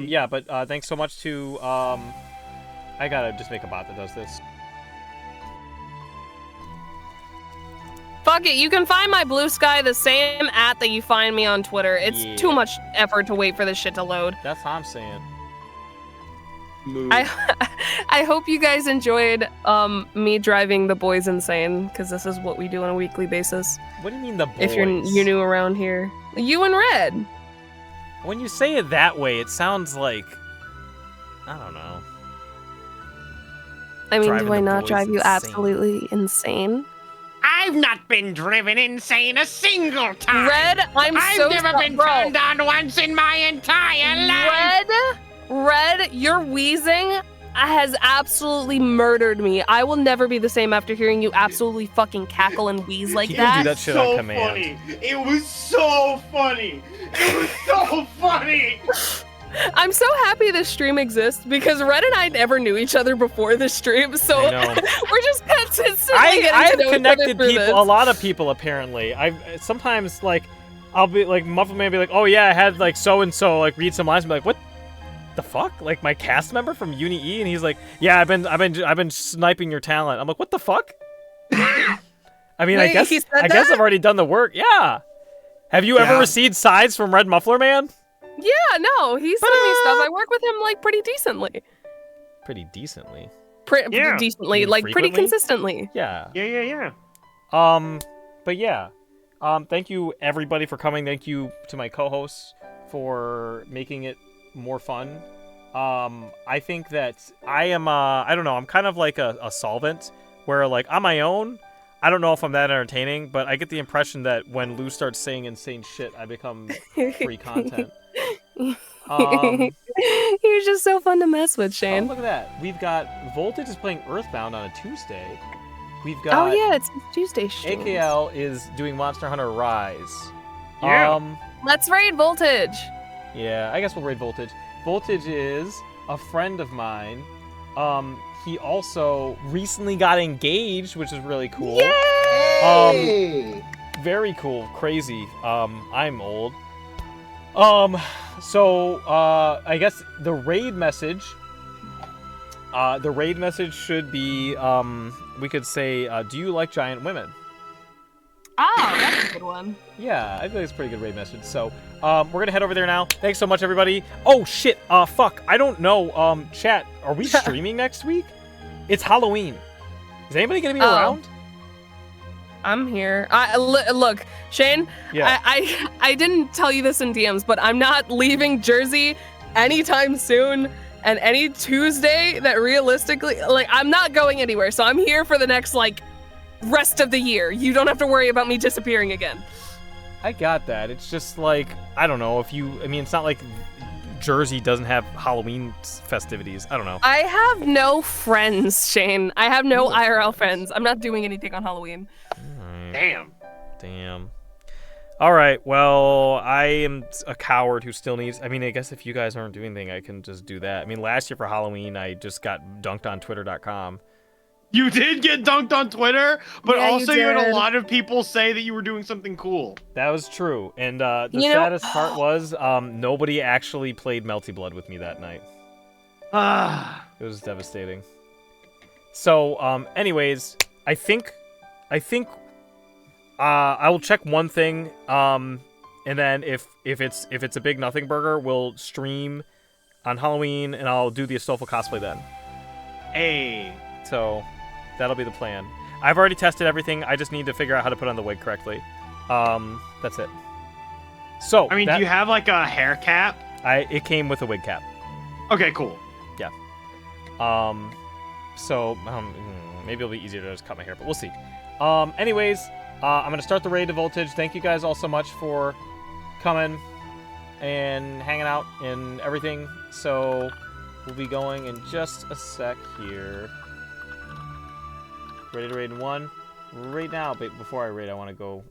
Yeah, but thanks so much to I gotta just make a bot that does this. Fuck it. You can find my Blue Sky the same at that you find me on Twitter. It's Yeah. too much effort to wait for this shit to load. That's what I'm saying. I hope you guys enjoyed me driving the boys insane because this is what we do on a weekly basis. What do you mean the boys? If you're new around here, you and Red. When you say it that way, it sounds like I don't know. I mean, Driving do I the not boys drive you insane. absolutely insane? I've not been driven insane a single time. Red, I've never been turned on once in my entire life. Red, your wheezing has absolutely murdered me. I will never be the same after hearing you absolutely fucking cackle and wheeze like He can that. do that shit on command. Funny. It was so funny. It was so funny. I'm so happy this stream exists because Red and I never knew each other before this stream, so we're just consistently getting to know connected each other through people, this. a lot of people apparently. I've sometimes like, I'll be like, Muffin Man be like, oh yeah, I had like so and so like read some lines, and be like, what the fuck? Like my cast member from Uni E, and he's like, yeah, I've been sniping your talent. I'm like, what the fuck? I mean, Wait, I guess I've already done the work. Yeah. Have you ever received sides from Red Muffler Man? Yeah, no, he sent me stuff. I work with him like pretty decently. Pretty decently. Decently, like pretty consistently. Yeah. Yeah. But yeah. Thank you everybody for coming. Thank you to my co-hosts for making it more fun. I think that I am I don't know, I'm kind of like a solvent where like on my own, I don't know if I'm that entertaining, but I get the impression that when Lou starts saying insane shit, I become free content. You're just so fun to mess with, Shane. Oh, look at that. We've got Voltage is playing Earthbound on a Tuesday. We've got it's Tuesday streams. AKL is doing Monster Hunter Rise. Yeah. Let's raid Voltage. Yeah, I guess we'll raid Voltage. Voltage is a friend of mine. He also recently got engaged, which is really cool. Yay! Very cool, crazy. I'm old. So I guess the raid message should be we could say, do you like giant women? Oh, that's a good one. Yeah, I think it's a pretty good raid message. So we're gonna head over there now. Thanks so much, everybody. Oh shit, fuck, I don't know. Chat, are we streaming next week? It's Halloween. Is anybody gonna be around? I'm here. Look, Shane. Yeah. I didn't tell you this in DMs, but I'm not leaving Jersey anytime soon. And any Tuesday that realistically, like, I'm not going anywhere. So I'm here for the next like rest of the year. You don't have to worry about me disappearing again. I got that. It's just like, I don't know if you. I mean, it's not like Jersey doesn't have Halloween festivities. I don't know. I have no friends, Shane. I have no IRL friends. I'm not doing anything on Halloween. Damn. All right. Well, I am a coward who still needs. I mean, I guess if you guys aren't doing anything, I can just do that. I mean, last year for Halloween, I just got dunked on Twitter.com. You did get dunked on Twitter, but Yeah, also you you had did. a lot of people say that you were doing something cool. That was true. And the saddest part was nobody actually played Melty Blood with me that night. It was devastating. So, anyways, I think I will check one thing, and then if it's a big nothing burger, we'll stream on Halloween, and I'll do the Astolfo cosplay then. Hey. So that'll be the plan. I've already tested everything. I just need to figure out how to put on the wig correctly. That's it. So I mean, do you have like a hair cap? It came with a wig cap. Okay, cool. Yeah. So maybe it'll be easier to just cut my hair, but we'll see. Anyways, I'm gonna start the raid to Voltage. Thank you guys all so much for coming and hanging out and everything. So we'll be going in just a sec here. Ready to raid in one. Right now, but before I raid, I want to go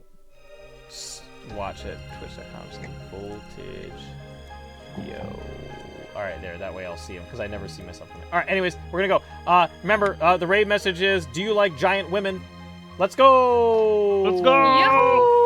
watch it. Twitch.com/Voltage. Yo. Alright, there. That way I'll see him, because I never see myself from there. Alright, anyways, we're gonna go. Remember, the raid message is, do you like giant women? Let's go! Let's go! Yo!